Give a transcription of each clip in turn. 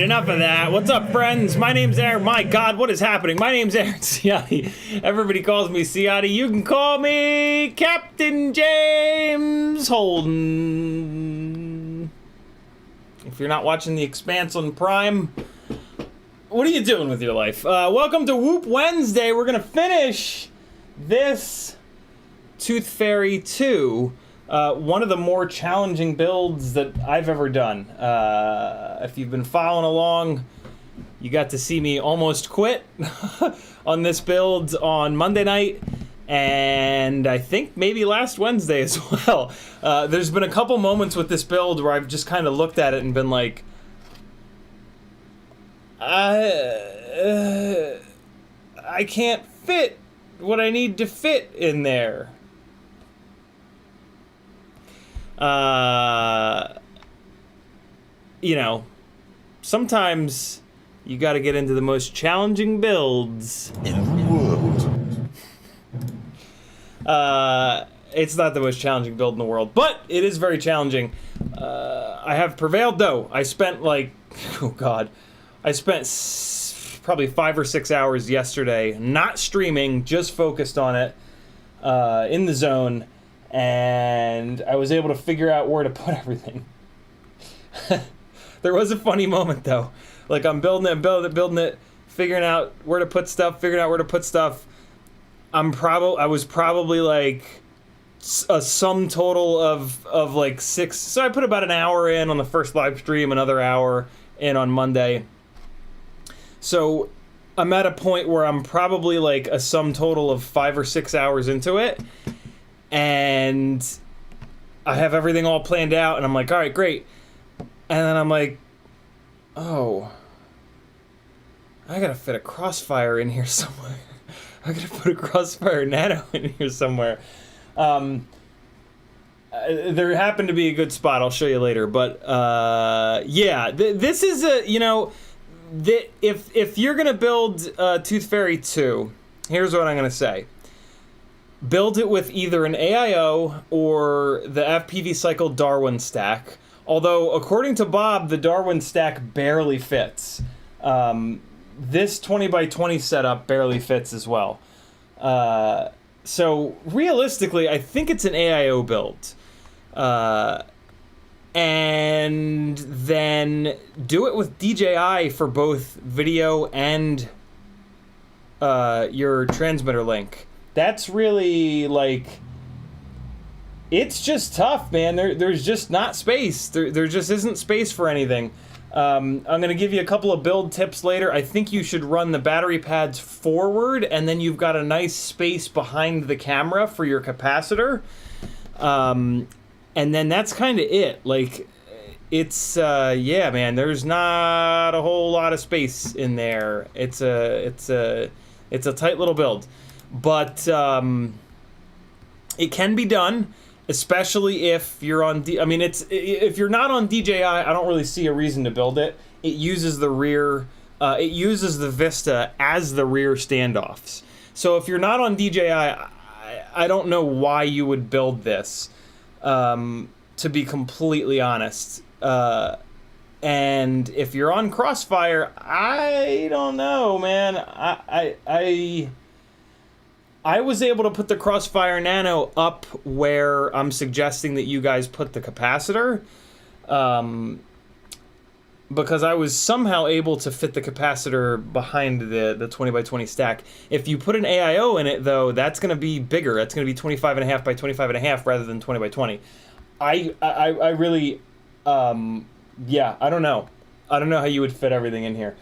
enough of that. What's up, friends? My name's Aaron. My God, what is happening? My name's Aaron Ciotti. Everybody calls me Ciotti. You can call me Captain James Holden. If you're not watching The Expanse on Prime, what are you doing with your life? Welcome to Whoop Wednesday. We're gonna finish this Toothfairy 2. One of the more challenging builds that I've ever done. If you've been following along, you got to see me almost quit on this build on Monday night, and I think maybe last Wednesday as well. There's been a couple moments with this build where I've just kind of looked at it and been like, I can't fit what I need to fit in there. You know, sometimes you got to get into the most challenging builds in the world. It's not the most challenging build in the world, but it is very challenging. I have prevailed, though. I spent like, oh god, I spent probably 5 or 6 hours yesterday not streaming, just focused on it, in the zone, and I was able to figure out where to put everything. There was a funny moment, though. Like, I'm building it, figuring out where to put stuff, I was probably like a sum total of like 6. So I put about an hour in on the first live stream, another hour in on Monday. So I'm at a point where I'm probably like a sum total of 5 or 6 hours into it. And I have everything all planned out, and I'm like, all right, great. And then I'm like, oh, I gotta fit a Crossfire in here somewhere. I gotta put a Crossfire Nano in here somewhere. There happened to be a good spot. I'll show you later. But yeah, this is a, you know, if you're gonna build Toothfairy 2, here's what I'm gonna say. Build it with either an AIO or the FPV Cycle Darwin stack. Although, according to Bob, the Darwin stack barely fits. This 20x20 setup barely fits as well. So realistically, I think it's an AIO build. And then do it with DJI for both video and your transmitter link. That's really, like, it's just tough, man. There's just not space. There just isn't space for anything. I'm going to give you a couple of build tips later. I think you should run the battery pads forward, and then you've got a nice space behind the camera for your capacitor. And then that's kind of it. Like, it's, yeah, man, there's not a whole lot of space in there. It's a tight little build. But it can be done. Especially if you're on, if you're not on DJI, I don't really see a reason to build it. It uses the rear, it uses the Vista as the rear standoffs. So if you're not on DJI, I don't know why you would build this, to be completely honest. And if you're on Crossfire, I don't know, man. I was able to put the Crossfire Nano up where I'm suggesting that you guys put the capacitor, because I was somehow able to fit the capacitor behind the 20x20 stack. If you put an AIO in it, though, that's going to be bigger. That's going to be 25.5 by 25.5 rather than 20x20. I really, yeah, I don't know. I don't know how you would fit everything in here.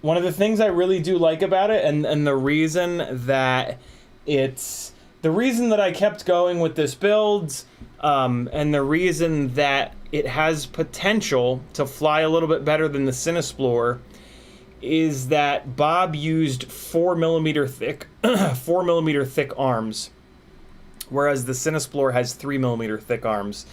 One of the things I really do like about it, and the reason that I kept going with this build, and the reason that it has potential to fly a little bit better than the CineXplorer, is that Bob used 4mm thick, 4mm thick arms, whereas the CineXplorer has 3mm thick arms.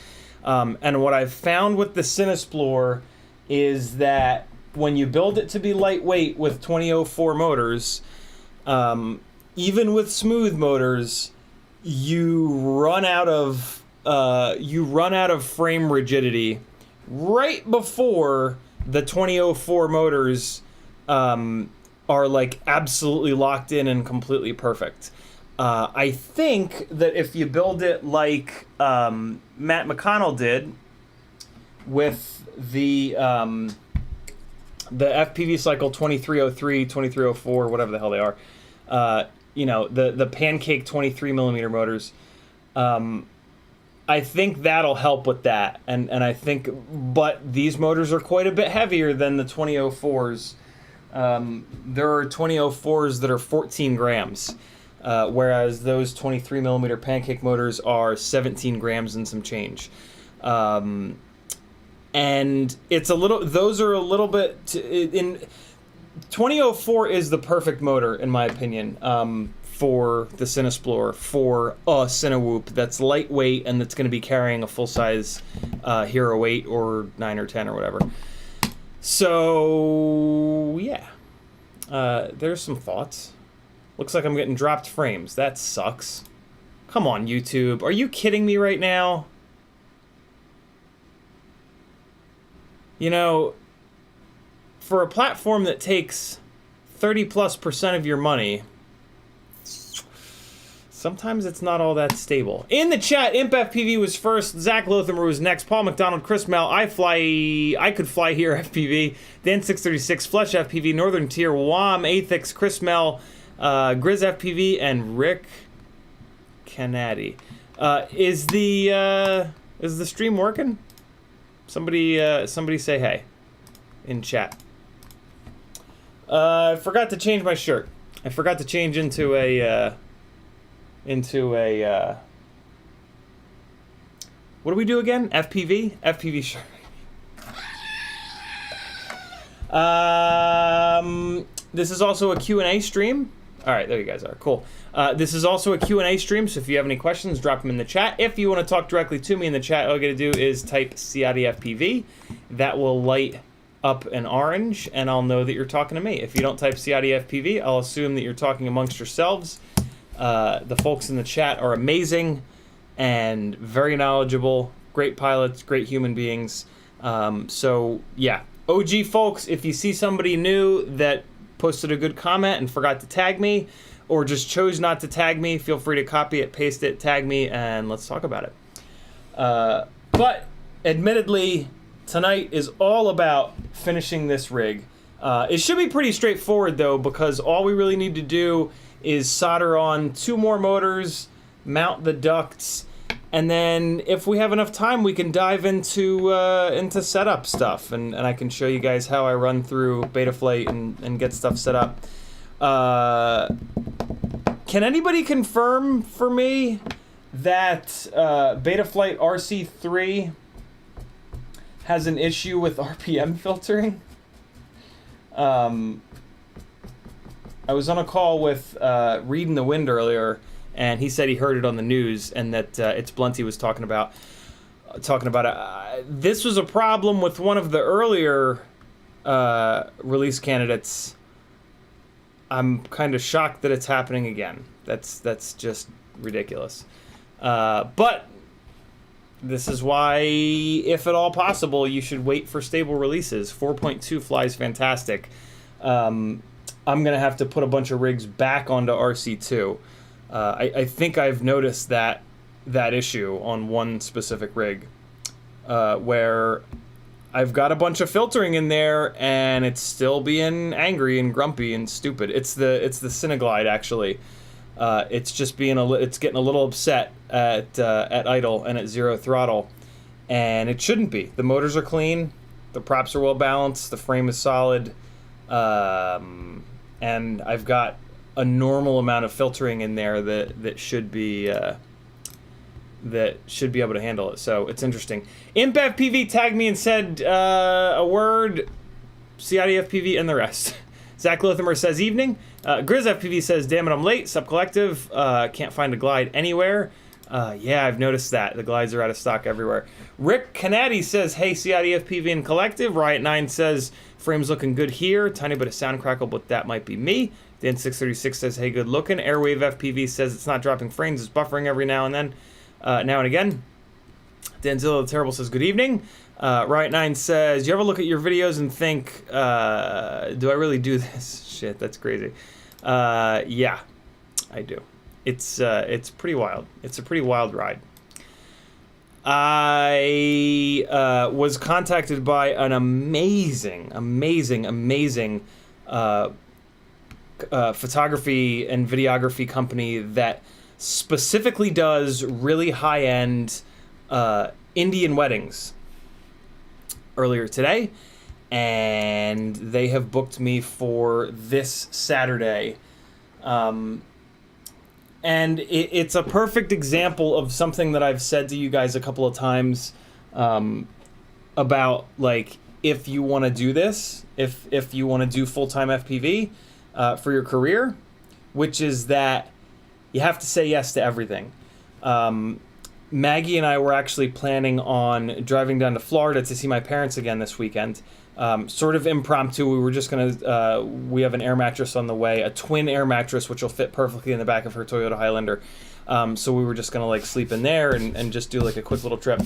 And what I've found with the CineXplorer is that when you build it to be lightweight with 2004 motors, even with smooth motors, you run out of frame rigidity right before the 2004 motors are like absolutely locked in and completely perfect. I think that if you build it like Matt McConnell did with the FPV Cycle 2303, 2304, whatever the hell they are, you know, the Pancake 23mm motors, I think that'll help with that. And I think, but these motors are quite a bit heavier than the 2004s. There are 2004s that are 14 grams, whereas those 23mm Pancake motors are 17 grams and some change. And it's a little, those are a little bit, in 2004 is the perfect motor, in my opinion, for the CineXplorer, for a CineWhoop that's lightweight and that's going to be carrying a full-size Hero 8 or 9 or 10 or whatever. So, yeah. There's some thoughts. Looks like I'm getting dropped frames. That sucks. Come on, YouTube. Are you kidding me right now? You know, for a platform that takes 30+% of your money, sometimes it's not all that stable. In the chat, Imp FPV was first, Zach Lothamer was next, Paul McDonald, Chris Mel, I could fly here FPV, Dan 636, Flesh FPV, Northern Tier, Wam, Athix, Chris Mel, Grizz FPV, and Rick Canady. Is the stream working? Somebody say hey in chat. I forgot to change my shirt. I forgot to change into a what do we do again? FPV? FPV shirt. This is also a Q&A stream. All right, there you guys are. Cool. This is also a Q&A stream, so if you have any questions, drop them in the chat. If you want to talk directly to me in the chat, all you got to do is type CiottiFPV. That will light up an orange, and I'll know that you're talking to me. If you don't type CiottiFPV, I'll assume that you're talking amongst yourselves. The folks in the chat are amazing and very knowledgeable, great pilots, great human beings. So, yeah. OG folks, if you see somebody new that posted a good comment and forgot to tag me, or just chose not to tag me, feel free to copy it, paste it, tag me, and let's talk about it. But, admittedly, tonight is all about finishing this rig. It should be pretty straightforward, though, because all we really need to do is solder on 2 more motors, mount the ducts, and then if we have enough time, we can dive into setup stuff, and I can show you guys how I run through Betaflight and get stuff set up. Can anybody confirm for me that Betaflight RC3 has an issue with RPM filtering? I was on a call with Reed in the Wind earlier, and he said he heard it on the news, and that It's Blunty was talking about it. This was a problem with one of the earlier release candidates. I'm kind of shocked that it's happening again. That's just ridiculous. But this is why, if at all possible, you should wait for stable releases. 4.2 flies fantastic. I'm going to have to put a bunch of rigs back onto RC2. I think I've noticed that issue on one specific rig, where I've got a bunch of filtering in there and it's still being angry and grumpy and stupid. It's the Cineglide actually. It's just it's getting a little upset at idle and at 0 throttle, and it shouldn't be. The motors are clean, the props are well balanced, the frame is solid, and I've got a normal amount of filtering in there that should be able to handle it. So it's interesting. Imp FPV tagged me and said a word, CiottiFPV, and the rest. Zach Lothamer says evening. Grizz FPV says, damn it, I'm late. Sub Collective, can't find a glide anywhere. Yeah, I've noticed that. The glides are out of stock everywhere. Rick Canady says, hey, CiottiFPV and Collective. Riot9 says, frame's looking good here. Tiny bit of sound crackle, but that might be me. Dan 636 says, hey, good looking. Airwave FPV says it's not dropping frames, it's buffering every now and then. Now and again. Danzilla the Terrible says, good evening. Riot9 says, you ever look at your videos and think, do I really do this? Shit, that's crazy. Yeah, I do. It's pretty wild. It's a pretty wild ride. I was contacted by an amazing photography and videography company that specifically does really high-end Indian weddings earlier today, and they have booked me for this Saturday. And it's a perfect example of something that I've said to you guys a couple of times about, like, if you want to do this, if you want to do full-time FPV for your career, which is that you have to say yes to everything. Maggie and I were actually planning on driving down to Florida to see my parents again this weekend. Sort of impromptu. We were just gonna. We have an air mattress on the way, a twin air mattress, which will fit perfectly in the back of her Toyota Highlander. So we were just gonna like sleep in there and just do like a quick little trip.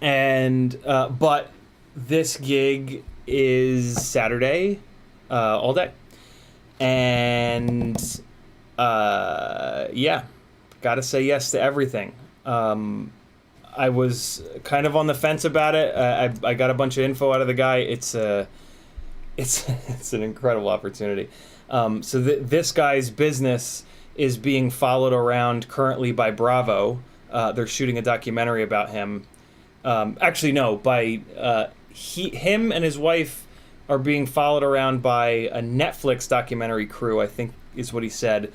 But this gig is Saturday, all day, and yeah, gotta say yes to everything. I was kind of on the fence about it. I got a bunch of info out of the guy. It's an incredible opportunity. So this guy's business is being followed around currently by Bravo. They're shooting a documentary about him. Actually, no, by him and his wife are being followed around by a Netflix documentary crew, I think is what he said.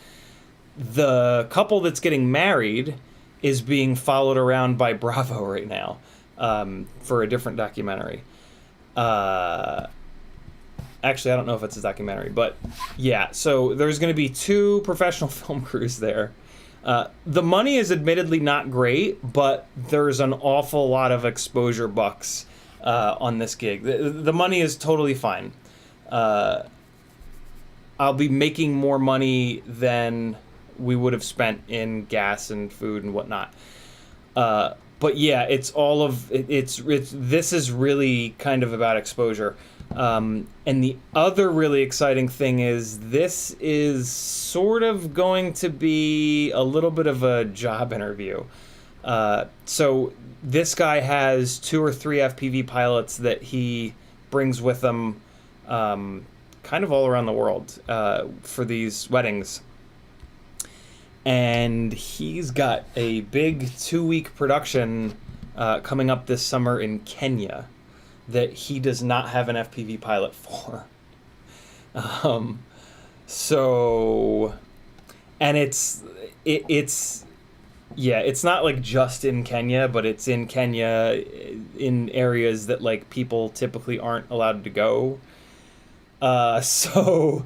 The couple that's getting married is being followed around by Bravo right now for a different documentary. Actually, I don't know if it's a documentary, but yeah, so there's going to be 2 professional film crews there. The money is admittedly not great, but there's an awful lot of exposure bucks on this gig. The money is totally fine. I'll be making more money than we would have spent in gas and food and whatnot. But yeah, it's all of this is really kind of about exposure. And the other really exciting thing is this is sort of going to be a little bit of a job interview. So this guy has 2 or 3 FPV pilots that he brings with him kind of all around the world for these weddings. And he's got a big 2-week production coming up this summer in Kenya that he does not have an FPV pilot for. So, and it's not like just in Kenya, but it's in Kenya in areas that like people typically aren't allowed to go. So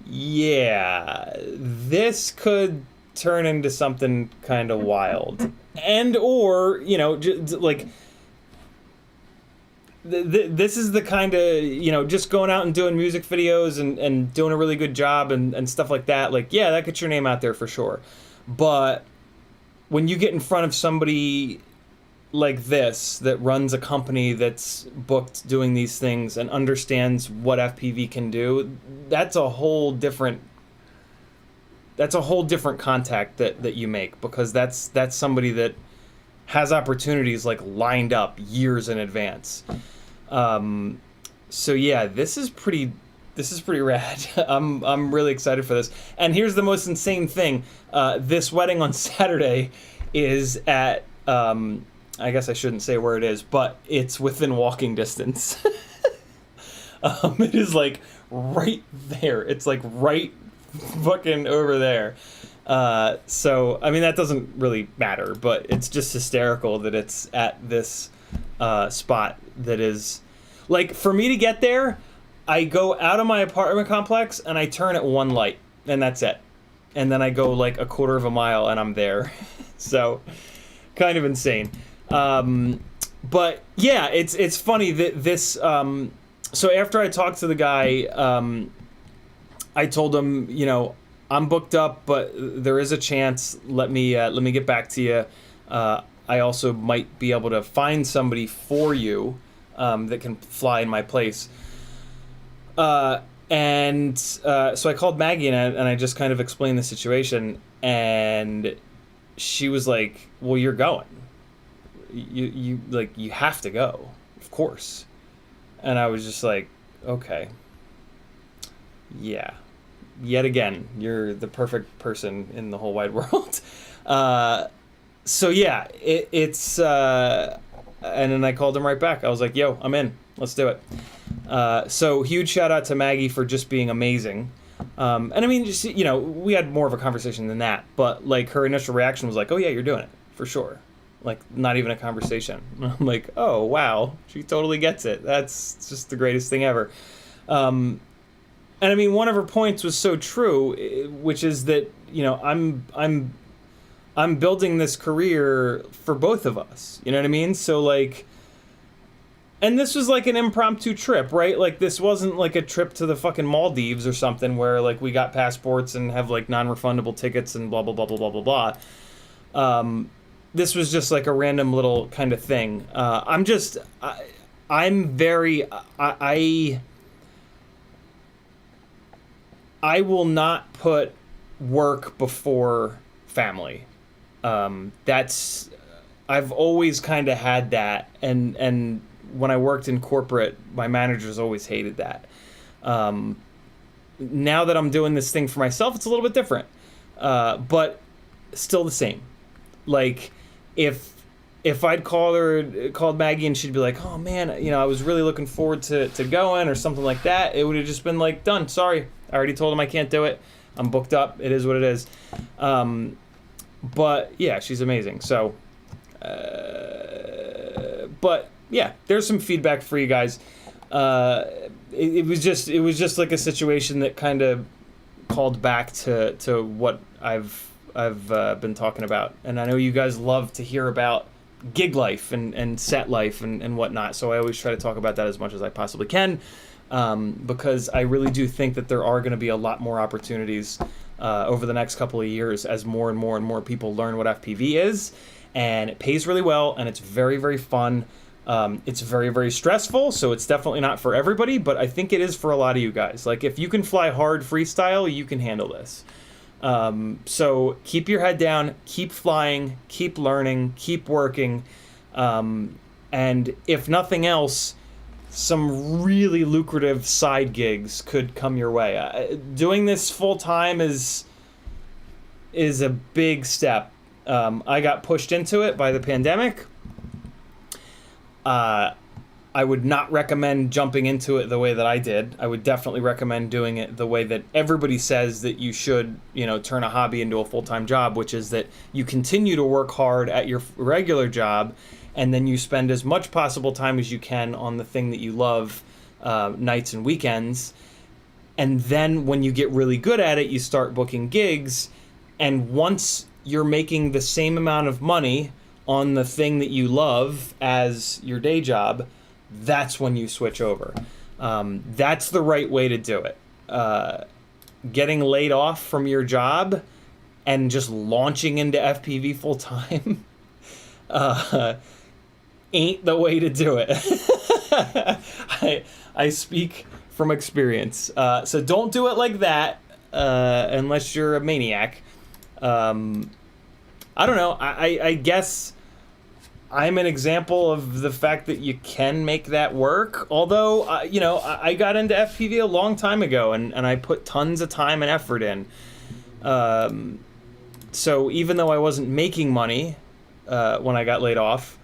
yeah, this could turn into something kind of wild, and or like this is the kind of just going out and doing music videos and doing a really good job and stuff like that. Like, yeah, that gets your name out there for sure, but when you get in front of somebody like this that runs a company that's booked doing these things and understands what FPV can do, that's a whole different contact that you make, because that's somebody that has opportunities like lined up years in advance. So yeah, this is pretty rad. I'm really excited for this. And here's the most insane thing. This wedding on Saturday is at I guess I shouldn't say where it is, but it's within walking distance. It is like right there. It's like right fucking over there. So I mean, that doesn't really matter, but it's just hysterical that it's at this spot that is like, for me to get there, I go out of my apartment complex and I turn at one light and that's it, and then I go like a quarter of a mile and I'm there. So kind of insane. But yeah, it's funny that this so after I talked to the guy, I told him, I'm booked up, but there is a chance. Let me get back to you. I also might be able to find somebody for you that can fly in my place. So I called Maggie and I just kind of explained the situation, and she was like, "Well, you're going. You have to go, of course." And I was just like, "Okay, yeah." Yet again, you're the perfect person in the whole wide world. So yeah, it's and then I called him right back. I was like, "Yo, I'm in. Let's do it." So huge shout out to Maggie for just being amazing. And I mean, just, we had more of a conversation than that, but like her initial reaction was like, "Oh yeah, you're doing it for sure." Like, not even a conversation. I'm like, "Oh wow, she totally gets it. That's just the greatest thing ever." And I mean, one of her points was so true, which is that, I'm I'm building this career for both of us. You know what I mean? So like, and this was like an impromptu trip, right? Like this wasn't like a trip to the fucking Maldives or something where like we got passports and have like non-refundable tickets and blah, blah, blah, blah, blah, blah, blah. This was just like a random little kind of thing. I will not put work before family. I've always kind of had that, and when I worked in corporate, my managers always hated that. Now that I'm doing this thing for myself, it's a little bit different, but still the same. Like, if I'd called Maggie and she'd be like, "Oh man, you know, I was really looking forward to going," or something like that, it would have just been like, "Done. Sorry, I already told him I can't do it. I'm booked up. It is what it is." But yeah, she's amazing. So, but yeah, there's some feedback for you guys. It was just like a situation that kind of called back to what I've been talking about, and I know you guys love to hear about gig life and set life and whatnot. So I always try to talk about that as much as I possibly can, because I really do think that there are going to be a lot more opportunities over the next couple of years as more and more people learn what FPV is, and it pays really well, and it's very, very fun. It's very, very stressful, so it's definitely not for everybody, but I think it is for a lot of you guys. Like, if you can fly hard freestyle, you can handle this. So keep your head down, keep flying, keep learning, keep working, and if nothing else, some really lucrative side gigs could come your way. Doing this full time is a big step. I got pushed into it by the pandemic. I would not recommend jumping into it the way that I did. I would definitely recommend doing it the way that everybody says that you should, you know, turn a hobby into a full-time job, which is that you continue to work hard at your regular job, and then you spend as much possible time as you can on the thing that you love, nights and weekends. And then when you get really good at it, you start booking gigs. And once you're making the same amount of money on the thing that you love as your day job, that's when you switch over. That's the right way to do it. Getting laid off from your job and just launching into FPV full time ain't the way to do it. I speak from experience. So don't do it like that unless you're a maniac. I don't know. I guess I'm an example of the fact that you can make that work. Although, you know, I got into FPV a long time ago, and I put tons of time and effort in. So even though I wasn't making money when I got laid off,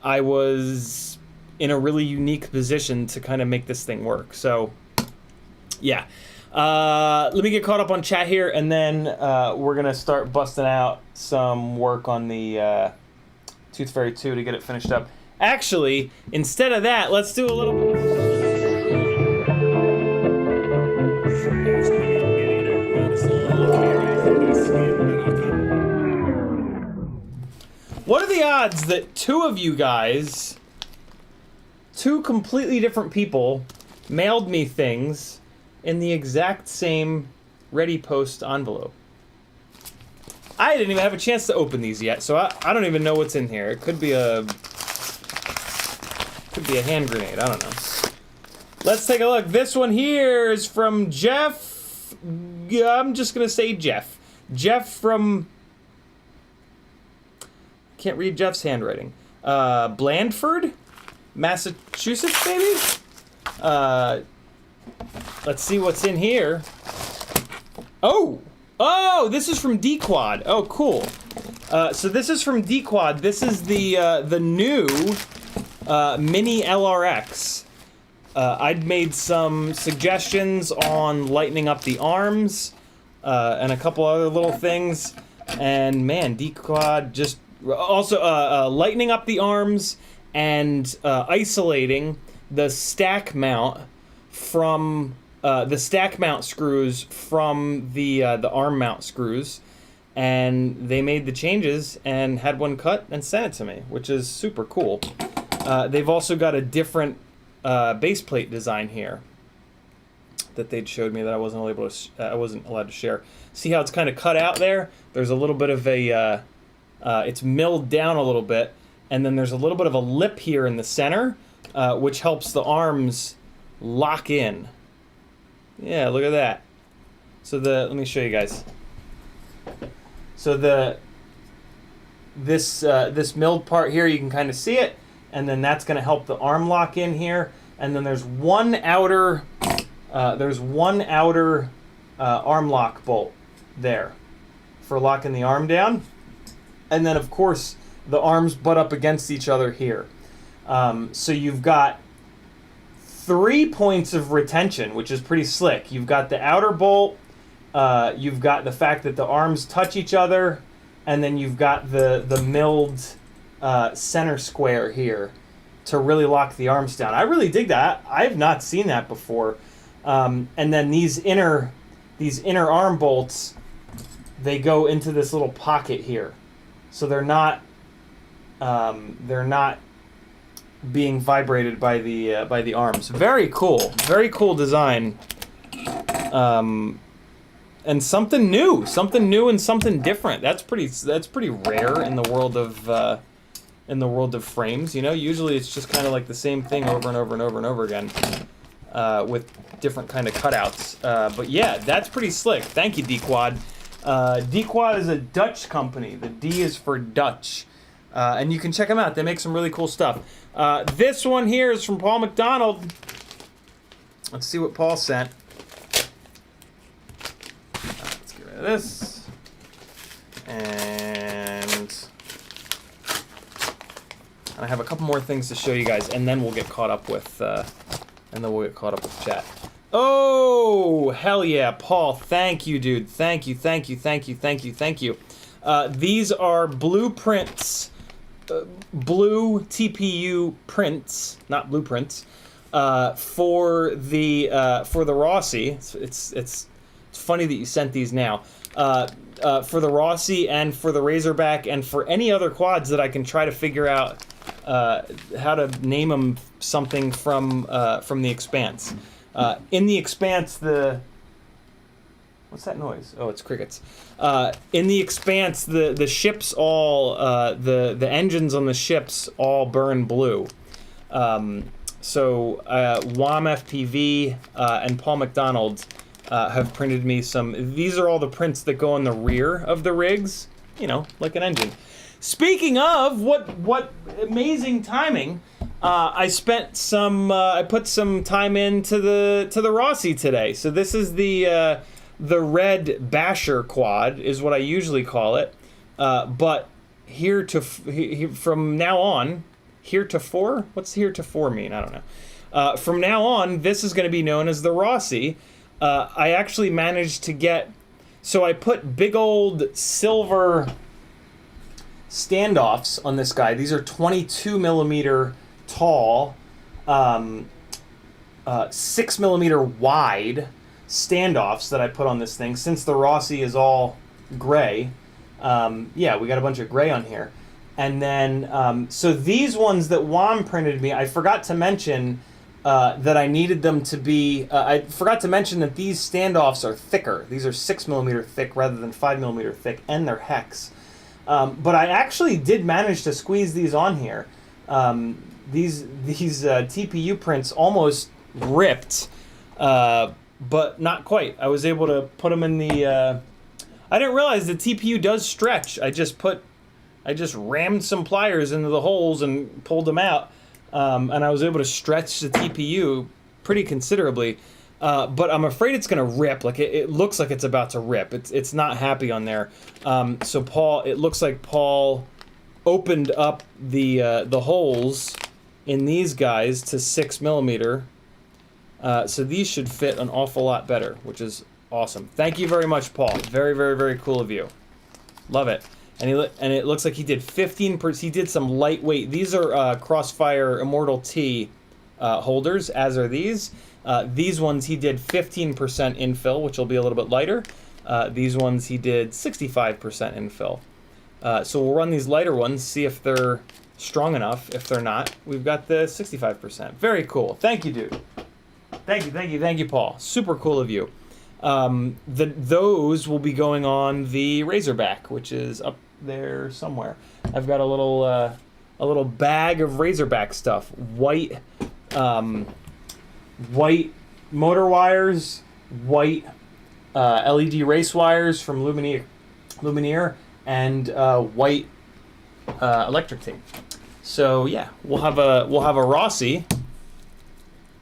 I was in a really unique position to kind of make this thing work. So, yeah. Let me get caught up on chat here, and then we're going to start busting out some work on the Toothfairy 2 to get it finished up. Actually, instead of that, let's do a little bit. What are the odds that two of you guys, two completely different people, mailed me things in the exact same Ready Post envelope? I didn't even have a chance to open these yet, so I don't even know what's in here. It could be a hand grenade. I don't know. Let's take a look. This one here is from Jeff. I'm just gonna say Jeff. Jeff from. Can't read Jeff's handwriting. Blandford, Massachusetts, maybe. Let's see what's in here. Oh, this is from D-Quad. Oh, cool. So this is from D-Quad. This is the new Mini LRX. I'd made some suggestions on lightening up the arms and a couple other little things. And man, D-Quad just... Also, lightening up the arms and isolating the stack mount from... the stack mount screws from the arm mount screws, and they made the changes and had one cut and sent it to me, which is super cool. They've also got a different base plate design here that they'd showed me that I wasn't allowed to share. See how it's kind of cut out there? There's a little bit of a, it's milled down a little bit, and then there's a little bit of a lip here in the center, which helps the arms lock in. Yeah, look at that. So let me show you guys. So this milled part here, you can kind of see it, and then that's going to help the arm lock in here. And then there's one outer arm lock bolt there for locking the arm down. And then of course the arms butt up against each other here. So you've got 3 points of retention, which is pretty slick. You've got the outer bolt, you've got the fact that the arms touch each other, and then you've got the milled center square here to really lock the arms down. I really dig that. I've not seen that before. And then these inner arm bolts, they go into this little pocket here, so they're not being vibrated by the arms. Very cool design. And something new and something different. That's pretty rare in the world of frames. You know, usually it's just kind of like the same thing over and over and over and over again, with different kind of cutouts. But yeah, that's pretty slick. Thank you, D-Quad. D-Quad is a Dutch company. The D is for Dutch. And you can check them out. They make some really cool stuff. This one here is from Paul McDonald. Let's see what Paul sent. Let's get rid of this. And I have a couple more things to show you guys, and then we'll get caught up with chat. Oh, hell yeah, Paul! Thank you, dude. Thank you. These are blueprints, blue TPU prints, not blueprints, for the Rossi. It's funny that you sent these now. For the Rossi and for the Razorback and for any other quads that I can try to figure out how to name them something from the Expanse. In the Expanse, what's that noise? Oh, it's crickets. In the Expanse, the ships all the engines on the ships all burn blue. So WAM FPV and Paul McDonald have printed me some. These are all the prints that go on the rear of the rigs. You know, like an engine. Speaking of, what amazing timing! I spent I put some time into the Rossi today. So this is the red Basher quad is what I usually call it. But from now on, heretofore? What's heretofore mean? I don't know. From now on, this is going to be known as the Rossi. I actually managed to get. So I put big old silver standoffs on this guy. These are 22 millimeter tall, 6 millimeter wide standoffs that I put on this thing. Since the Rossi is all gray, yeah, we got a bunch of gray on here. And then, so these ones that Juan printed me, I forgot to mention that I needed them to be, I forgot to mention that these standoffs are thicker. These are 6 millimeter thick rather than 5 millimeter thick, and they're hex. But I actually did manage to squeeze these on here. These TPU prints almost ripped, but not quite. I was able to put them in the. I didn't realize the TPU does stretch. I just rammed some pliers into the holes and pulled them out, and I was able to stretch the TPU pretty considerably. But I'm afraid it's gonna rip. Like it looks like it's about to rip. It's not happy on there. So it looks like Paul opened up the holes in these guys to 6 millimeter. So these should fit an awful lot better, which is awesome. Thank you very much, Paul. Very, very, very cool of you. Love it. And it looks like he did 15%. He did some lightweight. These are Crossfire Immortal T holders, as are these. These ones he did 15% infill, which will be a little bit lighter. These ones he did 65% infill. So we'll run these lighter ones, see if they're strong enough. If they're not, we've got the 65%. Very cool. Thank you, dude. Thank you, Paul. Super cool of you. Those will be going on the Razorback, which is up there somewhere. I've got a little bag of Razorback stuff. White motor wires, white LED race wires from Lumineer, and white electric tape. So yeah, we'll have a Rossi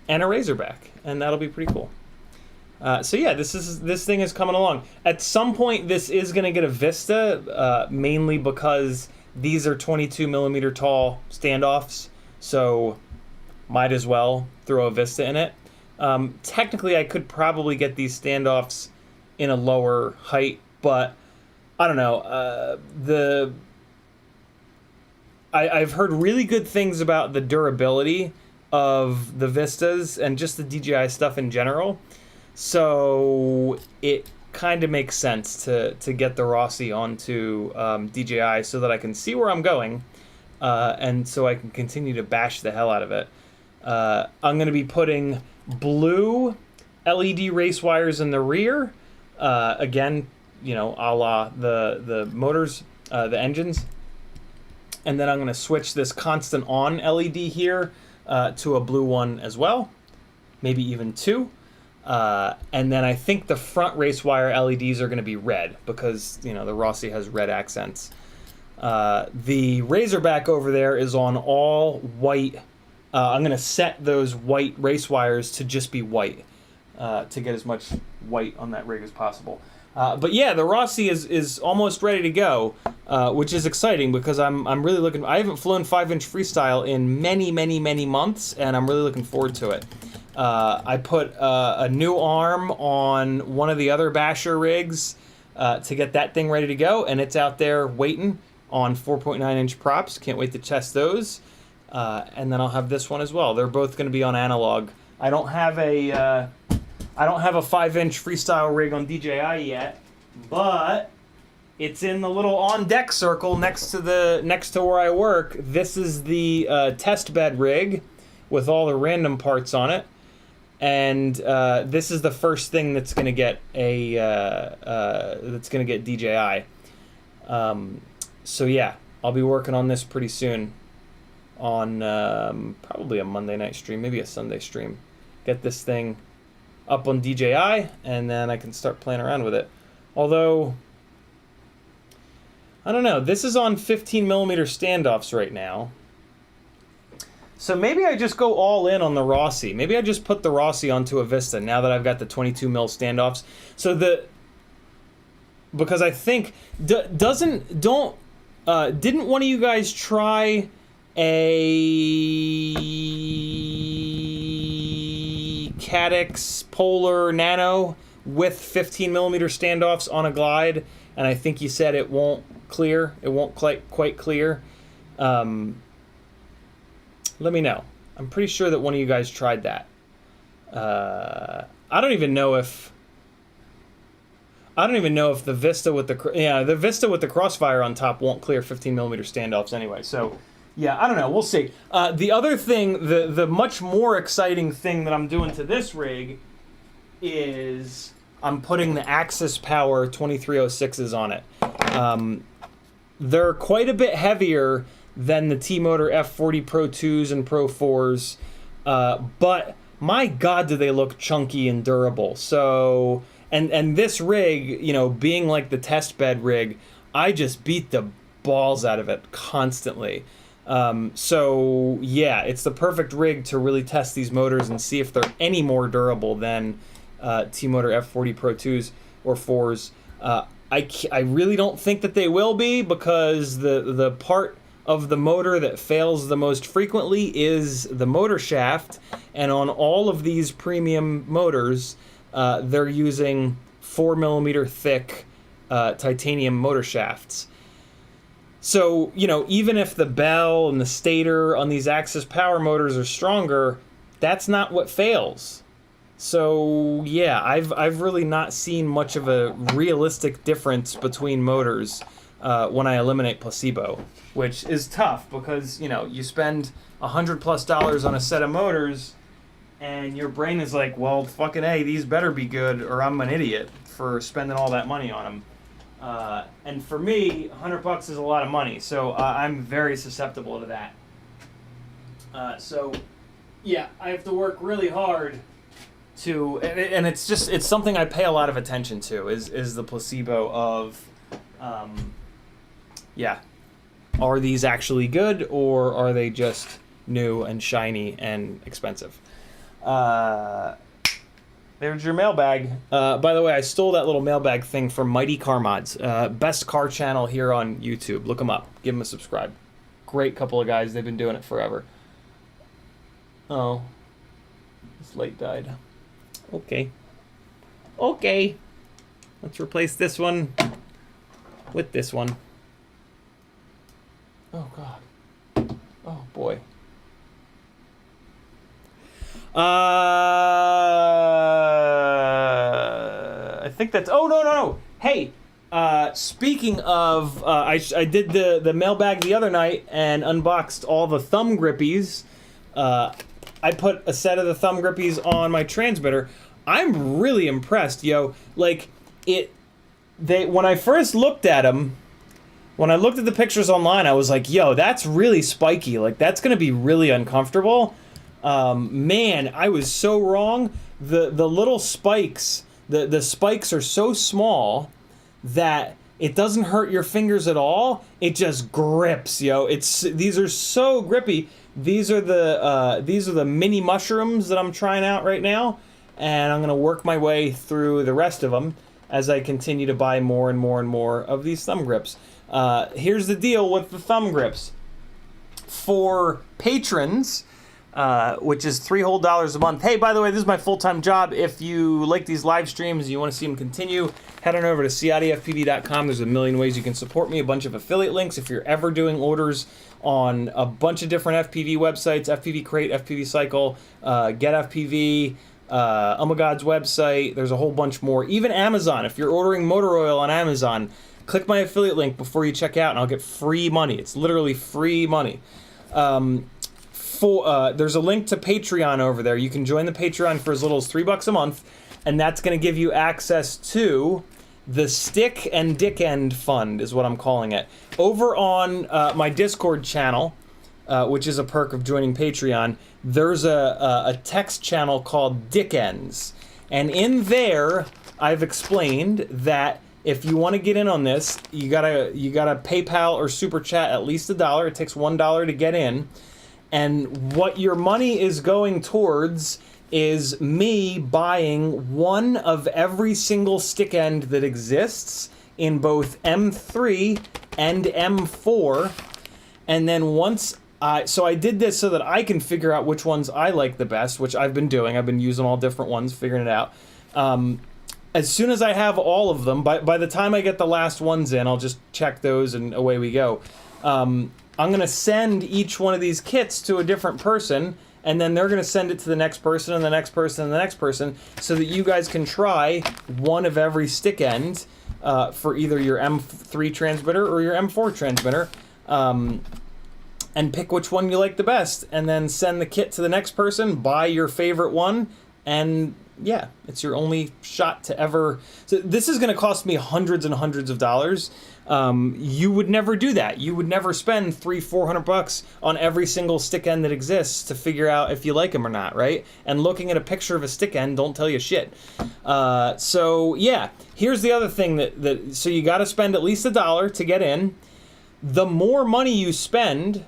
and a Razorback, and that'll be pretty cool. So yeah, this thing is coming along. At some point, this is going to get a Vista, mainly because these are 22 millimeter tall standoffs, so might as well throw a Vista in it. Technically, I could probably get these standoffs in a lower height, but I don't know. I've heard really good things about the durability of the Vistas and just the DJI stuff in general. So it kind of makes sense to get the Rossi onto DJI so that I can see where I'm going, and so I can continue to bash the hell out of it. I'm going to be putting blue LED race wires in the rear, again, you know, a la the motors, the engines. And then I'm going to switch this constant on LED here to a blue one as well, maybe even two. And then I think the front race wire LEDs are going to be red because, you know, the Rossi has red accents. The Razorback over there is on all white. I'm going to set those white race wires to just be white to get as much white on that rig as possible. But yeah, the Rossi is almost ready to go, which is exciting because I'm really looking. I haven't flown 5-inch freestyle in many months, and I'm really looking forward to it. I put a new arm on one of the other Basher rigs to get that thing ready to go, and it's out there waiting on 4.9-inch props. Can't wait to test those. And then I'll have this one as well. They're both going to be on analog. I don't have a 5-inch freestyle rig on DJI yet, but it's in the little on deck circle next to where I work. This is the test bed rig with all the random parts on it, and this is the first thing that's going to get DJI. So yeah, I'll be working on this pretty soon on probably a Monday night stream, maybe a Sunday stream. Get this thing up on DJI, and then I can start playing around with it. Although, I don't know, this is on 15 millimeter standoffs right now. So maybe I just go all in on the Rossi. Maybe I just put the Rossi onto a Vista now that I've got the 22 mil standoffs. So because I think, didn't one of you guys try a Caddx Polar Nano with 15 millimeter standoffs on a glide, and I think you said it won't clear. It won't quite clear. Let me know. I'm pretty sure that one of you guys tried that. I don't even know if the Vista with the Crossfire on top won't clear 15 millimeter standoffs anyway. So yeah, I don't know. We'll see. The other thing, the much more exciting thing that I'm doing to this rig is I'm putting the Axis Power 2306s on it. They're quite a bit heavier than the T-Motor F40 Pro 2s and Pro 4s, but my God, do they look chunky and durable. So, and this rig, you know, being like the test bed rig, I just beat the balls out of it constantly. So yeah, it's the perfect rig to really test these motors and see if they're any more durable than T-Motor F40 Pro 2s or 4s. I really don't think that they will be, because the part of the motor that fails the most frequently is the motor shaft, and on all of these premium motors, they're using 4 millimeter thick titanium motor shafts. So, you know, even if the bell and the stator on these Axis Power motors are stronger, that's not what fails. So yeah, I've really not seen much of a realistic difference between motors when I eliminate placebo, which is tough because, you know, you spend $100+ on a set of motors and your brain is like, well, fucking A, these better be good or I'm an idiot for spending all that money on them. And for me, $100 is a lot of money, so I'm very susceptible to that. So yeah, I have to work really hard to, and it's something I pay a lot of attention to, is the placebo of, yeah, are these actually good or are they just new and shiny and expensive? There's your mailbag. By the way, I stole that little mailbag thing from Mighty Car Mods, best car channel here on YouTube. Look them up. Give them a subscribe. Great couple of guys. They've been doing it forever. Oh, this light died. Okay. Okay. Let's replace this one with this one. Oh, God. Oh, boy. I think that's... Oh, no. Hey, speaking of... I did the mailbag the other night and unboxed all the thumb grippies. I put a set of the thumb grippies on my transmitter. I'm really impressed, yo. Like, when I first looked at them, when I looked at the pictures online, I was like, yo, that's really spiky. Like, that's gonna be really uncomfortable. Man, I was so wrong. The little spikes, the spikes are so small that it doesn't hurt your fingers at all. It just grips, yo. These are so grippy. These are the mini mushrooms that I'm trying out right now, and I'm gonna work my way through the rest of them as I continue to buy more and more and more of these thumb grips. Here's the deal with the thumb grips. For patrons, which is $3 whole a month. Hey, by the way, this is my full-time job. If you like these live streams and you want to see them continue, head on over to CiottiFPV.com. There's a million ways you can support me, a bunch of affiliate links. If you're ever doing orders on a bunch of different FPV websites, FPV Crate, FPV Cycle, Get FPV, Oh My God's website, there's a whole bunch more. Even Amazon, if you're ordering motor oil on Amazon, click my affiliate link before you check out and I'll get free money. It's literally free money. There's a link to Patreon over there. You can join the Patreon for as little as $3 a month, and that's going to give you access to the Stick and Dick End Fund, is what I'm calling it. Over on my Discord channel, which is a perk of joining Patreon, there's a text channel called Dick Ends, and in there I've explained that if you want to get in on this, you gotta PayPal or Super Chat at least $1. It takes $1 to get in. And what your money is going towards is me buying one of every single stick end that exists in both M3 and M4. And then so I did this so that I can figure out which ones I like the best, which I've been doing. I've been using all different ones, figuring it out. As soon as I have all of them, by the time I get the last ones in, I'll just check those and away we go. I'm going to send each one of these kits to a different person, and then they're going to send it to the next person and the next person and the next person so that you guys can try one of every stick end for either your M3 transmitter or your M4 transmitter, and pick which one you like the best, and then send the kit to the next person, buy your favorite one, and yeah, it's your only shot to ever... So this is going to cost me hundreds and hundreds of dollars. You would never do that. You would never spend $300-400 on every single stick end that exists to figure out if you like them or not, right? And looking at a picture of a stick end don't tell you shit. So yeah, here's the other thing so you got to spend at least $1 to get in. The more money you spend,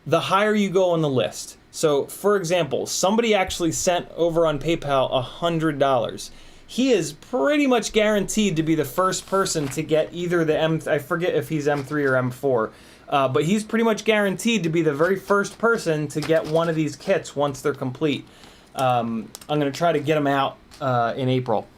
the higher you go on the list. So, for example, somebody actually sent over on PayPal $100. He is pretty much guaranteed to be the first person to get either the I forget if he's M3 or M4, but he's pretty much guaranteed to be the very first person to get one of these kits once they're complete. I'm going to try to get them out in April.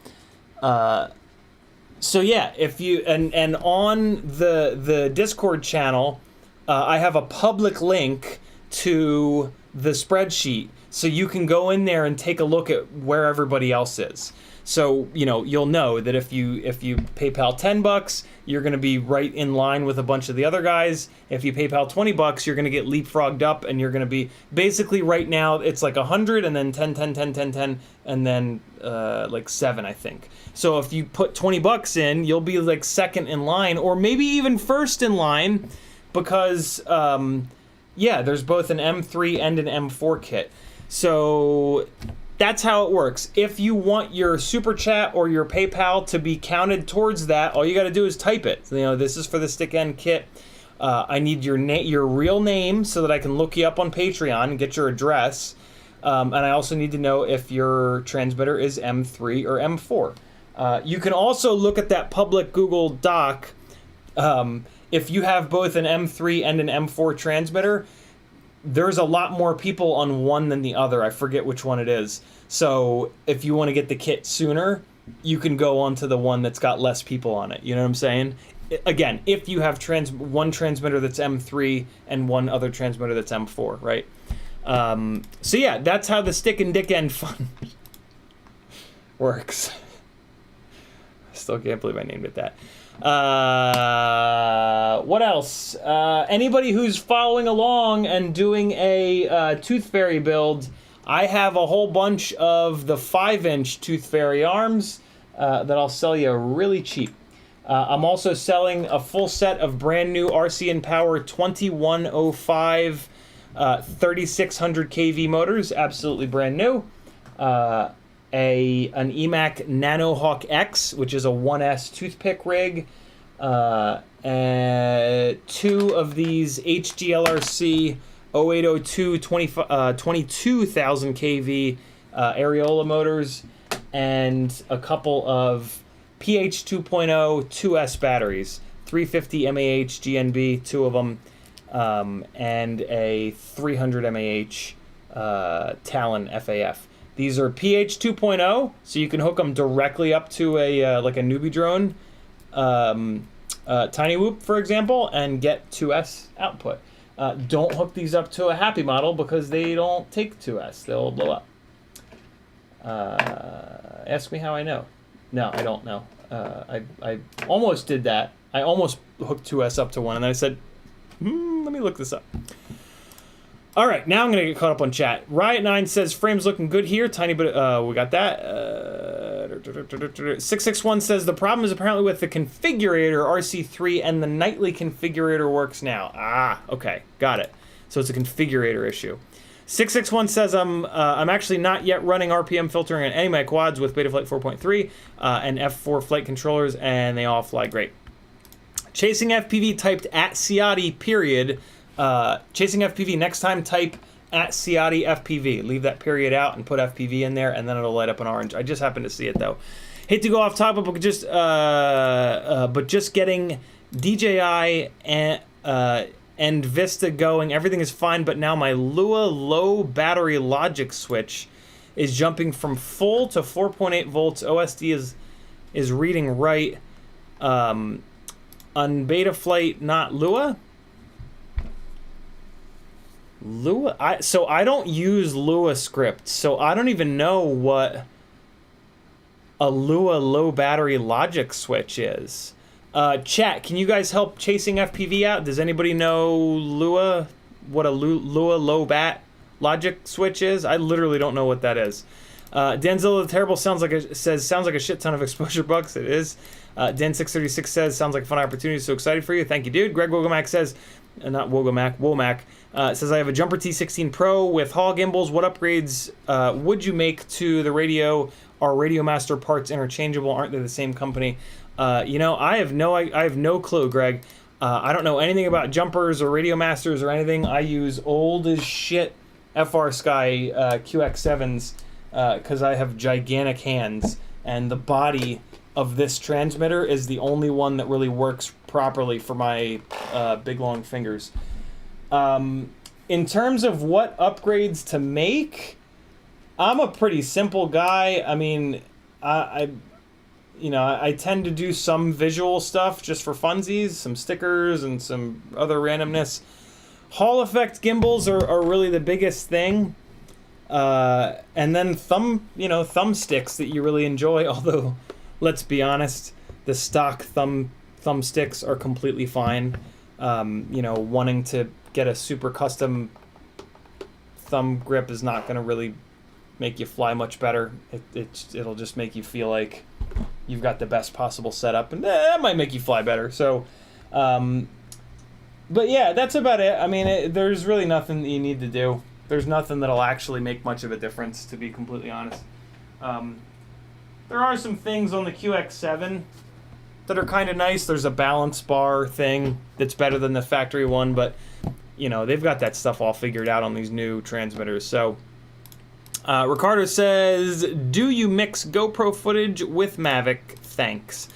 So yeah, if you and on the Discord channel, I have a public link to the spreadsheet so you can go in there and take a look at where everybody else is. So, you know, you'll know that if you PayPal $10, you're going to be right in line with a bunch of the other guys. If you PayPal $20, you're going to get leapfrogged up, and you're going to be basically right now it's like 100 and then 10, 10, 10, 10, 10, and then like 7, I think. So if you put $20 in, you'll be like second in line, or maybe even first in line, because yeah, there's both an M3 and an M4 kit. So that's how it works. If you want your Super Chat or your PayPal to be counted towards that, all you got to do is type it. You know, this is for the stick end kit. I need your real name so that I can look you up on Patreon and get your address. And I also need to know if your transmitter is M3 or M4. You can also look at that public Google Doc. If you have both an M3 and an M4 transmitter, there's a lot more people on one than the other. I forget which one it is. So if you want to get the kit sooner, you can go on to the one that's got less people on it. You know what I'm saying? Again, if you have one transmitter that's M3 and one other transmitter that's M4, right? So yeah, that's how the stick and dick end fun works. I still can't believe I named it that. What else? Anybody who's following along and doing a Toothfairy build, I have a whole bunch of the 5-inch Toothfairy arms that I'll sell you really cheap. I'm also selling a full set of brand new RC & Power 2105 3600 kV motors, absolutely brand new. An EMAC Nanohawk X, which is a 1S toothpick rig, and 2 of these HGLRC 0802 22,000 kV areola motors, and a couple of PH 2.0 2S batteries, 350 mAh GNB, 2 of them, and a 300 mAh Talon FAF. These are PH 2.0, so you can hook them directly up to a like a newbie drone, CineWhoop, for example, and get 2S output. Don't hook these up to a Happy model because they don't take 2S. They'll blow up. Ask me how I know. No, I don't know. I almost did that. I almost hooked 2S up to one, and then I said, let me look this up. All right, now I'm going to get caught up on chat. Riot9 says, frames looking good here. Tiny bit, we got that. 661 says, the problem is apparently with the configurator RC3 and the nightly configurator works now. Ah, okay, got it. So it's a configurator issue. 661 says, I'm actually not yet running RPM filtering on any of my quads with Betaflight 4.3 and F4 flight controllers, and they all fly great. Chasing FPV typed at Ciotti, period. Chasing FPV, next time type at CiottiFPV. Leave that period out and put FPV in there, and then it'll light up in orange. I just happened to see it, though. Hate to go off topic, but just getting DJI and Vista going. Everything is fine, but now my Lua low battery logic switch is jumping from full to 4.8 volts. OSD is reading right. On Betaflight, not Lua. So I don't use Lua script, so I don't even know what a Lua low battery logic switch is. Chat, can you guys help Chasing FPV out? Does anybody know Lua, what a Lua low bat logic switch is? I literally don't know what that is. Denzel the Terrible sounds like a shit ton of exposure bucks. It is. Den636 says, sounds like a fun opportunity, so excited for you. Thank you, dude. Greg Wogomack says, not Wogomack, Womack, says, I have a Jumper T16 Pro with Hall gimbals. What upgrades would you make to the radio? Are Radio Master parts interchangeable? Aren't they the same company? You know, I have no clue, Greg. I don't know anything about jumpers or Radio Masters or anything. I use old as shit FR Sky QX7s because I have gigantic hands, and the body of this transmitter is the only one that really works properly for my big long fingers. In terms of what upgrades to make, I'm a pretty simple guy. I mean, I tend to do some visual stuff just for funsies, some stickers and some other randomness. Hall effect gimbals are really the biggest thing. And then thumbsticks that you really enjoy. Although, let's be honest, the stock thumbsticks are completely fine. Wanting to get a super custom thumb grip is not going to really make you fly much better. It'll just make you feel like you've got the best possible setup, and that might make you fly better. So, but yeah, that's about it. I mean, there's really nothing that you need to do. There's nothing that'll actually make much of a difference, to be completely honest. There are some things on the QX7 that are kind of nice. There's a balance bar thing that's better than the factory one, but they've got that stuff all figured out on these new transmitters. So Ricardo says, do you mix GoPro footage with Mavic? Thanks.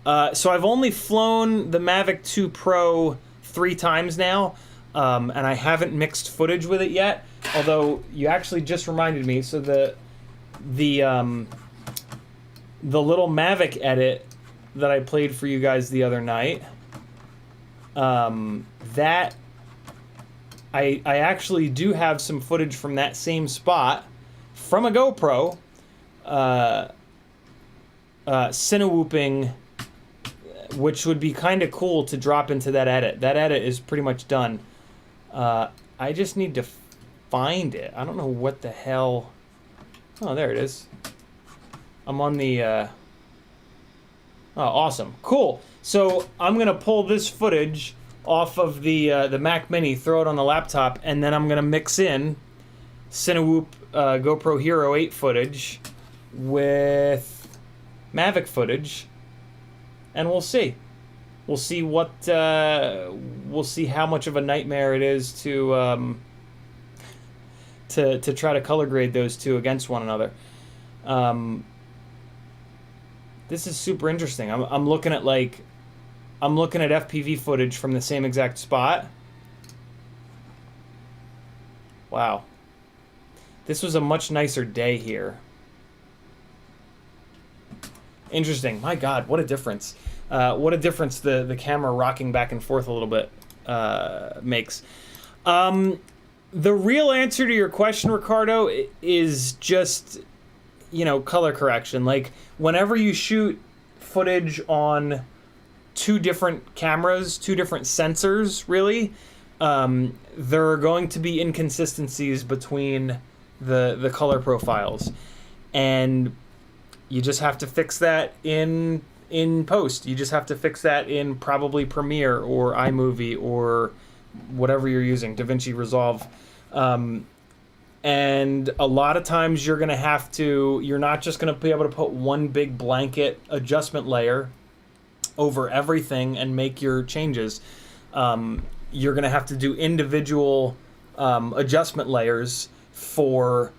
So I've only flown the Mavic 2 Pro 3 times now, and I haven't mixed footage with it yet. Although you actually just reminded me, so the little Mavic edit that I played for you guys the other night, that I actually do have some footage from that same spot from a GoPro, CineWhooping, which would be kind of cool to drop into that edit. That edit is pretty much done. I just need to find it. I don't know what the hell. Oh, there it is. I'm on the oh, awesome. Cool. So I'm gonna pull this footage off of the Mac Mini, throw it on the laptop, and then I'm gonna mix in CineWhoop GoPro Hero 8 footage with Mavic footage, and we'll see. We'll see what we'll see how much of a nightmare it is to try to color grade those two against one another. This is super interesting. I'm looking at FPV footage from the same exact spot. Wow. This was a much nicer day here. Interesting. My God, what a difference. What a difference the camera rocking back and forth a little bit makes. The real answer to your question, Ricardo, is just, color correction. Like, whenever you shoot footage on two different cameras, two different sensors, really, there are going to be inconsistencies between the color profiles. And you just have to fix that in post. You just have to fix that in probably Premiere or iMovie or whatever you're using, DaVinci Resolve. And a lot of times you're not just going to be able to put one big blanket adjustment layer over everything and make your changes. You're going to have to do individual adjustment layers for,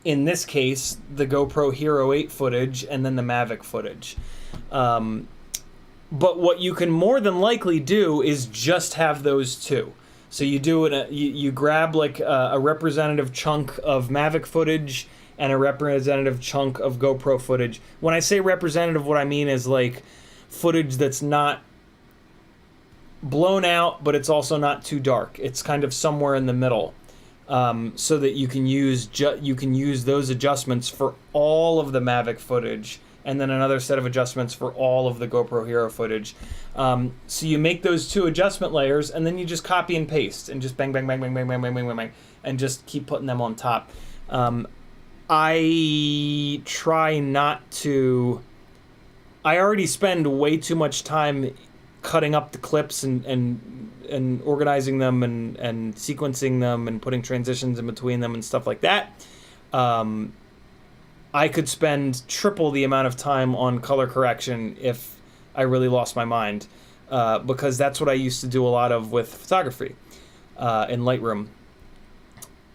in this case, the GoPro Hero 8 footage and then the Mavic footage. But what you can more than likely do is just have those two. So you do it. You grab like a representative chunk of Mavic footage and a representative chunk of GoPro footage. When I say representative, what I mean is like footage that's not blown out, but it's also not too dark. It's kind of somewhere in the middle, so that you can use those adjustments for all of the Mavic footage, and then another set of adjustments for all of the GoPro Hero footage. So you make those two adjustment layers, and then you just copy and paste, and just bang, bang, bang, bang, bang, bang, bang, bang, bang, bang, and just keep putting them on top. I try not to. I already spend way too much time cutting up the clips and organizing them and sequencing them and putting transitions in between them and stuff like that. I could spend triple the amount of time on color correction if I really lost my mind, because that's what I used to do a lot of with photography in Lightroom.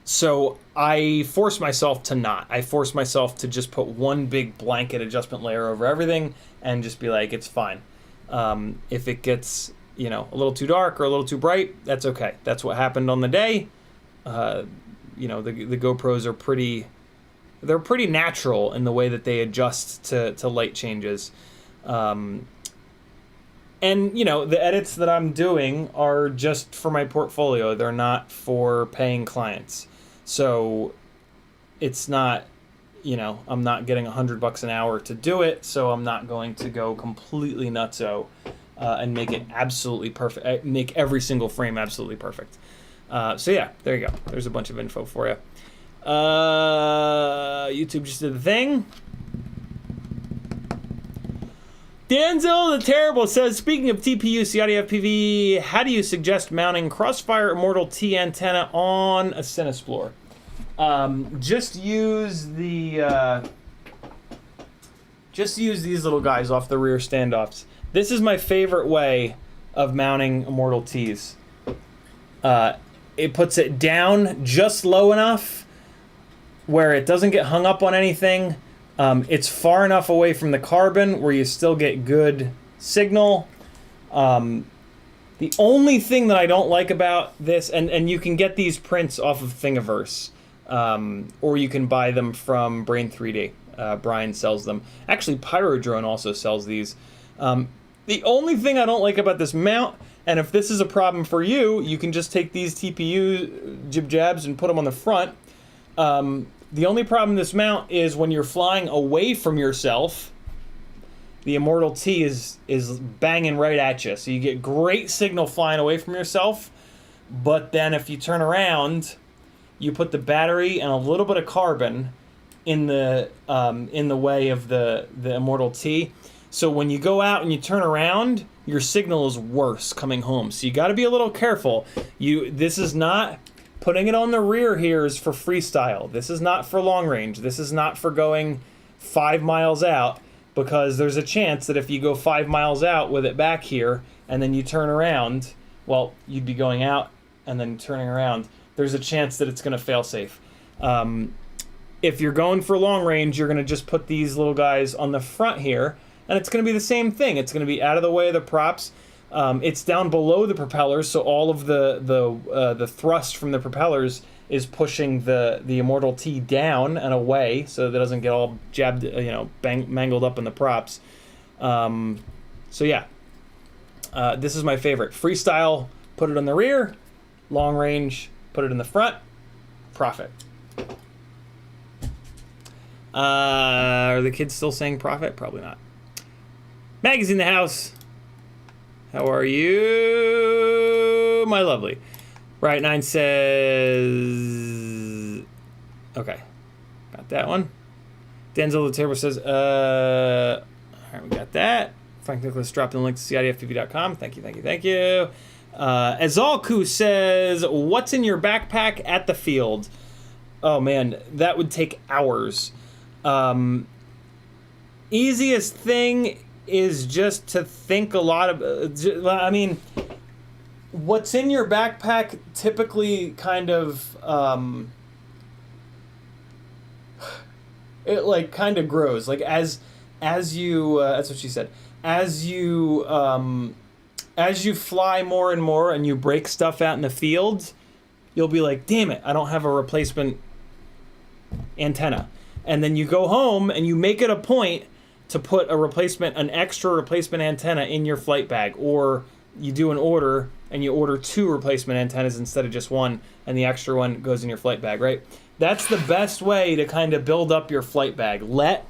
So I force myself to not. I force myself to just put one big blanket adjustment layer over everything and just be like, it's fine. If it gets, a little too dark or a little too bright, that's okay. That's what happened on the day. The GoPros are pretty natural in the way that they adjust to light changes. And, you know, the edits that I'm doing are just for my portfolio. They're not for paying clients. So it's not, you know, I'm not getting $100 an hour to do it, so I'm not going to go completely nutso and make it absolutely perfect, make every single frame absolutely perfect. So yeah, there you go. There's a bunch of info for you. YouTube just did the thing. Danzel the Terrible says, speaking of TPU, CiottiFPV, how do you suggest mounting Crossfire Immortal T antenna on a Cinesplore? Just use these little guys off the rear standoffs. This is my favorite way of mounting Immortal T's. It puts it down just low enough where it doesn't get hung up on anything. It's far enough away from the carbon where you still get good signal. The only thing that I don't like about this, and you can get these prints off of Thingiverse, or you can buy them from Brain 3D. Brian sells them. Actually, Pyrodrone also sells these. The only thing I don't like about this mount, and if this is a problem for you, you can just take these TPU jib-jabs and put them on the front. The only problem with this mount is when you're flying away from yourself, the Immortal T is banging right at you. So you get great signal flying away from yourself, but then if you turn around, you put the battery and a little bit of carbon in the way of the Immortal T. So when you go out and you turn around, your signal is worse coming home. So you got to be a little careful. This is not... Putting it on the rear here is for freestyle. This is not for long range. This is not for going 5 miles out, because there's a chance that if you go 5 miles out with it back here and then you turn around, well, you'd be going out and then turning around. There's a chance that it's going to fail safe. If you're going for long range, you're going to just put these little guys on the front here, and it's going to be the same thing. It's going to be out of the way of the props. It's down below the propellers, so all of the thrust from the propellers is pushing the Immortal T down and away, so that it doesn't get all jabbed, mangled up in the props. So yeah, this is my favorite. Freestyle, put it on the rear. Long range, put it in the front. Profit. Are the kids still saying profit? Probably not. Maggie's in the house. How are you, my lovely? Right 9 says... Okay. Got that one. Denzel the Terrible says, all right, we got that. Frank Nicholas dropped in the link to CiottiFPV.com. Thank you, thank you, thank you. Azalku says, what's in your backpack at the field? Oh, man, that would take hours. Easiest thing is just to think a lot of, what's in your backpack typically kind of, it like kind of grows. Like as you, that's what she said, as you fly more and more and you break stuff out in the field, you'll be like, damn it, I don't have a replacement antenna. And then you go home and you make it a point to put an extra replacement antenna in your flight bag, or you do an order and you order 2 replacement antennas instead of just 1, and the extra one goes in your flight bag, right? That's the best way to kind of build up your flight bag. Let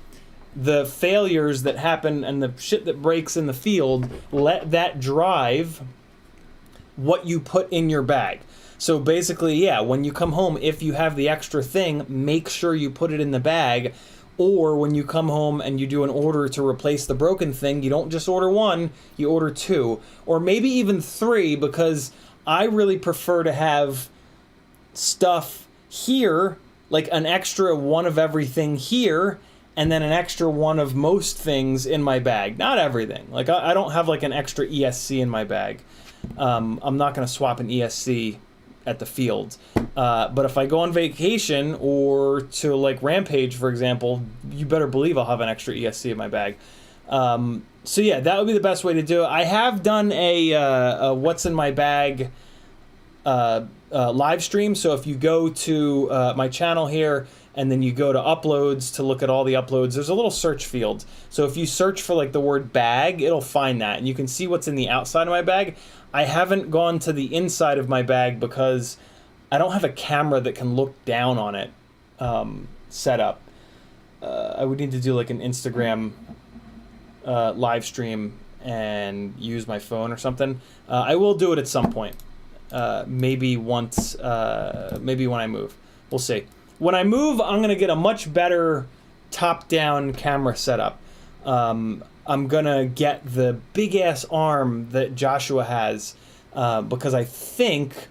the failures that happen and the shit that breaks in the field, let that drive what you put in your bag. So basically, yeah, when you come home, if you have the extra thing, make sure you put it in the bag. Or when you come home and you do an order to replace the broken thing, you don't just order 1, you order 2. Or maybe even 3, because I really prefer to have stuff here, like an extra 1 of everything here, and then an extra 1 of most things in my bag. Not everything. Like I don't have like an extra ESC in my bag. I'm not going to swap an ESC at the field. But if I go on vacation or to like Rampage, for example, you better believe I'll have an extra ESC in my bag. So yeah, that would be the best way to do it. I have done a what's in my bag live stream. So if you go to my channel here and then you go to uploads to look at all the uploads. There's a little search field. So if you search for like the word bag, it'll find that, and you can see what's in the outside of my bag. I haven't gone to the inside of my bag because I don't have a camera that can look down on it set up. I would need to do like an Instagram live stream and use my phone or something. I will do it at some point. Maybe once, maybe when I move. We'll see. When I move, I'm gonna get a much better top-down camera setup. I'm gonna get the big-ass arm that Joshua has, because I think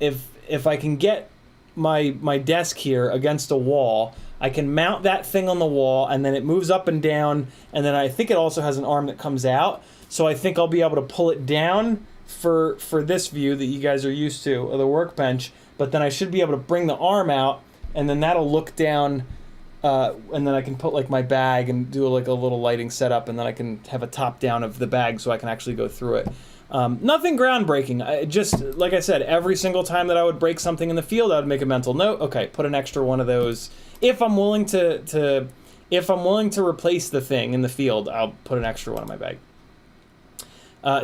if I can get my desk here against a wall, I can mount that thing on the wall, and then it moves up and down, and then I think it also has an arm that comes out, so I think I'll be able to pull it down for this view that you guys are used to of the workbench, but then I should be able to bring the arm out, and then that'll look down, and then I can put like my bag and do like a little lighting setup, and then I can have a top down of the bag so I can actually go through it. Nothing groundbreaking. Just like I said, every single time that I would break something in the field, I would make a mental note. Okay, put an extra one of those. If I'm willing to replace the thing in the field, I'll put an extra one in my bag.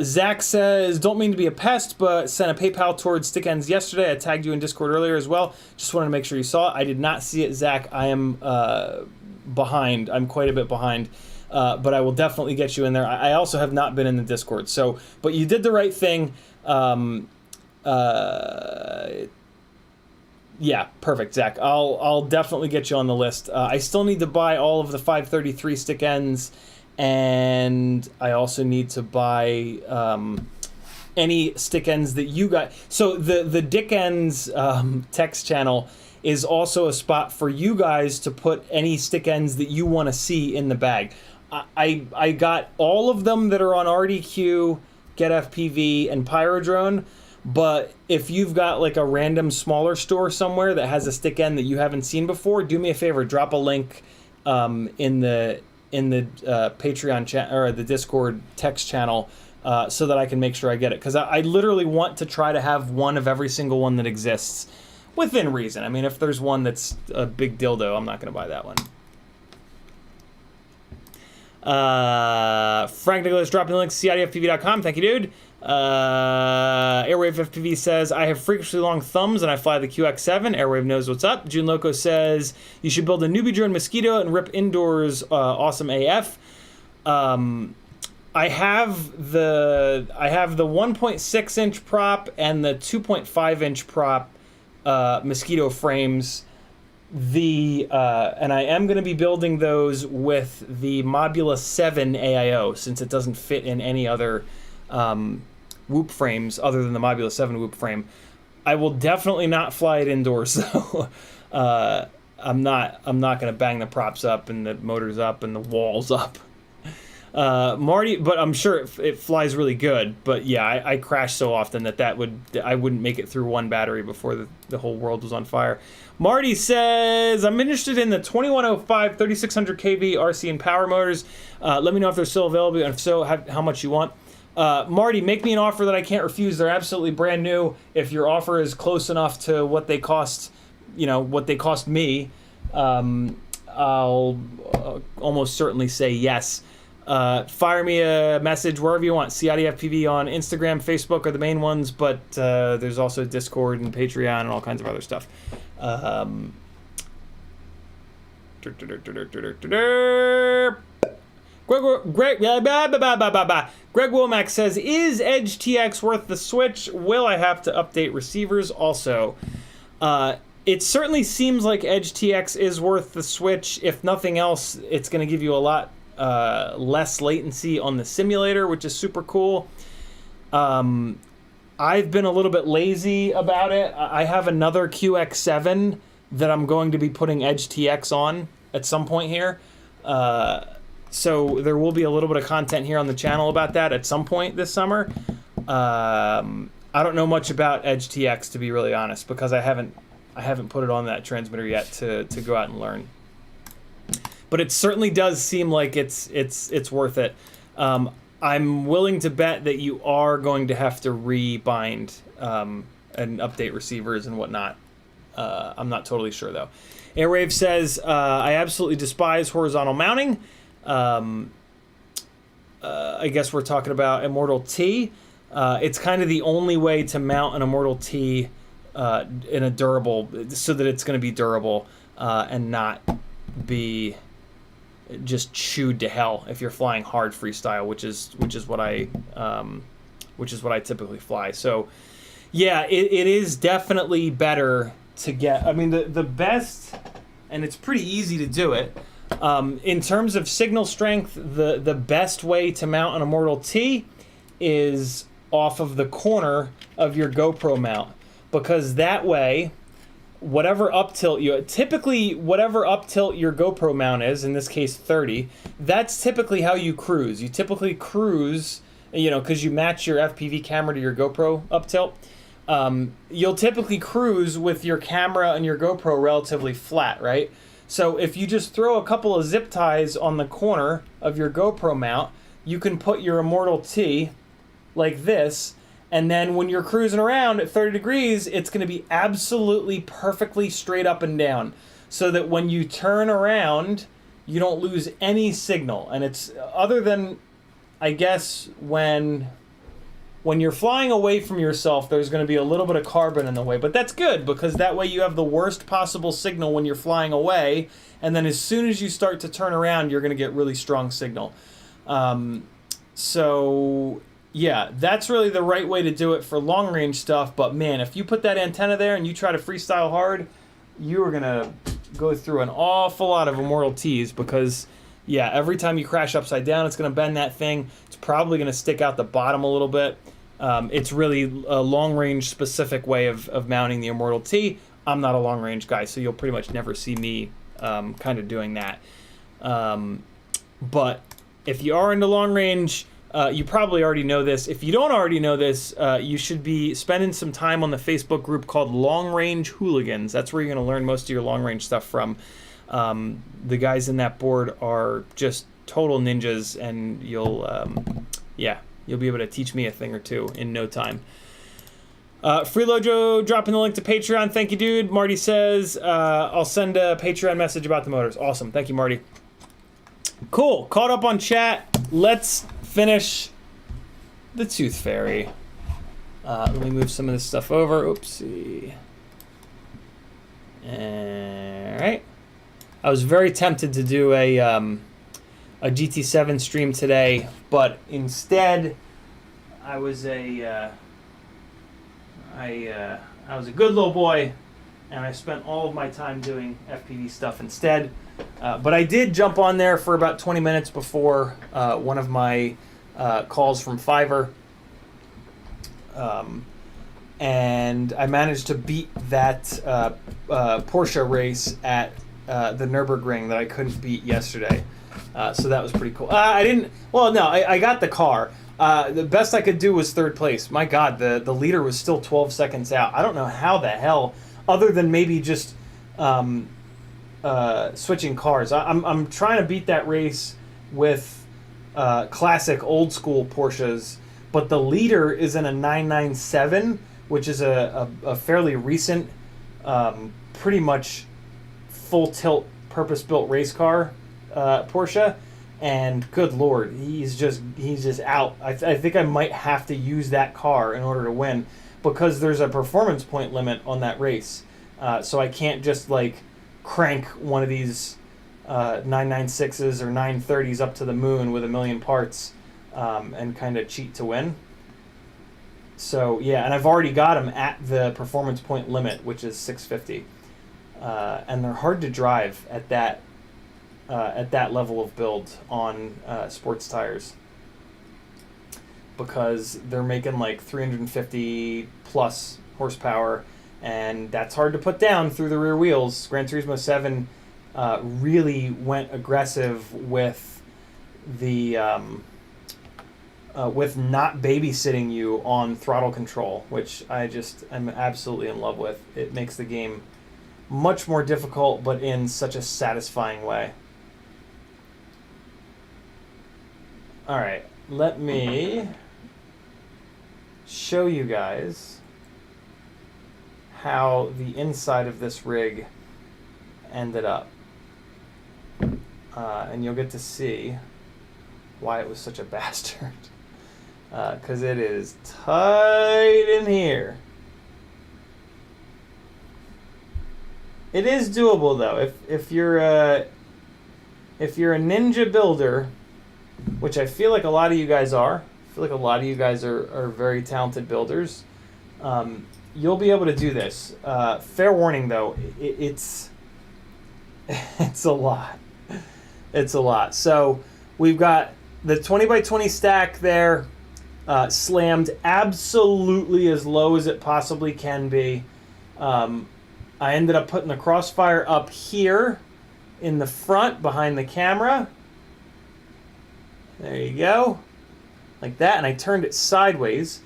Zach says, don't mean to be a pest, but sent a PayPal towards stick ends yesterday. I tagged you in Discord earlier as well. Just wanted to make sure you saw it. I did not see it, Zach. I am behind. I'm quite a bit behind. But I will definitely get you in there. I also have not been in the Discord. So, but you did the right thing. Yeah, perfect, Zach. I'll definitely get you on the list. I still need to buy all of the 533 stick ends, and I also need to buy any stick ends that you got. So the Dick Ends text channel is also a spot for you guys to put any stick ends that you want to see in the bag. I got all of them that are on RDQ, Get FPV, and Pyrodrone. But if you've got like a random smaller store somewhere that has a stick end that you haven't seen before, do me a favor, drop a link in the Patreon chat or the Discord text channel so that I can make sure I get it. Because I literally want to try to have one of every single one that exists within reason. I mean, if there's one that's a big dildo, I'm not going to buy that one. Frank Nicholas dropping the link to CiottiFPV.com. Thank you, dude. Airwave FPV says, I have freakishly long thumbs and I fly the QX7. Airwave knows what's up. June Loco says, you should build a newbie drone mosquito and rip indoors. Awesome AF. I have the 1.6 inch prop and the 2.5 inch prop mosquito frames. And I am going to be building those with the Mobula 7 AIO since it doesn't fit in any other Whoop frames other than the Mobula 7 Whoop frame. I will definitely not fly it indoors though. I'm not going to bang the props up and the motors up and the walls up. Marty, but I'm sure it flies really good. But yeah, I crash so often that I wouldn't make it through one battery before the whole world was on fire. Marty says, I'm interested in the 2105 3600 kV RC and power motors. Let me know if they're still available, and if so, how much you want. Marty, make me an offer that I can't refuse. They're absolutely brand new. If your offer is close enough to what they cost, what they cost me, I'll almost certainly say yes. Fire me a message wherever you want. CiottiFPV on Instagram, Facebook are the main ones, but there's also Discord and Patreon and all kinds of other stuff. Greg Womack says, is Edge TX worth the switch? Will I have to update receivers also? It certainly seems like Edge TX is worth the switch. If nothing else, it's going to give you a lot less latency on the simulator, which is super cool. I've been a little bit lazy about it. I have another QX7 that I'm going to be putting Edge TX on at some point here. So there will be a little bit of content here on the channel about that at some point this summer. I don't know much about Edge TX, to be really honest, because I haven't put it on that transmitter yet to go out and learn. But it certainly does seem like it's worth it. I'm willing to bet that you are going to have to rebind and update receivers and whatnot I'm not totally sure though. Airwave says, I absolutely despise horizontal mounting. I guess we're talking about Immortal T. It's kind of the only way to mount an Immortal T in a durable, so that it's going to be durable and not be just chewed to hell if you're flying hard freestyle, which is what I typically fly. So yeah, it is definitely better to get. I mean, the best, and it's pretty easy to do it. In terms of signal strength, the best way to mount an Immortal T is off of the corner of your GoPro mount, because that way, whatever up tilt your GoPro mount is, in this case 30, that's typically how you cruise. You typically cruise, because you match your FPV camera to your GoPro up tilt. You'll typically cruise with your camera and your GoPro relatively flat, right? So if you just throw a couple of zip ties on the corner of your GoPro mount, you can put your Immortal T like this, and then when you're cruising around at 30 degrees, it's going to be absolutely perfectly straight up and down, so that when you turn around, you don't lose any signal. And it's, other than, I guess, when you're flying away from yourself, there's going to be a little bit of carbon in the way, but that's good, because that way you have the worst possible signal when you're flying away, and then as soon as you start to turn around, you're going to get really strong signal. So yeah, that's really the right way to do it for long range stuff. But man, if you put that antenna there and you try to freestyle hard, you are going to go through an awful lot of Immortal T's, because yeah, every time you crash upside down, it's going to bend that thing. It's probably going to stick out the bottom a little bit. It's really a long-range specific way of mounting the Immortal T. I'm not a long-range guy, so you'll pretty much never see me kind of doing that. But if you are into long-range, you probably already know this. If you don't already know this, you should be spending some time on the Facebook group called Long Range Hooligans. That's where you're going to learn most of your long-range stuff from. The guys in that board are just total ninjas, and you'll be able to teach me a thing or two in no time. Freelojo dropping the link to Patreon. Thank you, dude. Marty says, I'll send a Patreon message about the motors. Awesome. Thank you, Marty. Cool. Caught up on chat. Let's finish the Toothfairy. Let me move some of this stuff over. Oopsie. All right. I was very tempted to do a GT7 stream today, but instead I was a good little boy, and I spent all of my time doing FPV stuff instead. But I did jump on there for about 20 minutes before one of my calls from Fiverr, and I managed to beat that Porsche race at the Nürburgring that I couldn't beat yesterday. So that was pretty cool. I got the car. The best I could do was third place. My God, the leader was still 12 seconds out. I don't know how the hell, other than maybe just switching cars. I'm trying to beat that race with classic old school Porsches, but the leader is in a 997, which is a fairly recent, pretty much full tilt purpose-built race car Porsche, and good Lord, he's just out. I think I might have to use that car in order to win, because there's a performance point limit on that race, so I can't just like crank one of these 996s or 930s up to the moon with a million parts and kind of cheat to win. So yeah, and I've already got them at the performance point limit, which is 650. And they're hard to drive at that level of build on sports tires, because they're making like 350 plus horsepower, and that's hard to put down through the rear wheels. Gran Turismo 7 really went aggressive with the with not babysitting you on throttle control, which I'm absolutely in love with. It makes the game much more difficult, but in such a satisfying way. All right, let me show you guys how the inside of this rig ended up. And you'll get to see why it was such a bastard. Because it is tight in here. It is doable though. If you're a ninja builder, which I feel like a lot of you guys are. I feel like a lot of you guys are very talented builders. You'll be able to do this. Fair warning though, it's a lot. It's a lot. So we've got the 20 by 20 stack there, slammed absolutely as low as it possibly can be. I ended up putting the crossfire up here in the front behind the camera. There you go. Like that. And I turned it sideways.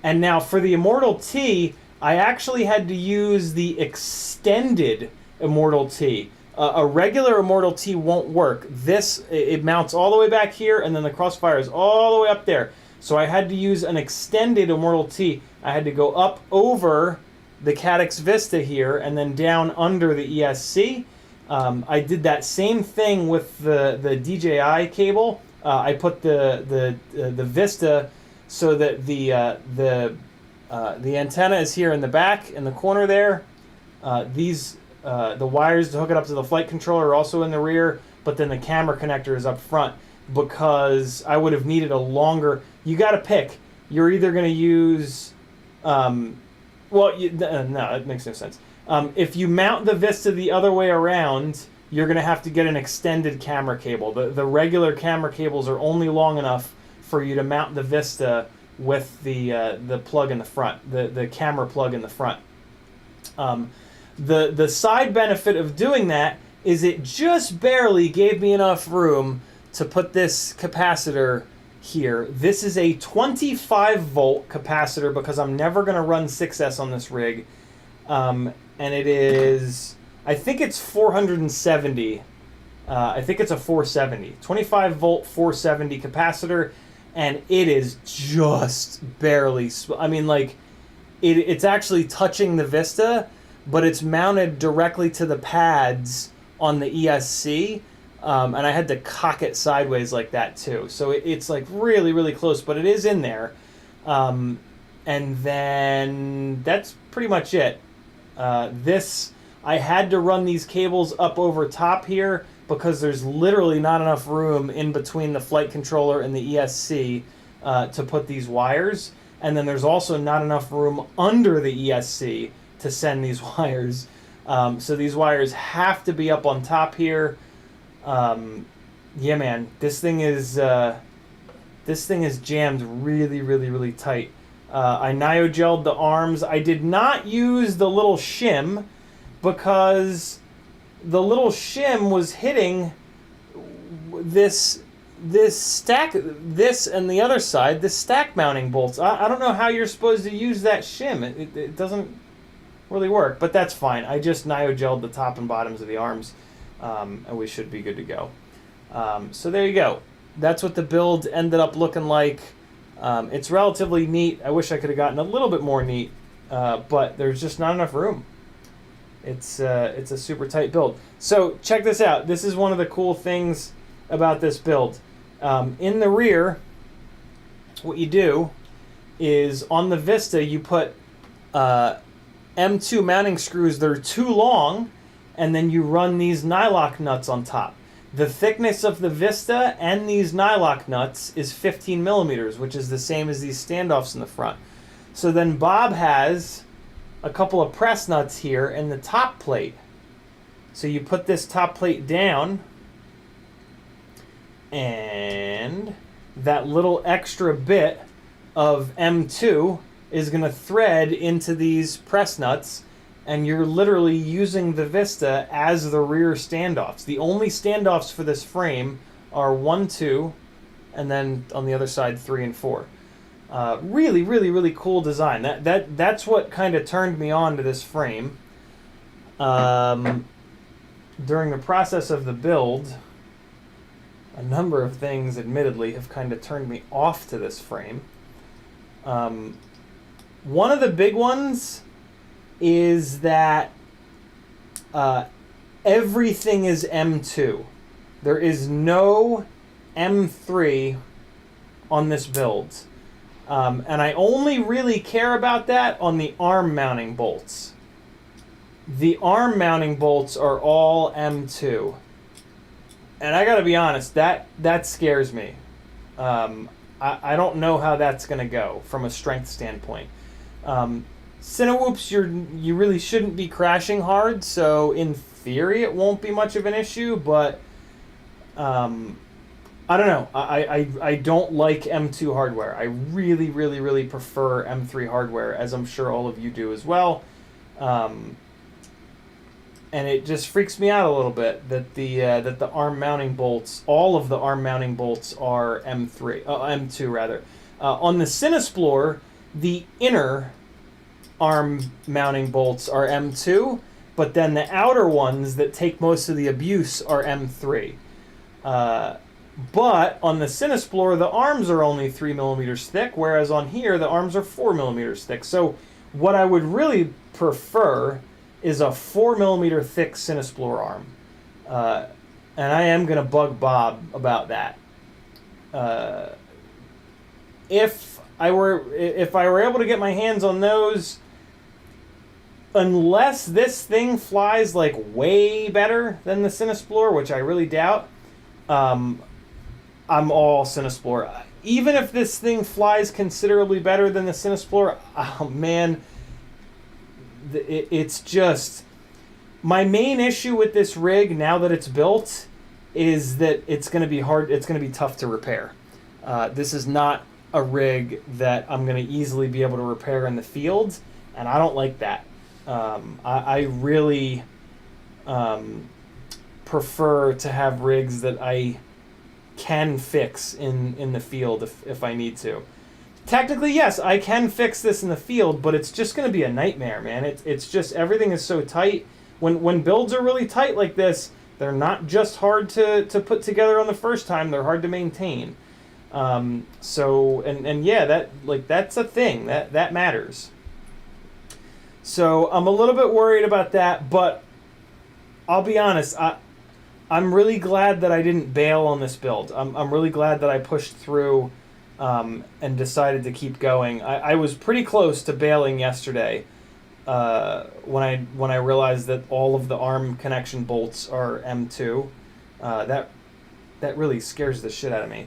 And now for the Immortal T, I actually had to use the extended Immortal T. A regular Immortal T won't work. This, it mounts all the way back here, and then the crossfire is all the way up there. So I had to use an extended Immortal T. I had to go up over the Caddx Vista here, and then down under the ESC. I did that same thing with the DJI cable. I put the Vista so that the antenna is here in the back, in the corner there. The wires to hook it up to the flight controller are also in the rear, but then the camera connector is up front because I would have needed a longer... You got to pick. You're either going to use... no, it makes no sense. If you mount the Vista the other way around, you're going to have to get an extended camera cable. The regular camera cables are only long enough for you to mount the Vista with the plug in the front, the camera plug in the front. The side benefit of doing that is it just barely gave me enough room to put this capacitor here. This is a 25 volt capacitor because I'm never going to run 6S on this rig. And it is, I think it's 470. I think it's a 470. 25 volt 470 capacitor, and it is just barely, it's actually touching the Vista, but it's mounted directly to the pads on the ESC, and I had to cock it sideways like that too. So it's like really, really close, but it is in there. And then that's pretty much it. I had to run these cables up over top here because there's literally not enough room in between the flight controller and the ESC to put these wires. And then there's also not enough room under the ESC to send these wires. So these wires have to be up on top here. Yeah, man, this thing is jammed really, really, really tight. I niogeled the arms. I did not use the little shim because the little shim was hitting this stack, this and the other side, the stack mounting bolts. I don't know how you're supposed to use that shim. It doesn't really work, but that's fine. I just niogeled the top and bottoms of the arms, and we should be good to go. So there you go. That's what the build ended up looking like. It's relatively neat. I wish I could have gotten a little bit more neat, but there's just not enough room. It's a super tight build. So check this out. This is one of the cool things about this build. In the rear, what you do is on the Vista, you put M2 mounting screws that are too long, and then you run these nylock nuts on top. The thickness of the Vista and these nylock nuts is 15 millimeters, which is the same as these standoffs in the front. So then Bob has a couple of press nuts here in the top plate. So you put this top plate down, and that little extra bit of M2 is going to thread into these press nuts, and you're literally using the Vista as the rear standoffs. The only standoffs for this frame are 1, 2, and then on the other side 3 and 4. Really, really, really cool design. That's what kind of turned me on to this frame. During the process of the build, a number of things, admittedly, have kind of turned me off to this frame. One of the big ones is that everything is M2. There is no M3 on this build. And I only really care about that on the arm mounting bolts. The arm mounting bolts are all M2. And I gotta be honest, that scares me. I don't know how that's gonna go from a strength standpoint. CineWhoops, you really shouldn't be crashing hard, so in theory it won't be much of an issue, but I don't know. I don't like M2 hardware. I really, really, really prefer M3 hardware, as I'm sure all of you do as well. And it just freaks me out a little bit that the arm mounting bolts, all of the arm mounting bolts, are M2 rather. On the CineSplorer, the inner arm mounting bolts are M2, but then the outer ones that take most of the abuse are M3. But on the CineSplorer, the arms are only 3 millimeters thick, whereas on here, the arms are 4 millimeters thick. So what I would really prefer is a 4 millimeter thick CineSplorer arm. And I am going to bug Bob about that. If I were able to get my hands on those, unless this thing flies like way better than the CineSplorer, which I really doubt, I'm all CineSplorer. Even if this thing flies considerably better than the CineSplorer, oh man, it's just... My main issue with this rig, now that it's built, is that it's going to be hard, it's going to be tough to repair. This is not a rig that I'm going to easily be able to repair in the field, and I don't like that. I really prefer to have rigs that I can fix in the field if I need to. Technically, yes, I can fix this in the field, but it's just going to be a nightmare, man. It's just, everything is so tight. When builds are really tight like this, they're not just hard to put together on the first time, they're hard to maintain. So, and yeah, that's a thing. That matters. So I'm a little bit worried about that, but I'll be honest, I'm really glad that I didn't bail on this build. I'm really glad that I pushed through and decided to keep going. I was pretty close to bailing yesterday when I realized that all of the arm connection bolts are M2. That really scares the shit out of me.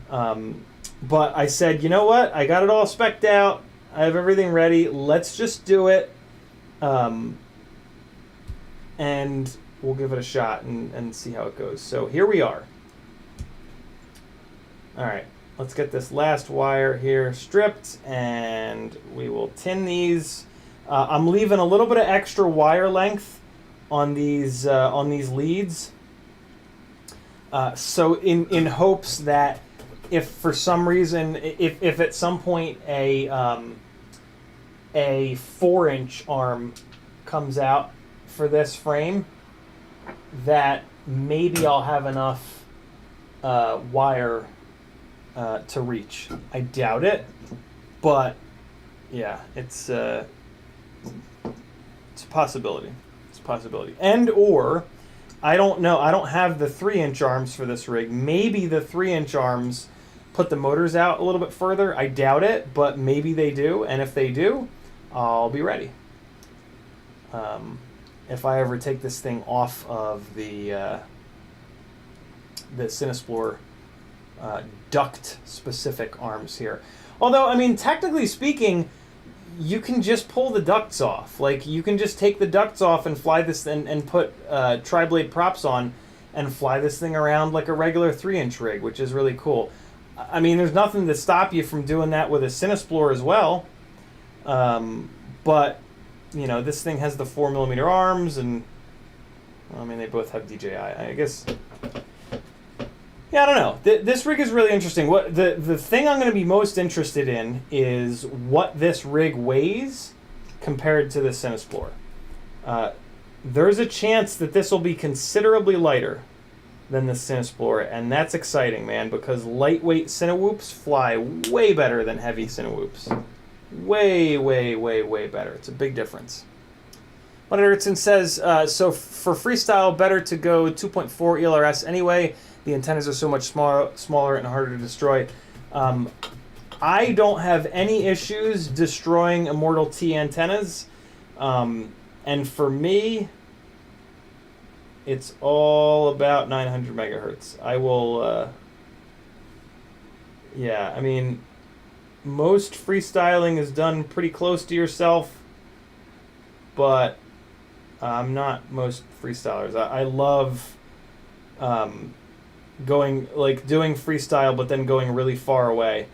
But I said, you know what? I got it all spec'd out. I have everything ready. Let's just do it. And we'll give it a shot and see how it goes. So here we are. All right, let's get this last wire here stripped, and we will tin these. I'm leaving a little bit of extra wire length on these leads. So in hopes that if for some reason, if at some point a 4-inch arm comes out for this frame, that maybe I'll have enough wire to reach. I doubt it, but yeah, it's a possibility. It's a possibility. And or I don't know. I don't have the 3-inch arms for this rig. Maybe the 3-inch arms put the motors out a little bit further. I doubt it, but maybe they do. And if they do, I'll be ready. If I ever take this thing off of the CineSplorer duct-specific arms here. Although, I mean, technically speaking, you can just pull the ducts off. Like, you can just take the ducts off and fly this and put tri-blade props on and fly this thing around like a regular 3-inch rig, which is really cool. I mean, there's nothing to stop you from doing that with a CineSplorer as well. But, you know, this thing has the 4mm arms, and, well, I mean, they both have DJI. I guess... Yeah, I don't know. This rig is really interesting. What the thing I'm going to be most interested in is what this rig weighs compared to the CineSplorer. There's a chance that this will be considerably lighter than the CineSplorer, and that's exciting, man, because lightweight CineWhoops fly way better than heavy CineWhoops. Way, way, way, way better. It's a big difference. But Erickson says, so for freestyle, better to go 2.4 ELRS anyway. The antennas are so much smaller and harder to destroy. I don't have any issues destroying Immortal T antennas. And for me, it's all about 900 megahertz. I will, yeah, I mean, most freestyling is done pretty close to yourself, but I'm not most freestylers. I love doing freestyle, but then going really far away.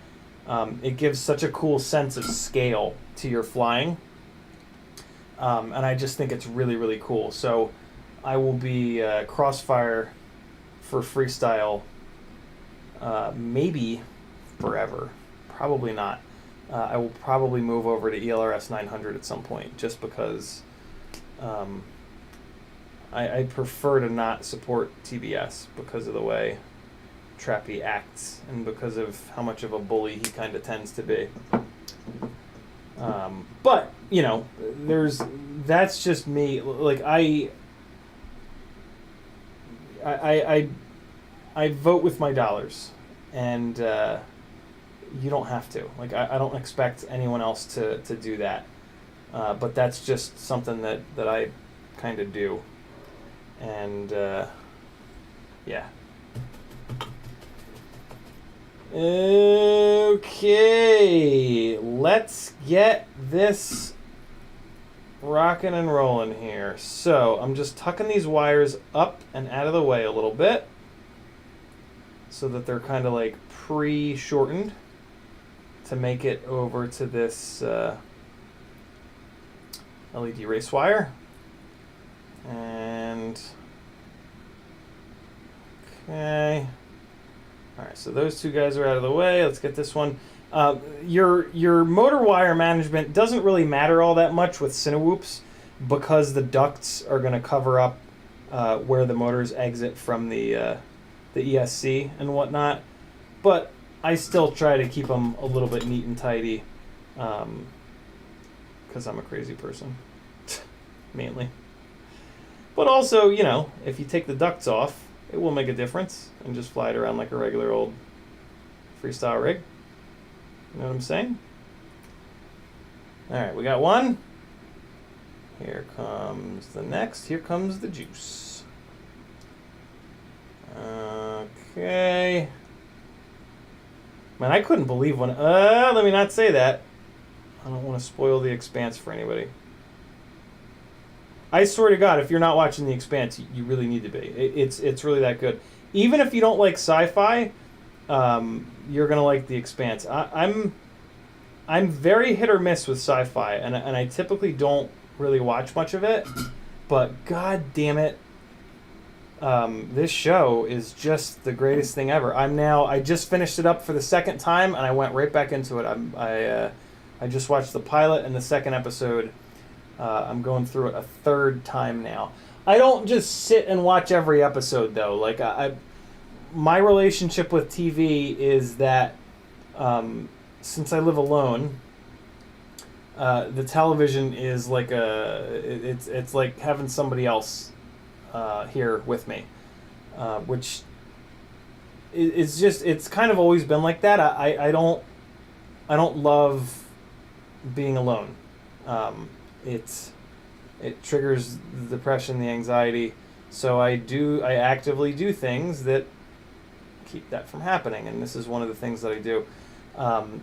It gives such a cool sense of scale to your flying. And I just think it's really, really cool. So I will be Crossfire for freestyle maybe forever. Probably not. I will probably move over to ELRS 900 at some point, just because I prefer to not support TBS because of the way Trappy acts and because of how much of a bully he kind of tends to be. But, you know, that's just me. Like, I vote with my dollars, and you don't have to. Like, I don't expect anyone else to do that. But that's just something that I kind of do. And, yeah. Okay, let's get this rocking and rolling here. So I'm just tucking these wires up and out of the way a little bit so that they're kind of like pre-shortened to make it over to this LED race wire. And okay. All right, so those two guys are out of the way. Let's get this one. Your motor wire management doesn't really matter all that much with CineWhoops because the ducts are going to cover up where the motors exit from the ESC and whatnot. But I still try to keep them a little bit neat and tidy because I'm a crazy person, mainly. But also, you know, if you take the ducts off, it will make a difference and just fly it around like a regular old freestyle rig. You know what I'm saying? All right, we got one. Here comes the next. Here comes the juice. Okay. Man, I couldn't believe when... let me not say that. I don't want to spoil The Expanse for anybody. I swear to God, if you're not watching The Expanse, you really need to be. It's really that good. Even if you don't like sci-fi, you're gonna like The Expanse. I'm very hit or miss with sci-fi, and I typically don't really watch much of it. But God damn it, this show is just the greatest thing ever. I just finished it up for the second time, and I went right back into it. I just watched the pilot and the second episode. I'm going through it a third time now. I don't just sit and watch every episode, though. Like, my relationship with TV is that since I live alone, the television is like it's like having somebody else here with me, which is just, it's kind of always been like that. I don't love being alone. It triggers the depression, the anxiety. So I actively do things that keep that from happening. And this is one of the things that I do,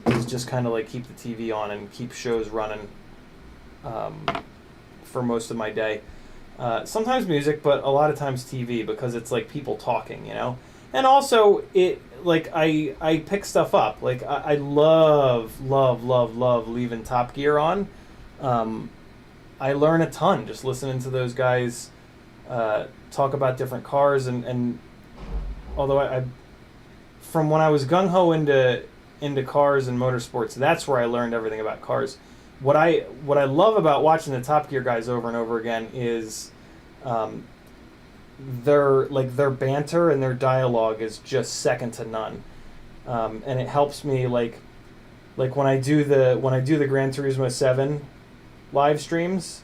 is just kind of like keep the TV on and keep shows running for most of my day. Sometimes music, but a lot of times TV, because it's like people talking, you know? And also I pick stuff up. Like I love leaving Top Gear on. I learn a ton just listening to those guys talk about different cars, and although I from when I was gung-ho into cars and motorsports, that's where I learned everything about cars. What I love about watching the Top Gear guys over and over again is their banter and their dialogue is just second to none, and it helps me like when I do the Gran Turismo 7 live streams,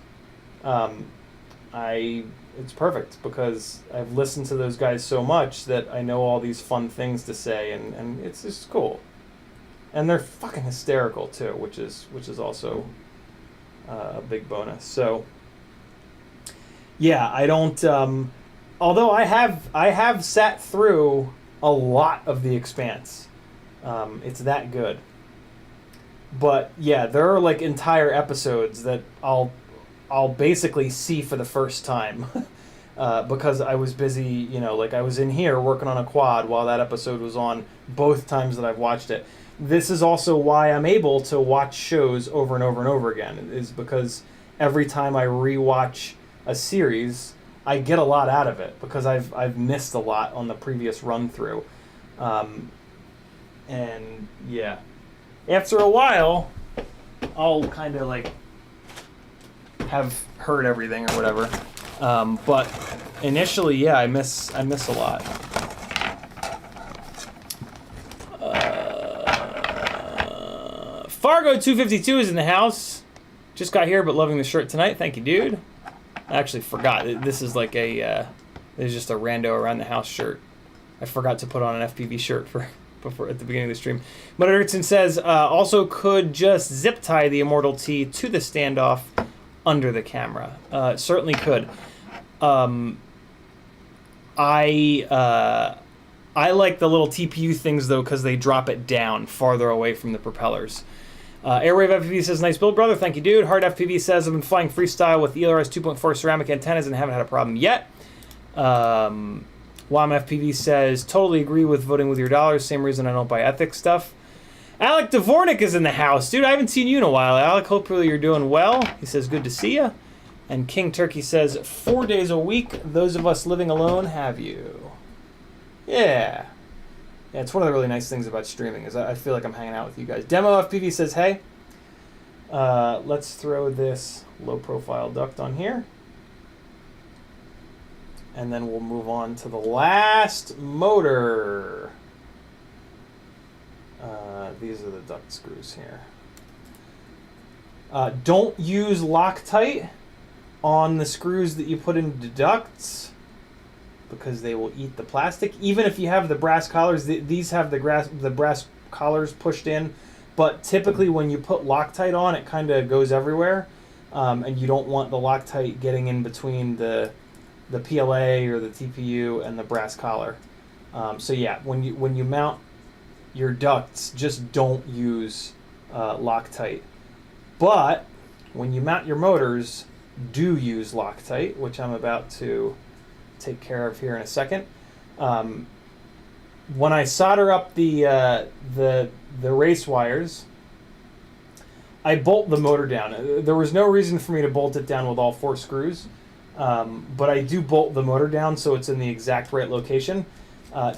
it's perfect because I've listened to those guys so much that I know all these fun things to say, and it's just cool. And they're fucking hysterical too, which is also a big bonus. So yeah, I don't. Although I have sat through a lot of The Expanse. It's that good. But yeah, there are like entire episodes that I'll basically see for the first time because I was busy, you know, like I was in here working on a quad while that episode was on both times that I've watched it. This is also why I'm able to watch shows over and over and over again, is because every time I rewatch a series, I get a lot out of it because I've missed a lot on the previous run through. And yeah, after a while, I'll kind of like have heard everything or whatever, but initially, yeah, I miss a lot. Fargo 252 is in the house. Just got here, but loving the shirt tonight. Thank you, dude. I actually forgot. This is like this is just a rando around the house shirt. I forgot to put on an FPV shirt before at the beginning of the stream. But Erickson says also could just zip tie the Immortal T to the standoff under the camera. Certainly could. I like the little TPU things though because they drop it down farther away from the propellers. Airwave FPV says, nice build, brother. Thank you, dude. Hard FPV says, I've been flying freestyle with ELRS 2.4 ceramic antennas and haven't had a problem yet. WAM FPV says, totally agree with voting with your dollars. Same reason I don't buy ethics stuff. Alec Dvornik is in the house. Dude, I haven't seen you in a while. Alec, hopefully you're doing well. He says, good to see you. And King Turkey says, 4 days a week. Those of us living alone have you. Yeah. Yeah, it's one of the really nice things about streaming is I feel like I'm hanging out with you guys. Demo FPV says, hey, let's throw this low-profile duct on here. And then we'll move on to the last motor. These are the duct screws here. Don't use Loctite on the screws that you put into ducts, because they will eat the plastic. Even if you have the brass collars, these have the brass collars pushed in, but typically when you put Loctite on, it kind of goes everywhere, and you don't want the Loctite getting in between the PLA or the TPU and the brass collar. So yeah, when you mount your ducts, just don't use Loctite. But when you mount your motors, do use Loctite, which I'm about to take care of here in a second. When I solder up the race wires, I bolt the motor down. There was no reason for me to bolt it down with all 4 screws, but I do bolt the motor down so it's in the exact right location.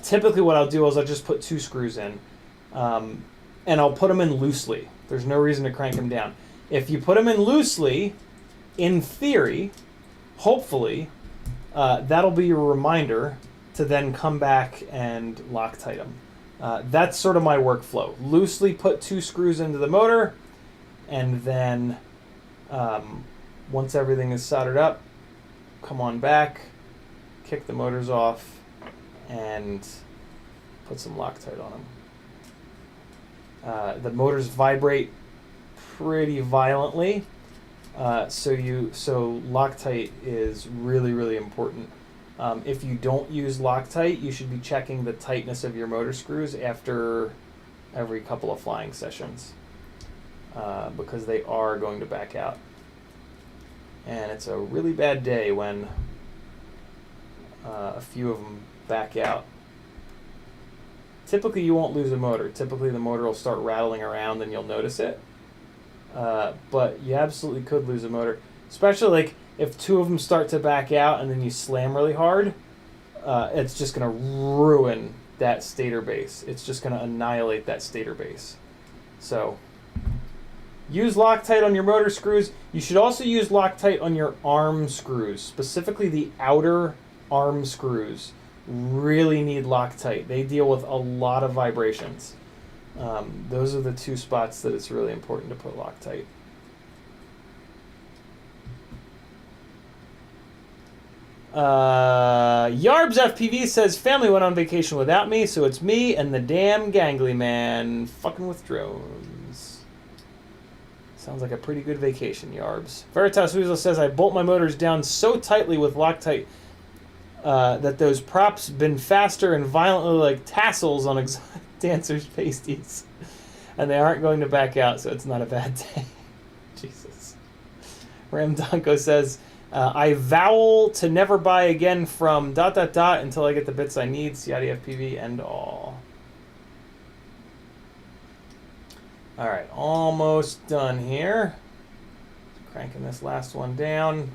Typically what I'll do is I'll just put 2 screws in, and I'll put them in loosely. There's no reason to crank them down. If you put them in loosely, in theory, hopefully, that'll be your reminder to then come back and Loctite them. That's sort of my workflow. Loosely put 2 screws into the motor, and then once everything is soldered up, come on back, kick the motors off, and put some Loctite on them. The motors vibrate pretty violently, so Loctite is really, really important. If you don't use Loctite, you should be checking the tightness of your motor screws after every couple of flying sessions, because they are going to back out. And it's a really bad day when a few of them back out. Typically you won't lose a motor. Typically the motor will start rattling around and you'll notice it. But you absolutely could lose a motor, especially like if 2 of them start to back out and then you slam really hard. It's just going to ruin that stator base. It's just going to annihilate that stator base. So use Loctite on your motor screws. You should also use Loctite on your arm screws, specifically the outer arm screws. Really need Loctite. They deal with a lot of vibrations. Those are the 2 spots that it's really important to put Loctite. Yarbs FPV says, family went on vacation without me, so it's me and the damn gangly man fucking with drones. Sounds like a pretty good vacation, Yarbs. Veritas Weasel says, I bolt my motors down so tightly with Loctite that those props been faster and violently like tassels on exotic dancers' pasties. And they aren't going to back out, so it's not a bad day. Jesus. Ram Donko says, I vow to never buy again from ... until I get the bits I need, CiottiFPV and all. Alright, almost done here. Cranking this last one down.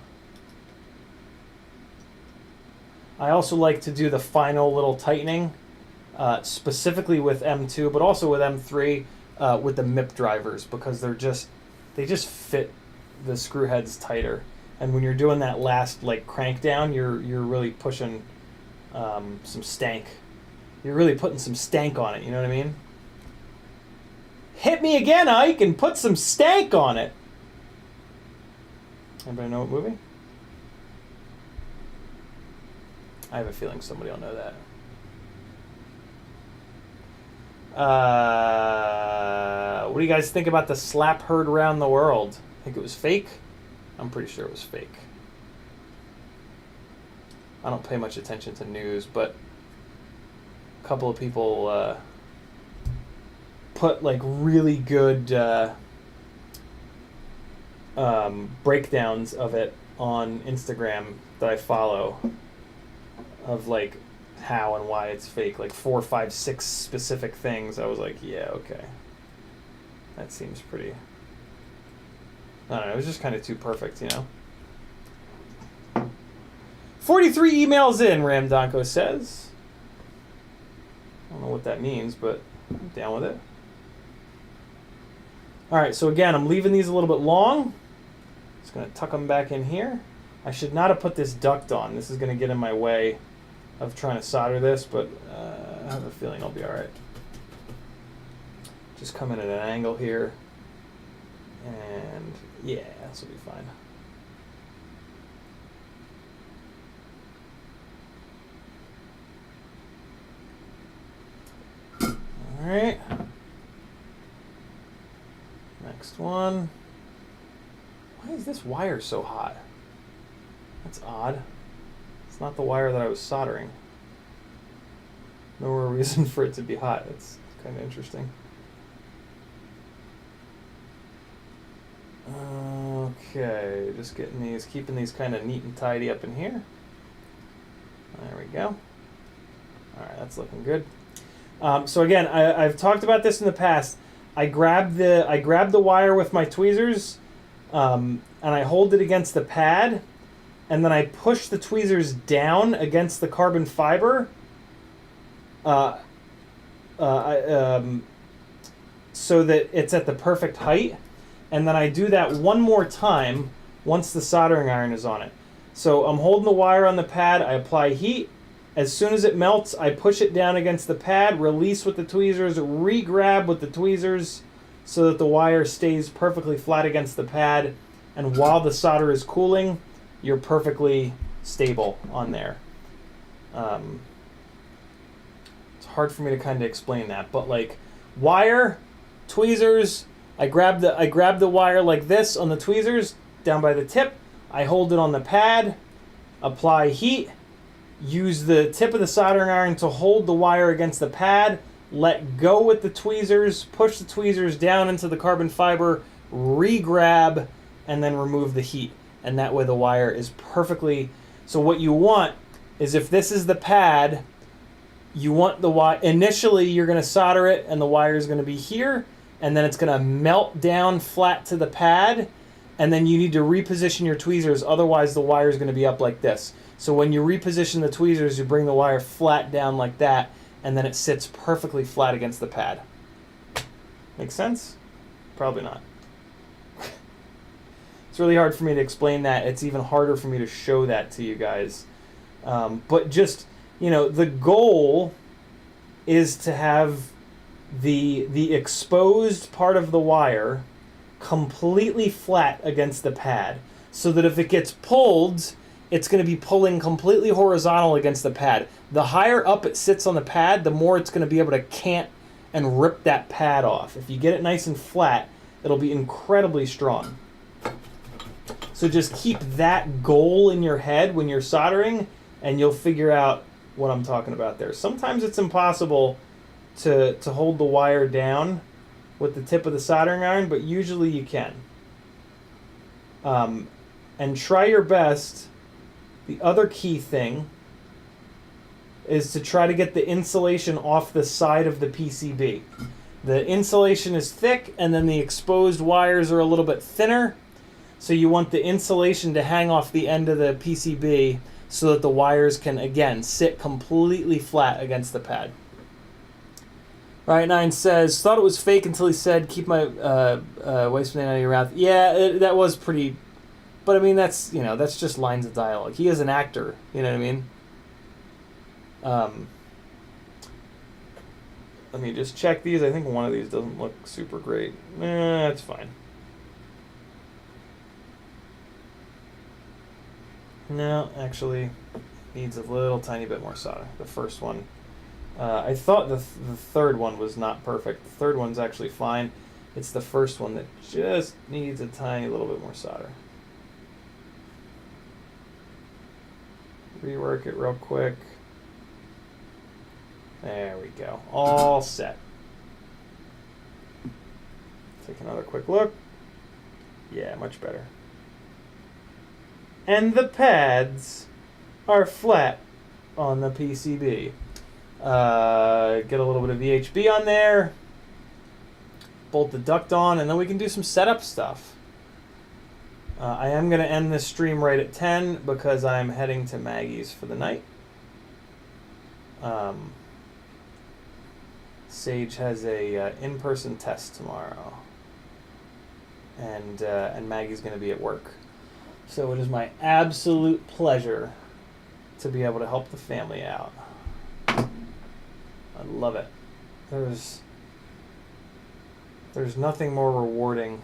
I also like to do the final little tightening, specifically with M2, but also with M3, with the MIP drivers, because they just fit the screw heads tighter. And when you're doing that last like crank down, you're really pushing some stank. You're really putting some stank on it. You know what I mean? Hit me again, Ike, and put some stank on it. Anybody know what movie? I have a feeling somebody will know that. What do you guys think about the slap heard around the world? Think it was fake? I'm pretty sure it was fake. I don't pay much attention to news, but a couple of people put like really good breakdowns of it on Instagram that I follow, of like how and why it's fake, like 4, 5, 6 specific things. I was like, yeah, okay, that seems pretty, I don't know, it was just kind of too perfect, you know. 43 emails in, Ram Donko says. I don't know what that means, but I'm down with it. Alright, so again, I'm leaving these a little bit long. Just going to tuck them back in here. I should not have put this duct on. This is going to get in my way of trying to solder this, but I have a feeling I'll be alright. Just come in at an angle here. And yeah, this will be fine. Alright. Next one. Why is this wire so hot? That's odd. It's not the wire that I was soldering. No real reason for it to be hot. It's kind of interesting. Okay, just getting these, keeping these kind of neat and tidy up in here. There we go. Alright, that's looking good. So again, I've talked about this in the past. I grab the wire with my tweezers, and I hold it against the pad, and then I push the tweezers down against the carbon fiber, so that it's at the perfect height. And then I do that one more time once the soldering iron is on it. So I'm holding the wire on the pad, I apply heat. As soon as it melts, I push it down against the pad, release with the tweezers, re-grab with the tweezers so that the wire stays perfectly flat against the pad. And while the solder is cooling, you're perfectly stable on there. It's hard for me to kind of explain that, but like wire, tweezers, I grab the wire like this on the tweezers down by the tip. I hold it on the pad, apply heat, use the tip of the soldering iron to hold the wire against the pad, let go with the tweezers, push the tweezers down into the carbon fiber, re-grab, and then remove the heat. And that way the wire is perfectly... So what you want is, if this is the pad, you want the wire... Initially, you're going to solder it, and the wire is going to be here, and then it's going to melt down flat to the pad, and then you need to reposition your tweezers, otherwise the wire is going to be up like this. So when you reposition the tweezers, you bring the wire flat down like that, and then it sits perfectly flat against the pad. Make sense? Probably not. It's really hard for me to explain that. It's even harder for me to show that to you guys. But just, you know, the goal is to have the exposed part of the wire completely flat against the pad, so that if it gets pulled, it's going to be pulling completely horizontal against the pad. The higher up it sits on the pad, the more it's going to be able to cant and rip that pad off. If you get it nice and flat, it'll be incredibly strong. So just keep that goal in your head when you're soldering, and you'll figure out what I'm talking about there. Sometimes it's impossible to hold the wire down with the tip of the soldering iron, but usually you can. And try your best. The other key thing is to try to get the insulation off the side of the PCB. The insulation is thick, and then the exposed wires are a little bit thinner. So you want the insulation to hang off the end of the PCB so that the wires can, again, sit completely flat against the pad. Riot9 says, thought it was fake until he said, keep my wife's name out of your mouth. Yeah, that was pretty... But I mean, that's just lines of dialogue. He is an actor, you know what I mean? Let me just check these. I think one of these doesn't look super great. That's fine. No, actually, needs a little tiny bit more solder. The first one. I thought the third one was not perfect. The third one's actually fine. It's the first one that just needs a tiny little bit more solder. Rework it real quick. There we go. All set. Take another quick look. Yeah, much better. And the pads are flat on the PCB. Get a little bit of VHB on there. Bolt the duct on, and then we can do some setup stuff. I am going to end this stream right at 10 because I'm heading to Maggie's for the night. Sage has a in-person test tomorrow, and Maggie's going to be at work. So it is my absolute pleasure to be able to help the family out. I love it. There's nothing more rewarding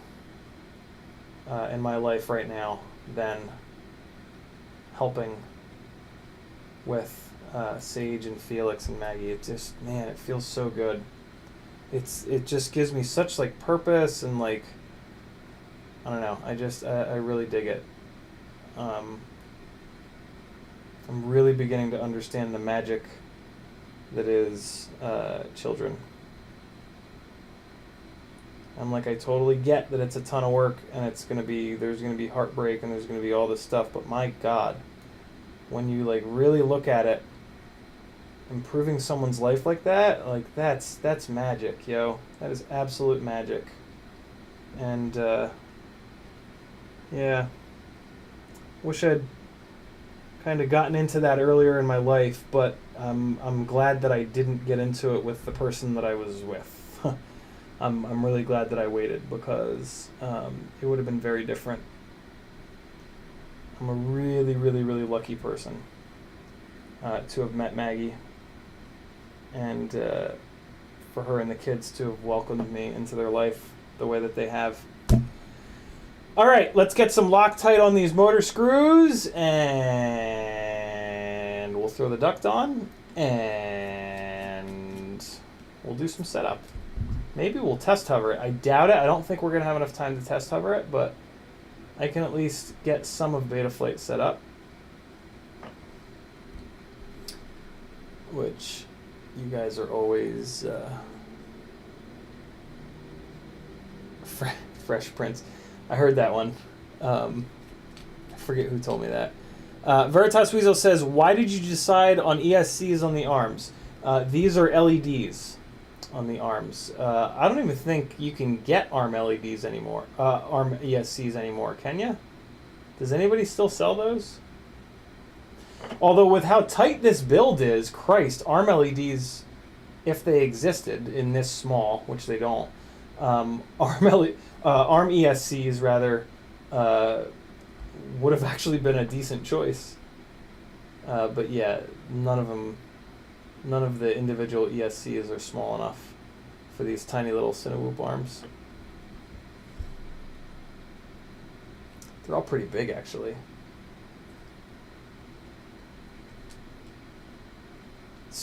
in my life right now than helping with Sage and Felix and Maggie. It just, man, it feels so good. It just gives me such like purpose and like, I don't know. I really dig it. I'm really beginning to understand the magic that is children. I'm like, I totally get that it's a ton of work and there's gonna be heartbreak and there's gonna be all this stuff, but my God, when you like really look at it, improving someone's life like that, like that's magic, yo. That is absolute magic. And yeah, wish I'd kind of gotten into that earlier in my life, but I'm glad that I didn't get into it with the person that I was with. I'm really glad that I waited because it would have been very different. I'm a really, really, really lucky person to have met Maggie and for her and the kids to have welcomed me into their life the way that they have. All right, let's get some Loctite on these motor screws, and we'll throw the duct on, and we'll do some setup. Maybe we'll test hover it. I doubt it. I don't think we're going to have enough time to test hover it, but I can at least get some of Betaflight set up, which you guys are always Fresh Prince. I heard that one. I forget who told me that. Veritas Weasel says, why did you decide on ESCs on the arms? These are LEDs on the arms. I don't even think you can get ARM LEDs anymore, ARM ESCs anymore, can you? Does anybody still sell those? Although with how tight this build is, Christ, ARM LEDs, if they existed in this small, which they don't, ARM ESCs rather would have actually been a decent choice. But yeah, none of the individual ESCs are small enough for these tiny little CineWhoop arms. They're all pretty big, actually.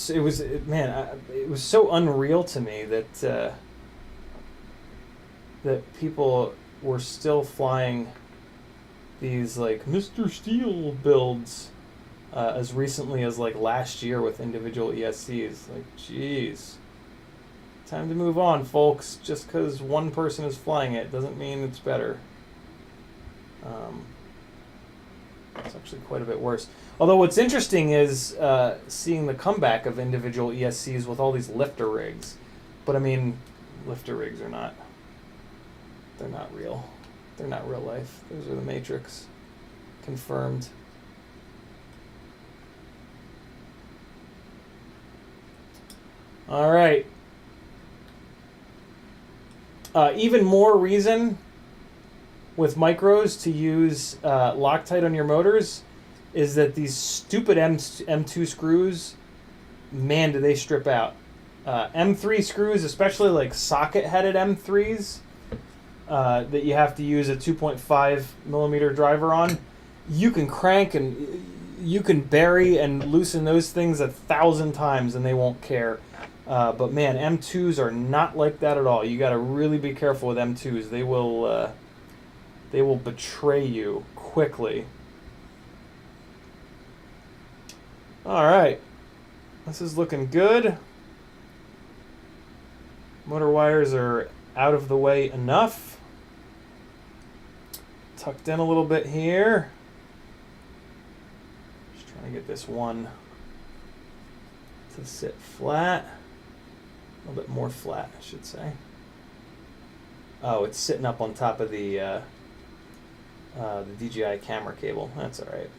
it was, man, it was so unreal to me that that people were still flying these like Mr. Steel builds as recently as like last year with individual ESCs. Like, jeez. Time to move on, folks. Just because one person is flying it doesn't mean it's better. It's actually quite a bit worse. Although what's interesting is seeing the comeback of individual ESCs with all these lifter rigs. But I mean, lifter rigs are not, they're not real. They're not real life. Those are the Matrix. Confirmed. All right. Even more reason with micros to use Loctite on your motors is that these stupid M2 screws, man, do they strip out. M3 screws, especially like socket-headed M3s, that you have to use a 2.5 millimeter driver on, you can crank and you can bury and loosen those things 1,000 times and they won't care. But man, M2s are not like that at all. You got to really be careful with M2s. They will betray you quickly. All right, this is looking good. Motor wires are out of the way enough. Tucked in a little bit here. Just trying to get this one to sit flat. A little bit more flat, I should say. Oh, it's sitting up on top of the DJI camera cable. That's all right.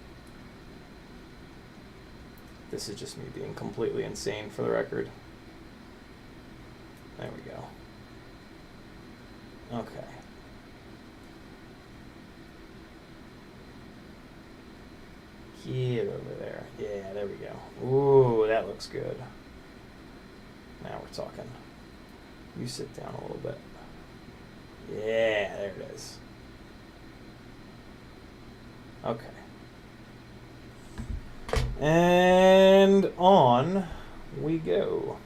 This is just me being completely insane for the record. There we go. Okay. Get over there. Yeah, there we go. Ooh, that looks good. Now we're talking. You sit down a little bit. Yeah, there it is. Okay. And on we go.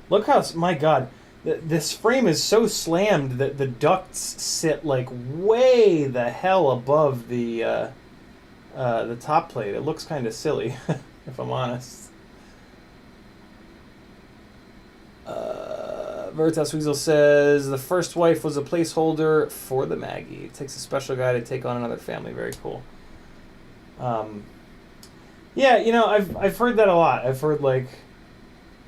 Look how, my God, this frame is so slammed that the ducts sit like way the hell above the top plate. It looks kind of silly, if I'm honest. Veritas Weasel says, the first wife was a placeholder for the Maggie. It takes a special guy to take on another family. Very cool. Yeah, you know, I've heard that a lot. I've heard, like,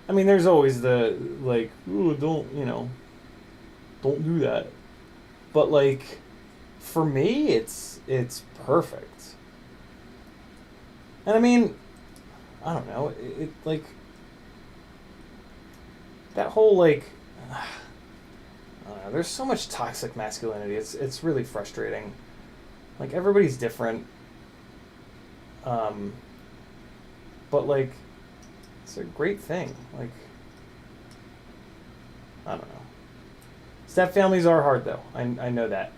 I mean, there's always the, like, ooh, don't, you know, don't do that. But, like, for me, it's perfect. And I mean, I don't know, it like, that whole, like, I don't know, there's so much toxic masculinity. It's really frustrating. Like, everybody's different. But, like, it's a great thing. Like, I don't know. Step families are hard, though. I know that.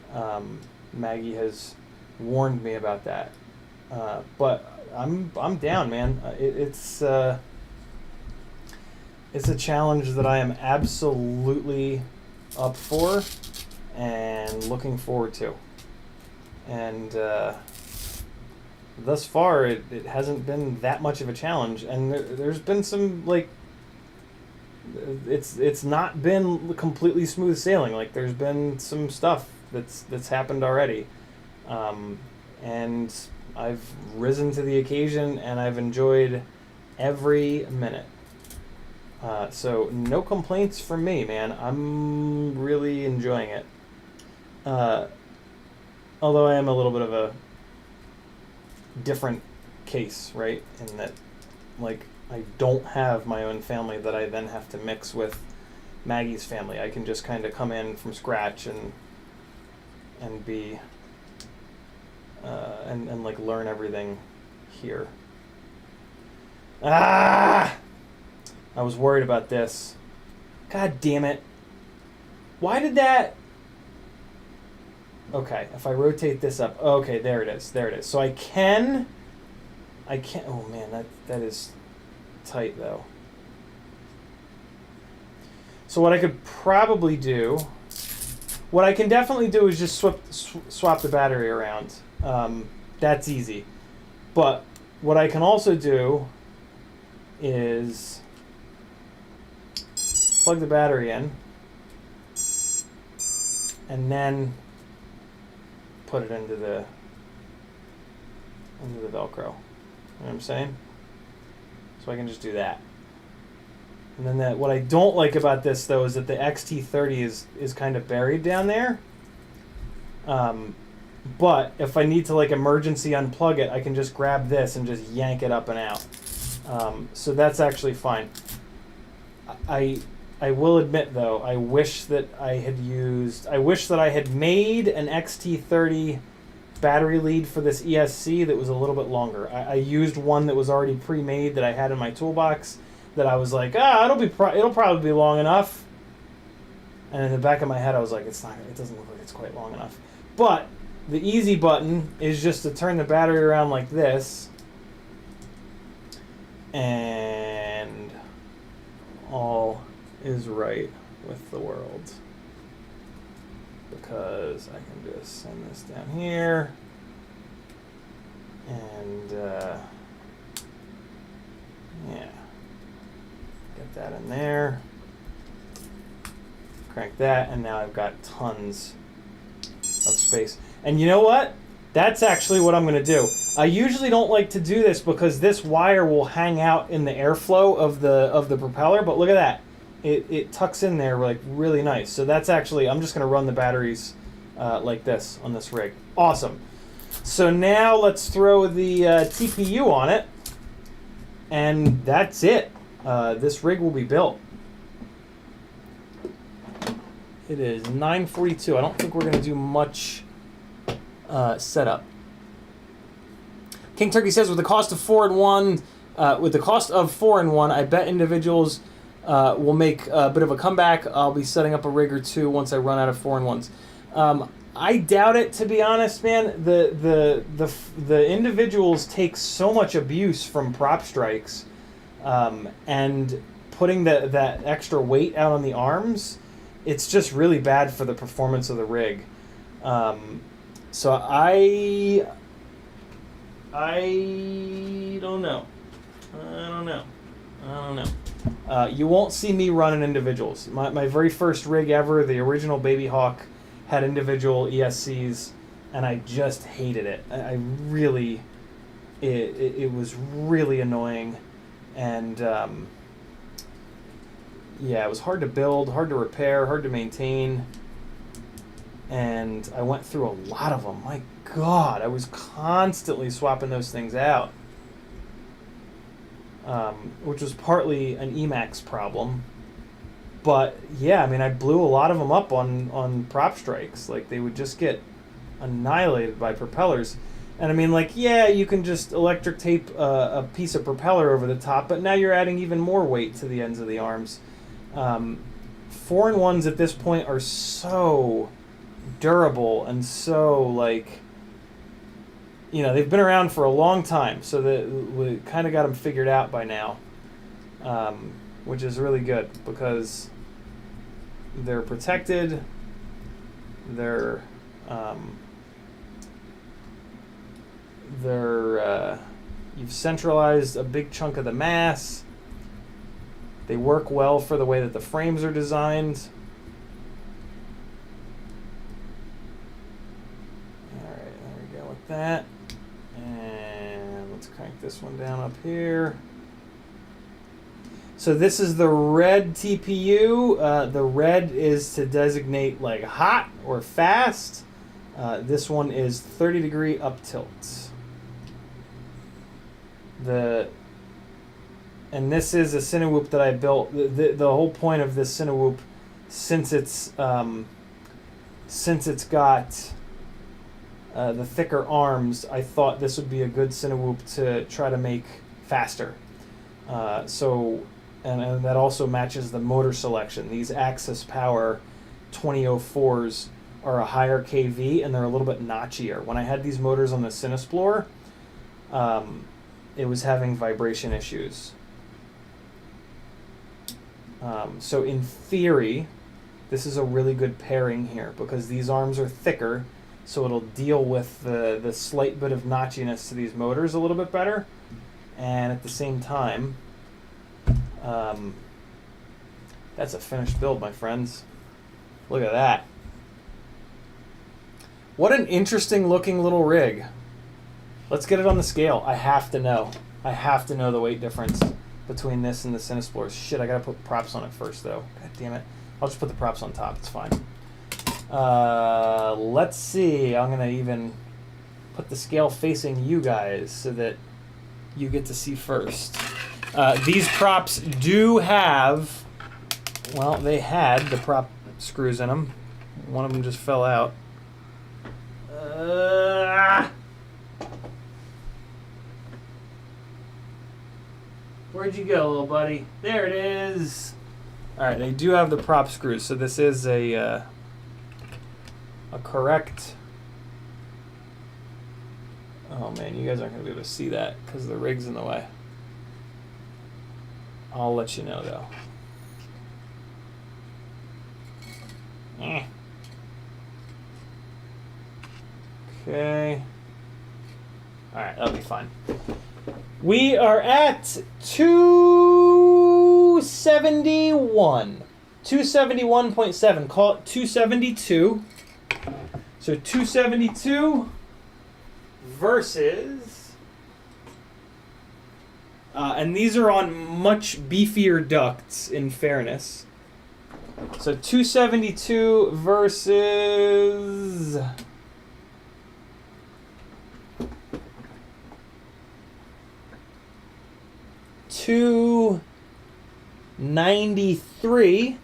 Maggie has warned me about that. But I'm down, man. It's a challenge that I am absolutely up for and looking forward to. And thus far, it hasn't been that much of a challenge. And there's been some, like, it's not been completely smooth sailing. Like, there's been some stuff that's happened already. And I've risen to the occasion, and I've enjoyed every minute. So no complaints from me, man. I'm really enjoying it. Although I am a little bit of a different case, right? In that, like, I don't have my own family that I then have to mix with Maggie's family. I can just kind of come in from scratch and be and like learn everything here. I was worried about this. God damn it. Why did that... Okay, if I rotate this up... Okay, there it is. There it is. So I can... Oh, man, that is tight, though. So what I could probably do, what I can definitely do is just swap the battery around. That's easy. But what I can also do is plug the battery in and then put it into the Velcro. You know what I'm saying? So I can just do that. And then what I don't like about this though is that the XT30 is kind of buried down there. But if I need to like emergency unplug it, I can just grab this and just yank it up and out. So that's actually fine. I will admit though, I wish that I had made an XT30 battery lead for this ESC that was a little bit longer. I used one that was already pre-made that I had in my toolbox that I was like, it'll probably be long enough. And in the back of my head I was like, it doesn't look like it's quite long enough. But the easy button is just to turn the battery around like this, and all is right with the world. Because I can just send this down here, and yeah, get that in there, crank that, and now I've got tons of space. And you know what? That's actually what I'm going to do. I usually don't like to do this because this wire will hang out in the airflow of the propeller, but look at that. It tucks in there like really nice. So that's actually, I'm just going to run the batteries like this on this rig. Awesome. So now let's throw the TPU on it, and that's it. This rig will be built. It is 9:42. I don't think we're going to do much setup. King Turkey says, with the cost of 4-in-1, I bet individuals will make a bit of a comeback. I'll be setting up a rig or two once I run out of 4-in-1s. I doubt it, to be honest, man. The individuals take so much abuse from prop strikes, and putting that extra weight out on the arms, it's just really bad for the performance of the rig. So I don't know. You won't see me running individuals. My very first rig ever, the original Baby Hawk, had individual ESCs, and I just hated it. It was really annoying, and yeah, it was hard to build, hard to repair, hard to maintain, and I went through a lot of them. My God, I was constantly swapping those things out, which was partly an Emax problem. But yeah, I mean, I blew a lot of them up on prop strikes. Like, they would just get annihilated by propellers. And I mean, like, yeah, you can just electric tape a piece of propeller over the top, but now you're adding even more weight to the ends of the arms. 4-in-1s at this point are so durable and so, like, you know, they've been around for a long time, so that we kind of got them figured out by now, which is really good because they're protected, you've centralized a big chunk of the mass. They work well for the way that the frames are designed. Alright, there we go with that. And let's crank this one down up here. So this is the red TPU. The red is to designate like hot or fast. This one is 30-degree up tilt. And this is a CineWhoop that I built. The whole point of this CineWhoop, since it's got the thicker arms, I thought this would be a good CineWhoop to try to make faster. And that also matches the motor selection. These Axis Power 2004s are a higher KV, and they're a little bit notchier. When I had these motors on the CineSplorer, it was having vibration issues. So in theory, this is a really good pairing here because these arms are thicker, so it'll deal with the slight bit of notchiness to these motors a little bit better. And at the same time, that's a finished build, my friends. Look at that. What an interesting looking little rig. Let's get it on the scale. I have to know. I have to know the weight difference between this and the CineXplorer. Shit, I gotta put props on it first, though. God damn it. I'll just put the props on top. It's fine. Let's see. I'm gonna even put the scale facing you guys so that you get to see first. These props do have, well, they had the prop screws in them. One of them just fell out. Where'd you go, little buddy? There it is. All right, they do have the prop screws, so this is a correct. Oh man, you guys aren't gonna be able to see that because the rig's in the way. I'll let you know though. Okay. All right, that'll be fine. We are at 271. 271.7. Call it 272. So 272 versus... and these are on much beefier ducts, in fairness. So 272 versus... 293,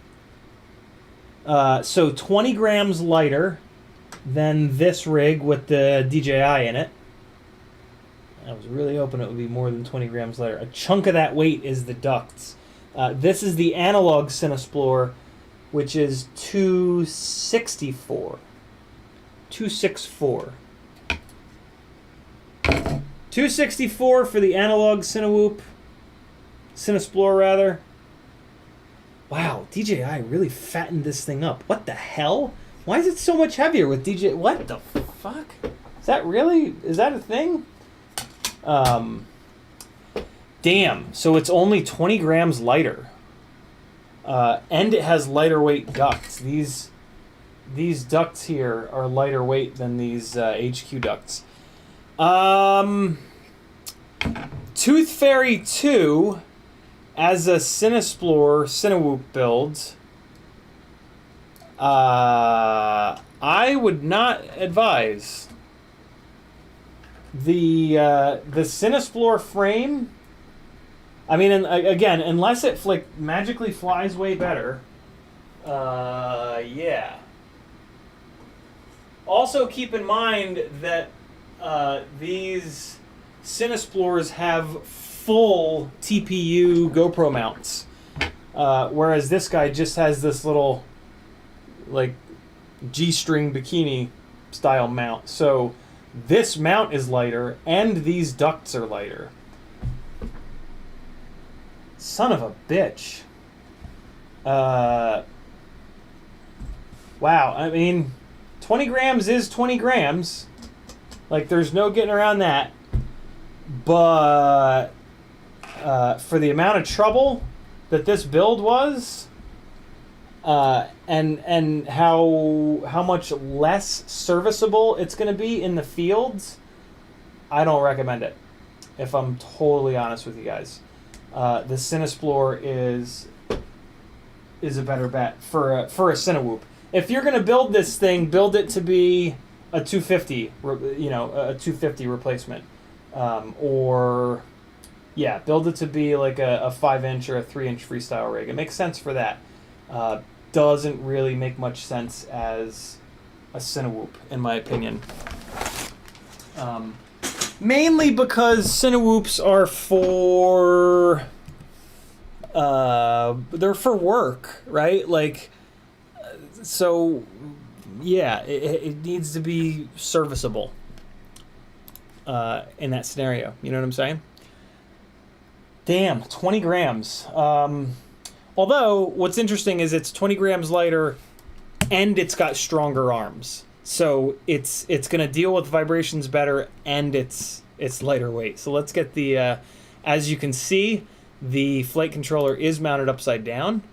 so 20 grams lighter than this rig with the DJI in it. I was really hoping it would be more than 20 grams lighter. A chunk of that weight is the ducts. This is the analog CineXplorer, which is 264. 264. 264 for the analog CineWhoop. CineXplorer, rather. Wow, DJI really fattened this thing up. What the hell? Why is it so much heavier with DJI? What the fuck? Is that really? Is that a thing? Damn. So it's only 20 grams lighter. And it has lighter weight ducts. These ducts here are lighter weight than these HQ ducts. Toothfairy 2... as a CineXplorer, CineWhoop build, I would not advise. The CineXplorer frame, I mean, again, unless it magically flies way better, yeah. Also keep in mind that these CineXplorers have full TPU GoPro mounts, whereas this guy just has this little like G-string bikini style mount. So this mount is lighter and these ducts are lighter. Son of a bitch. Wow, I mean, 20 grams is 20 grams. Like, there's no getting around that. But for the amount of trouble that this build was, and how much less serviceable it's going to be in the fields, I don't recommend it. If I'm totally honest with you guys, the CineXplorer is a better bet for a CineWhoop. If you're going to build this thing, build it to be a 250, a 250 replacement, or yeah, build it to be like a 5-inch or a 3-inch freestyle rig. It makes sense for that. Doesn't really make much sense as a CineWhoop, in my opinion. Mainly because CineWhoops are for they're for work, right? Like, so yeah, it needs to be serviceable in that scenario. You know what I'm saying? Damn, 20 grams. Although, what's interesting is it's 20 grams lighter and it's got stronger arms. So it's going to deal with vibrations better and it's lighter weight. So let's get the, as you can see, the flight controller is mounted upside down.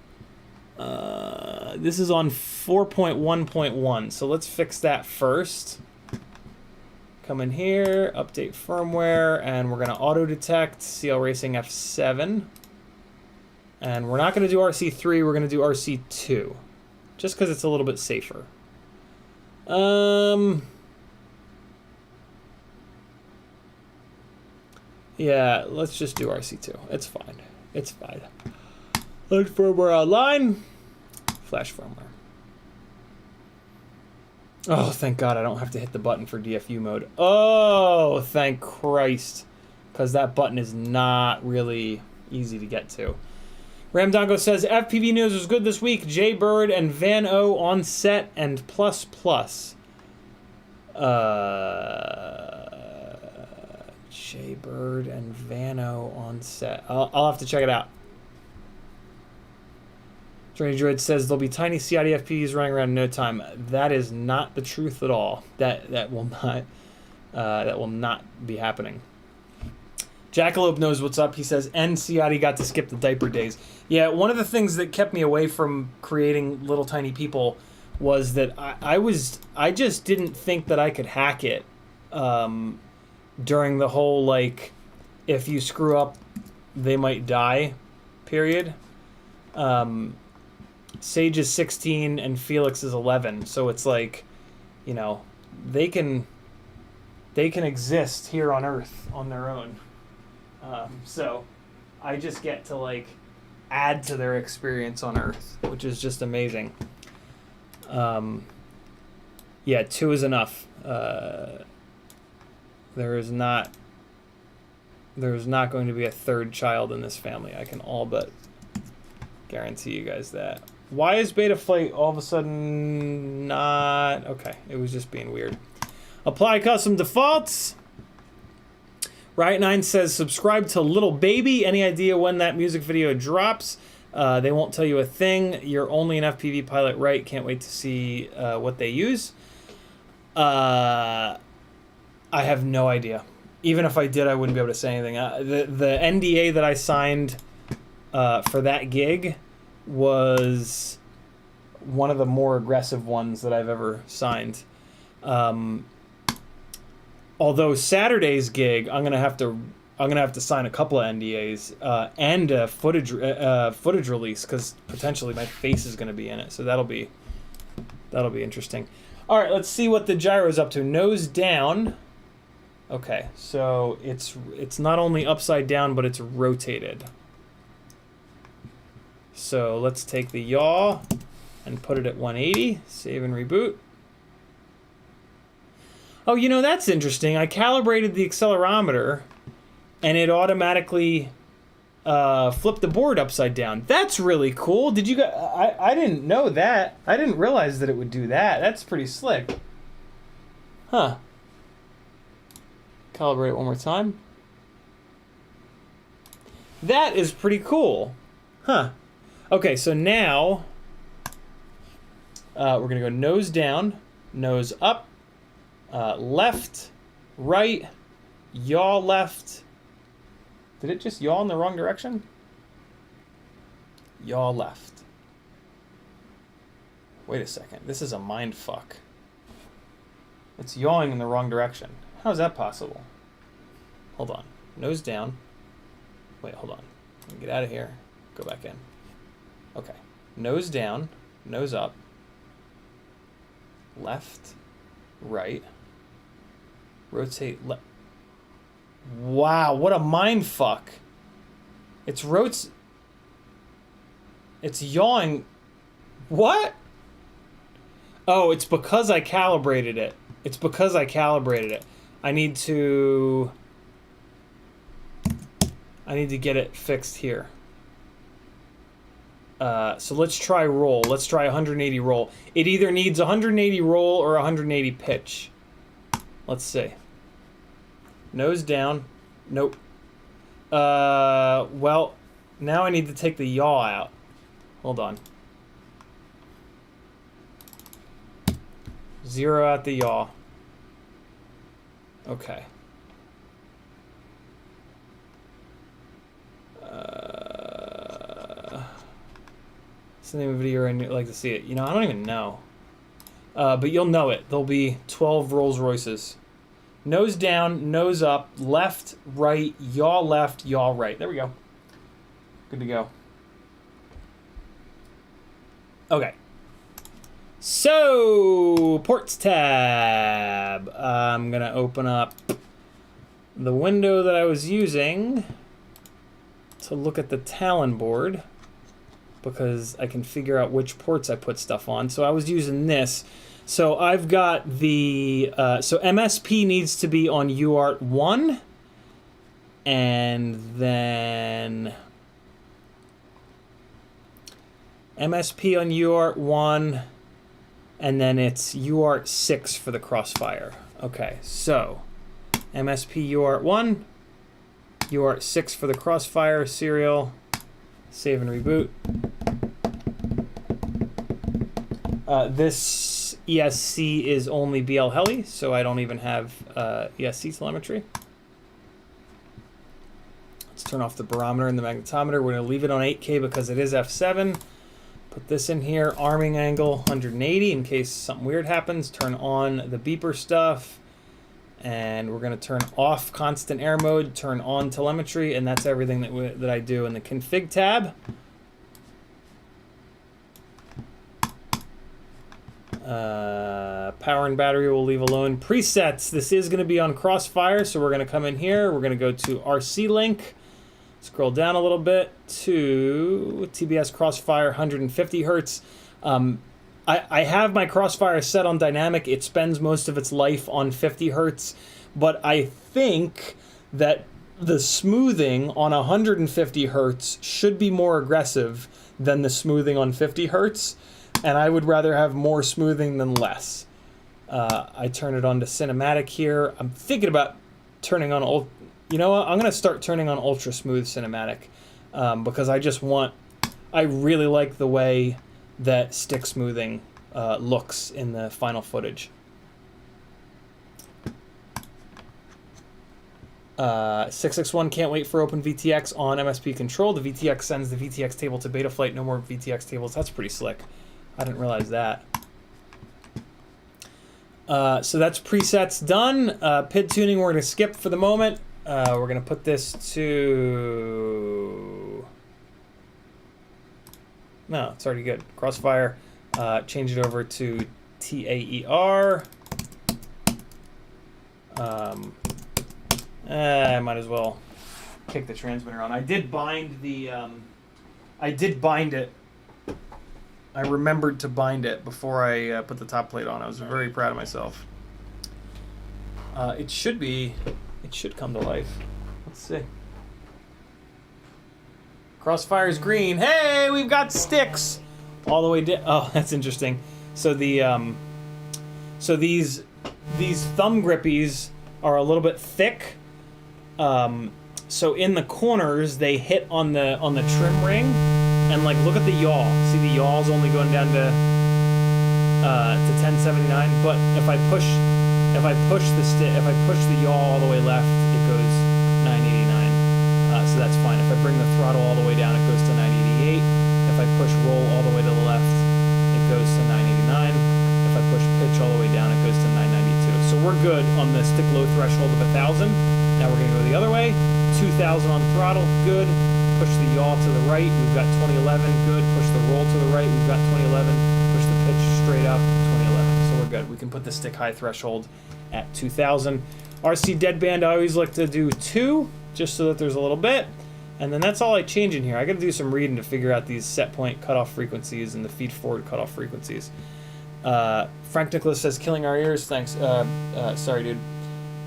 This is on 4.1.1, so let's fix that first. Come in here, update firmware, and we're going to auto detect CL Racing F7. And we're not going to do RC3, we're going to do RC2. Just because it's a little bit safer. Yeah, let's just do RC2. It's fine. It's fine. Load firmware online. Flash firmware. Oh, thank God I don't have to hit the button for DFU mode. Oh, thank Christ. Because that button is not really easy to get to. Ramdongo says, FPV news was good this week. Jay Bird and Van O on set and plus plus. Jay Bird and Van O on set. I'll have to check it out. Journey Droid says there'll be tiny CiottiFPVs running around in no time. That is not the truth at all. That will not be happening. Jackalope knows what's up. He says, and Ciotti got to skip the diaper days. Yeah, one of the things that kept me away from creating little tiny people was that I just didn't think that I could hack it during the whole, like, if you screw up, they might die period. Sage is 16 and Felix is 11, so it's like, you know, they can exist here on Earth on their own. So I just get to, like, add to their experience on Earth, which is just amazing. Yeah, 2 is enough. There's not going to be a third child in this family. I can all but guarantee you guys that. Why is Betaflight all of a sudden not... Okay, it was just being weird. Apply custom defaults. Riot9 says, subscribe to Little Baby. Any idea when that music video drops? They won't tell you a thing. You're only an FPV pilot, right? Can't wait to see what they use. I have no idea. Even if I did, I wouldn't be able to say anything. The NDA that I signed for that gig was one of the more aggressive ones that I've ever signed. Although Saturday's gig, I'm gonna have to sign a couple of NDAs and a footage release because potentially my face is gonna be in it. So that'll be interesting. All right, let's see what the gyro's up to. Nose down. Okay, so it's not only upside down, but it's rotated. So let's take the yaw and put it at 180. Save and reboot. Oh, you know, that's interesting. I calibrated the accelerometer, and it automatically flipped the board upside down. That's really cool. Did you guys... I didn't know that. I didn't realize that it would do that. That's pretty slick. Huh. Calibrate it one more time. That is pretty cool. Huh. Okay, so now we're going to go nose down, nose up, left, right, yaw left. Did it just yaw in the wrong direction? Yaw left. Wait a second. This is a mind fuck. It's yawing in the wrong direction. How is that possible? Hold on. Nose down. Wait, hold on. Get out of here. Go back in. Okay. Nose down. Nose up. Left. Right. Rotate left. Wow, what a mind fuck. It's yawing. What? Oh, it's because I calibrated it. It's because I calibrated it. I need to get it fixed here. So let's try roll. Let's try 180 roll. It either needs 180 roll or 180 pitch. Let's see. Nose down. Nope. Well, now I need to take the yaw out. hold on. 0 at the yaw. Okay. It's the name of the video and you'd like to see it. You know, I don't even know. But you'll know it. There'll be 12 Rolls Royces. Nose down, nose up, left, right, yaw left, yaw right. There we go. Good to go. Okay. So, ports tab. I'm going to open up the window that I was using to look at the Talon board because I can figure out which ports I put stuff on. So I was using this. So I've got the, so MSP needs to be on UART 1, and then MSP on UART 1, and then it's UART 6 for the crossfire. Okay, so MSP UART 1, UART 6 for the crossfire, serial, save and reboot. This ESC is only BL Heli, so I don't even have ESC telemetry. Let's turn off the barometer and the magnetometer. We're going to leave it on 8K because it is F7. Put this in here, arming angle 180 in case something weird happens. Turn on the beeper stuff. And we're going to turn off constant air mode, turn on telemetry, and that's everything that I do in the config tab. Power and battery we'll leave alone. Presets, this is going to be on Crossfire, so we're going to come in here. We're going to go to RC link, scroll down a little bit to TBS Crossfire 150 hertz. I have my Crossfire set on dynamic. It spends most of its life on 50 hertz, but I think that the smoothing on 150 hertz should be more aggressive than the smoothing on 50 hertz, and I would rather have more smoothing than less. I turn it on to cinematic here. I'm thinking about turning on, you know what, I'm going to start turning on ultra smooth cinematic because I really like the way that stick smoothing looks in the final footage. 661 can't wait for OpenVTX on MSP control. The VTX sends the VTX table to Betaflight. No more VTX tables. That's pretty slick. I didn't realize that. So that's presets done. PID tuning we're going to skip for the moment. We're going to put this to... No, it's already good. Crossfire. Change it over to TAER. I might as well kick the transmitter on. I did bind the... I did bind it. I remembered to bind it before I put the top plate on. I was very proud of myself. It should come to life. Let's see. Crossfire's green. Hey, we've got sticks all the way down. Oh, that's interesting. So the so these thumb grippies are a little bit thick. So in the corners they hit on the trim ring, and like look at the yaw. See the yaw's only going down to 1079. But if I push the yaw all the way left, it goes 989. So that's fine. If I bring the throttle all the way down, it goes to 988. If I push roll all the way to the left, it goes to 989. If I push pitch all the way down, it goes to 992. So we're good on the stick low threshold of 1,000. Now we're going to go the other way. 2,000 on throttle, good. Push the yaw to the right, we've got 2011, good. Push the roll to the right, we've got 2011. Push the pitch straight up, 2011. So we're good. We can put the stick high threshold at 2,000. RC deadband, I always like to do 2, just so that there's a little bit. And then that's all I change in here. I got to do some reading to figure out these set point cutoff frequencies and the feed forward cutoff frequencies. Frank Nicholas says, killing our ears. Thanks. Sorry, dude.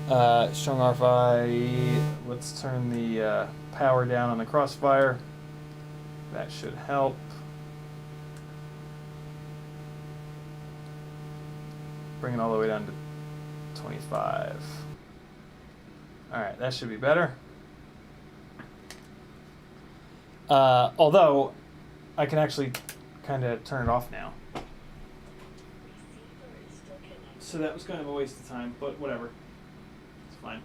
Strong RFI. Let's turn the power down on the Crossfire. That should help. Bring it all the way down to 25. All right, that should be better. Although I can actually kind of turn it off now. So that was kind of a waste of time, but whatever. It's fine.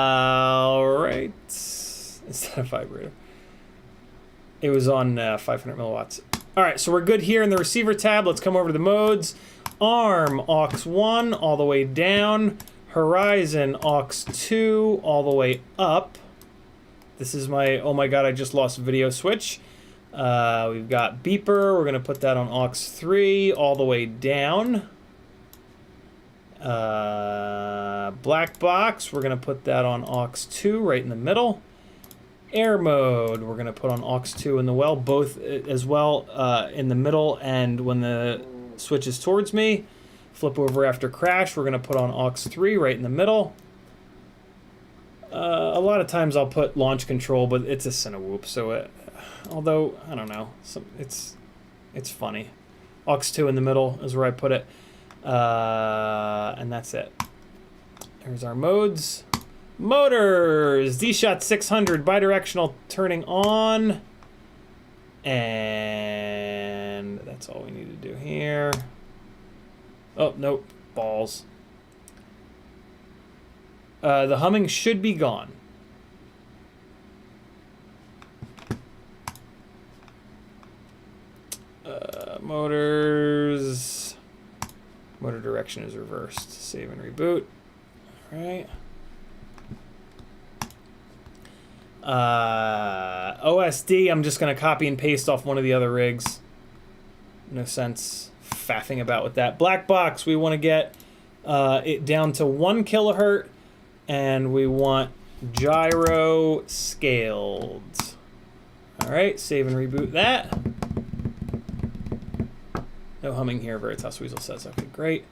Alright. Is that a vibrator? It was on 500 milliwatts. Alright, so we're good here in the receiver tab. Let's come over to the modes. ARM, aux 1, all the way down. Horizon, aux 2, all the way up. This is my, oh my god, I just lost video switch. We've got beeper. We're going to put that on aux 3, all the way down. Black box, we're going to put that on aux 2 right in the middle. Air mode, we're going to put on aux 2 in the well, both as well in the middle, and when the switch is towards me. Flip over after crash, we're going to put on aux 3 right in the middle. A lot of times I'll put launch control, but it's a CineWhoop, so although, I don't know, it's funny. Aux 2 in the middle is where I put it. And that's it. There's our modes. Motors! D-Shot 600 bidirectional turning on. And that's all we need to do here. Oh, nope. Balls. The humming should be gone. Motors. Motor direction is reversed. Save and reboot. All right. OSD, I'm just going to copy and paste off one of the other rigs. No sense faffing about with that. Black box, we want to get it down to 1 kilohertz, and we want gyro scaled. All right, save and reboot that. No humming here, Veritas Weasel says. Okay, great.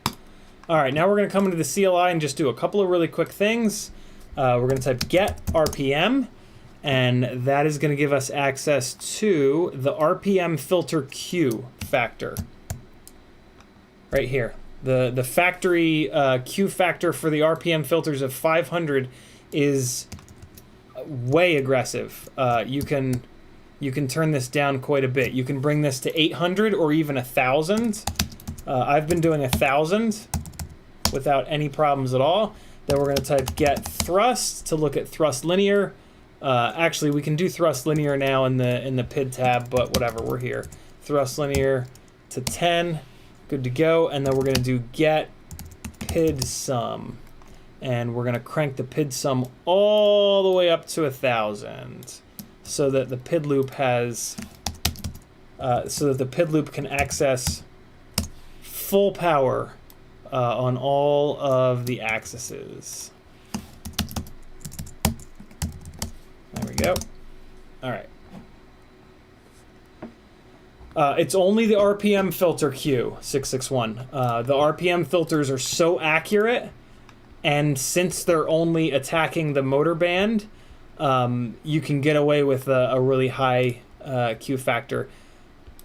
All right, now we're going to come into the CLI and just do a couple of really quick things. We're going to type get RPM, and that is going to give us access to the RPM filter Q factor. Right here. The factory Q factor for the RPM filters of 500 is way aggressive. You can turn this down quite a bit. You can bring this to 800 or even 1,000. I've been doing 1,000 without any problems at all. Then we're going to type get thrust to look at thrust linear. Actually, we can do thrust linear now in the PID tab, but whatever, we're here. Thrust linear to 10, good to go. And then we're going to do get PID sum, and we're going to crank the PID sum all the way up to 1,000, so that the PID loop has, so that the PID loop can access full power on all of the axes. There we go. All right. It's only the RPM filter Q 661. The RPM filters are so accurate, and since they're only attacking the motor band, you can get away with a really high Q factor.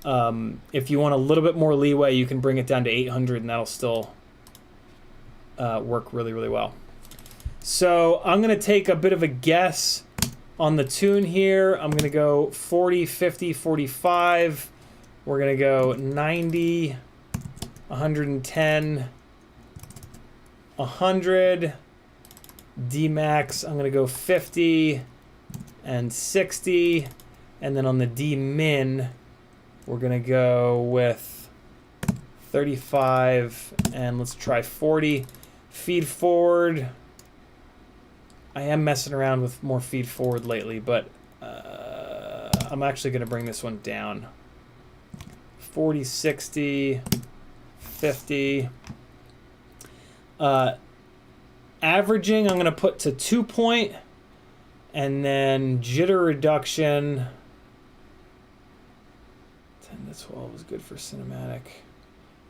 If you want a little bit more leeway, you can bring it down to 800, and that'll still work really, really well. So I'm going to take a bit of a guess on the tune here. I'm going to go 40, 50, 45. We're going to go 90, 110, 100. D max, I'm going to go 50 and 60. And then on the D min, we're going to go with 35, and let's try 40. Feed forward. I am messing around with more feed forward lately, but I'm actually going to bring this one down. 40, 60, 50. Averaging, I'm going to put to 2 point, and then jitter reduction. 10 to 12 is good for cinematic.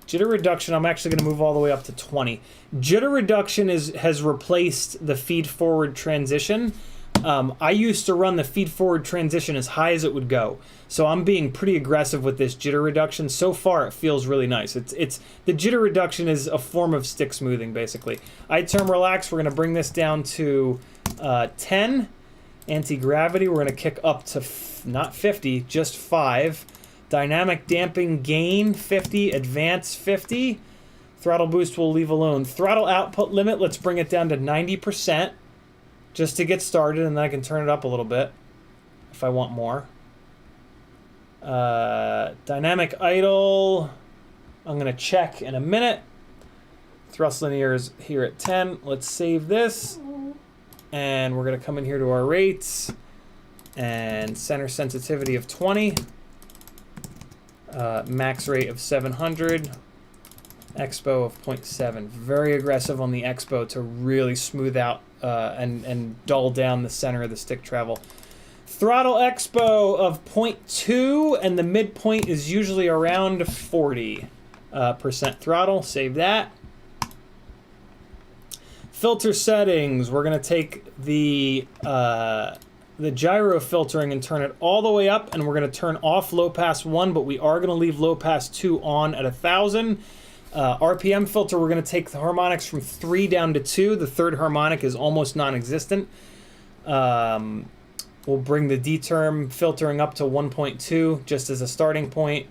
Jitter reduction, I'm actually going to move all the way up to 20. Jitter reduction has replaced the feed forward transition. I used to run the feed forward transition as high as it would go, so I'm being pretty aggressive with this jitter reduction. So far, it feels really nice. It's the jitter reduction is a form of stick smoothing, basically. iTerm relax, we're going to bring this down to 10, Anti-gravity, we're going to kick up to not 50, just 5. Dynamic damping gain 50, advance 50. Throttle boost we'll leave alone. Throttle output limit, let's bring it down to 90% just to get started, and then I can turn it up a little bit if I want more. Dynamic idle, I'm going to check in a minute. Thrust linear is here at 10. Let's save this. And we're going to come in here to our rates. And center sensitivity of 20. Max rate of 700. Expo of 0.7. Very aggressive on the expo to really smooth out and dull down the center of the stick travel. Throttle expo of 0.2, and the midpoint is usually around 40% throttle. Save that. Filter settings. We're going to take the gyro filtering and turn it all the way up, and we're going to turn off low pass 1, but we are going to leave low pass 2 on at 1,000. RPM filter, we're going to take the harmonics from 3 down to 2. The third harmonic is almost non-existent. We'll bring the D-term filtering up to 1.2 just as a starting point.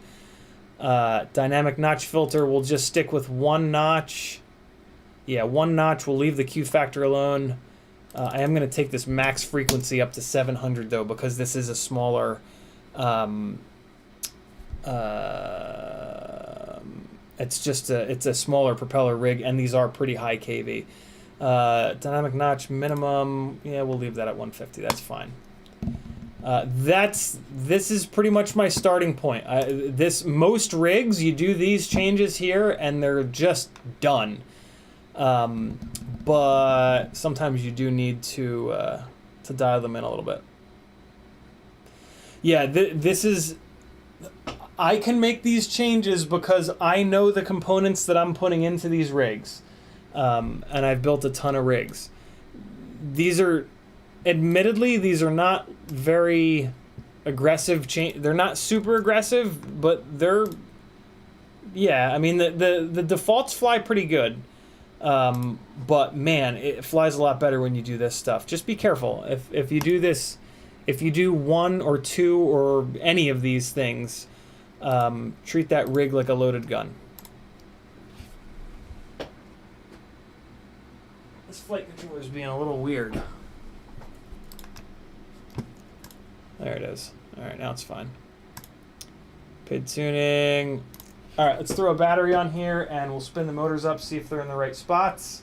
Dynamic notch filter, we'll just stick with 1 notch. Yeah, 1 notch. We'll leave the Q factor alone. I am going to take this max frequency up to 700 though, because this is a smaller. It's a smaller propeller rig, and these are pretty high kV. Dynamic notch minimum. Yeah, we'll leave that at 150. That's fine. This is pretty much my starting point. Most rigs, you do these changes here, and they're just done. But sometimes you do need to dial them in a little bit. Yeah, this is... I can make these changes because I know the components that I'm putting into these rigs. And I've built a ton of rigs. These are... Admittedly, these are not very aggressive change. They're not super aggressive, but they're... Yeah, I mean, the defaults fly pretty good. But man, it flies a lot better when you do this stuff. Just be careful. If you do this, if you do 1 or 2 or any of these things, treat that rig like a loaded gun. This flight controller is being a little weird. There it is. All right, now it's fine. PID tuning. All right, let's throw a battery on here, and we'll spin the motors up, see if they're in the right spots.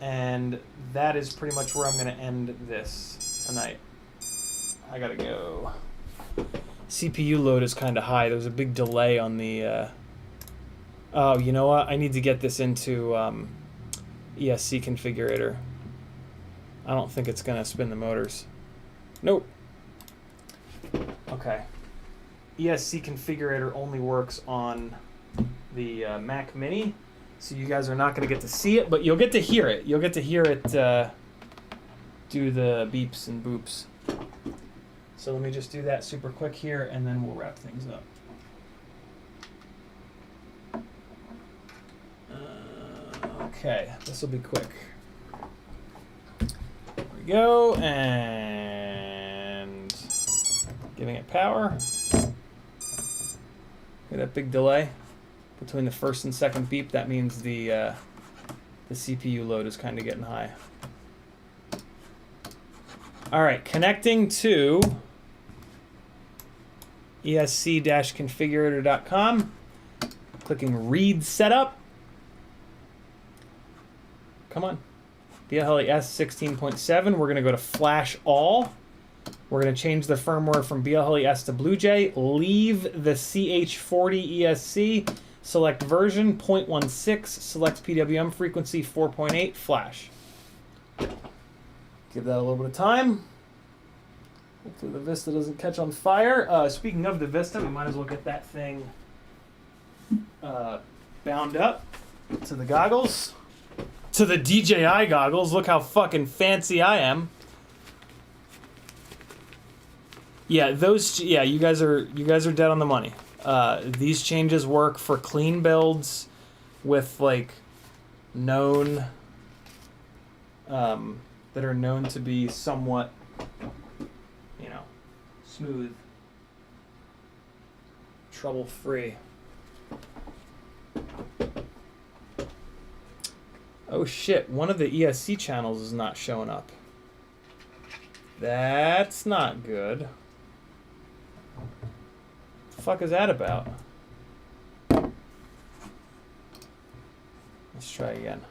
And that is pretty much where I'm going to end this tonight. I got to go. CPU load is kind of high. There's a big delay on the... Oh, you know what? I need to get this into ESC configurator. I don't think it's going to spin the motors. Nope. Okay. ESC configurator only works on the Mac Mini, so you guys are not going to get to see it, but you'll get to hear it. You'll get to hear it do the beeps and boops. So let me just do that super quick here, and then we'll wrap things up. Okay, this will be quick. There we go, and giving it power. That big delay between the first and second beep, that means the CPU load is kind of getting high. All right, connecting to esc-configurator.com, clicking read setup. Come on. BLHeli S16.7, we're going to go to flash all. We're going to change the firmware from BLHeli S to Blue Jay, leave the CH40 ESC, select version 0.16, select PWM frequency 4.8, flash. Give that a little bit of time. Hopefully the Vista doesn't catch on fire. Speaking of the Vista, we might as well get that thing bound up to the goggles. To the DJI goggles. Look how fucking fancy I am. Yeah, you guys are dead on the money. These changes work for clean builds with like known that are known to be somewhat Smooth. Trouble-free. Oh shit, one of the ESC channels is not showing up. That's not good. What the fuck is that about? Let's try again.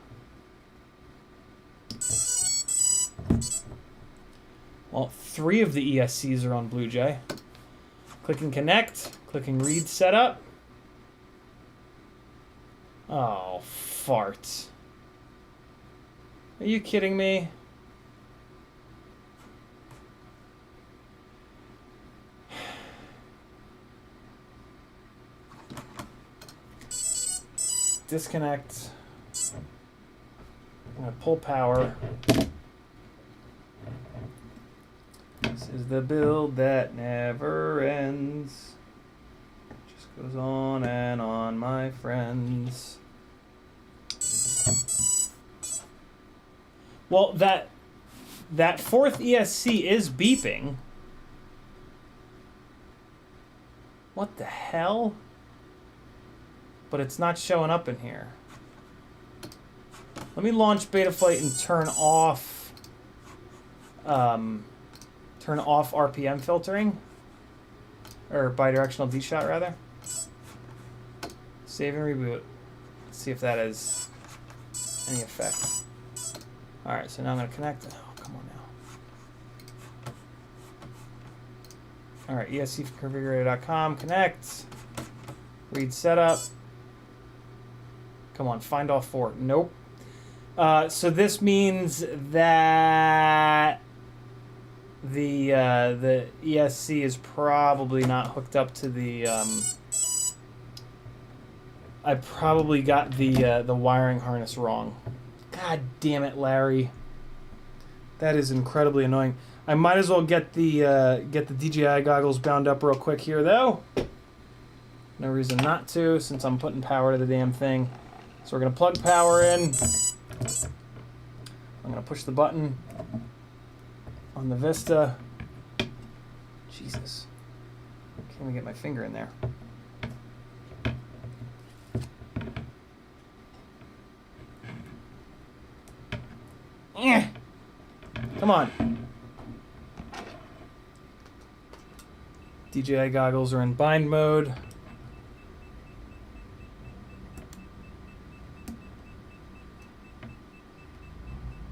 Well, 3 of the ESCs are on Blue Jay. Clicking connect, clicking read setup. Oh, farts. Are you kidding me? Disconnect. I'm gonna pull power. This is the build that never ends. Just goes on and on, my friends. Well, that 4th ESC is beeping. What the hell? But it's not showing up in here. Let me launch Betaflight and turn off RPM filtering, or bidirectional D-shot rather. Save and reboot. Let's see if that has any effect. All right, so now I'm gonna connect. Oh, come on now. All right, ESCconfigurator.com, connect. Read setup. Come on, find all 4. Nope. So this means that the ESC is probably not hooked up to the. I probably got the wiring harness wrong. God damn it, Larry. That is incredibly annoying. I might as well get the DJI goggles bound up real quick here, though. No reason not to, since I'm putting power to the damn thing. So we're gonna plug power in. I'm gonna push the button on the Vista. Jesus. Can't even get my finger in there. Come on. DJI goggles are in bind mode.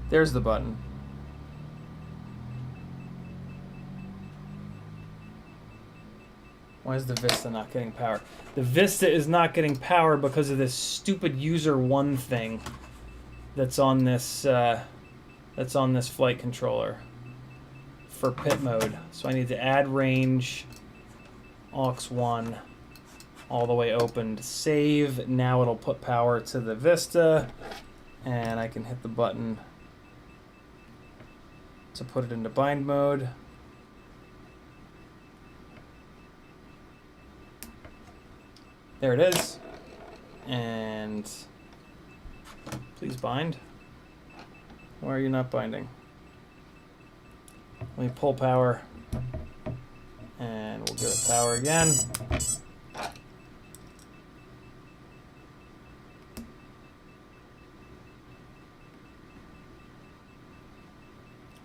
There's the button. Why is the Vista not getting power? The Vista is not getting power because of this stupid user 1 thing that's on this flight controller for pit mode. So I need to add range, aux 1, all the way opened. Save. Now it'll put power to the Vista, and I can hit the button to put it into bind mode. There it is. And please bind. Why are you not binding? Let me pull power. And we'll give it power again.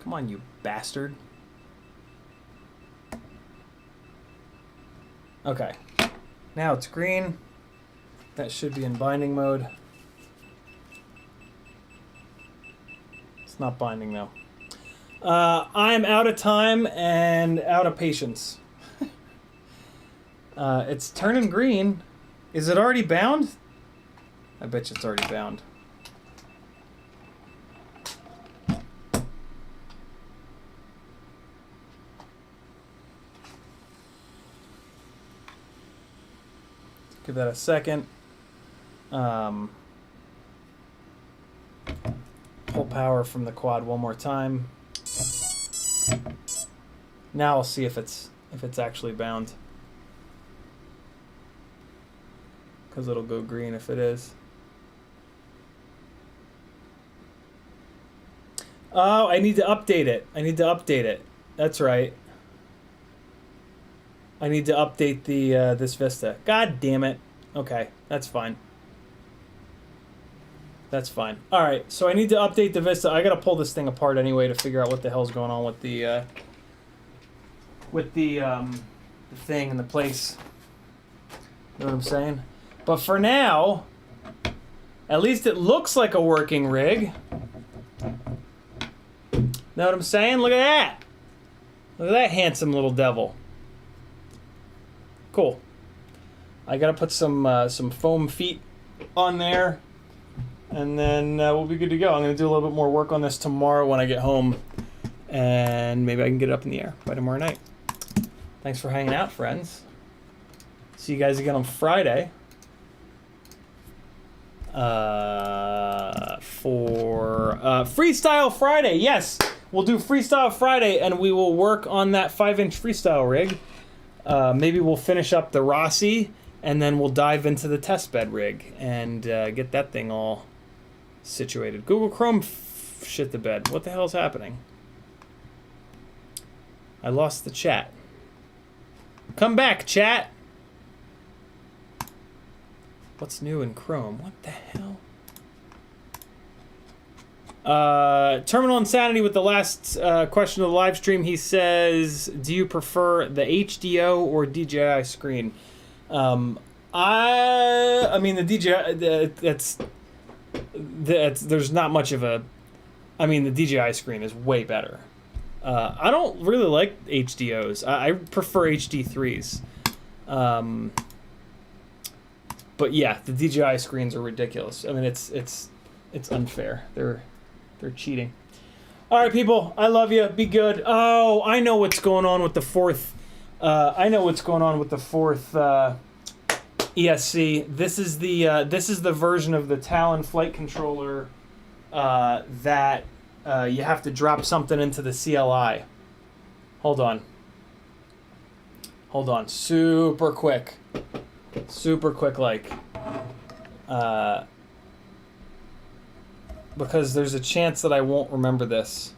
Come on, you bastard. Okay. Now it's green. That should be in binding mode. It's not binding though. I'm out of time and out of patience. It's turning green. Is it already bound? I bet you it's already bound. Give that a second. Pull power from the quad one more time. Now I'll see if it's actually bound. Because it'll go green if it is. Oh, I need to update it. That's right. I need to update the this Vista. God damn it. Okay, that's fine. That's fine. All right, so I need to update the Vista. I gotta pull this thing apart anyway to figure out what the hell's going on with the thing and the place. Know what I'm saying? But for now, at least it looks like a working rig. Know what I'm saying? Look at that. Look at that handsome little devil. Cool. I gotta put some foam feet on there, and then we'll be good to go. I'm gonna do a little bit more work on this tomorrow when I get home, and maybe I can get it up in the air by tomorrow night. Thanks for hanging out, friends. See you guys again on Friday. For Freestyle Friday. Yes, we'll do Freestyle Friday, and we will work on that 5-inch freestyle rig. Maybe we'll finish up the Rossi, and then we'll dive into the test bed rig and get that thing all situated. Google Chrome shit the bed. What the hell's happening? I lost the chat. Come back, chat. What's new in Chrome? What the hell? Terminal Insanity with the last question of the live stream. He says, do you prefer the HDO or DJI screen? I mean, the DJI, there's not much of a, I mean, the DJI screen is way better. I don't really like HDOs. I prefer HD3s. But yeah, the DJI screens are ridiculous. I mean, it's unfair. They're cheating. All right, people. I love you. Be good. Oh, I know what's going on with the fourth. ESC. This is the version of the Talon flight controller that you have to drop something into the CLI. Hold on. Super quick. Because there's a chance that I won't remember this.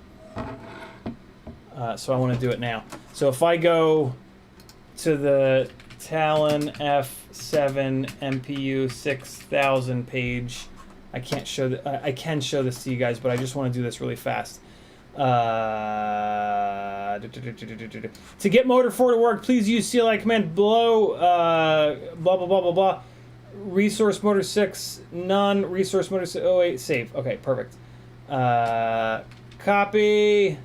So I want to do it now. So if I go to the Talon F7 MPU 6000 page, I can show this to you guys, but I just want to do this really fast. To get Motor 4 to work, please use CLI command below, blah, blah, blah, blah, blah. Resource Motor 6, none. Resource Motor 6, oh wait, save. Okay, perfect. Copy.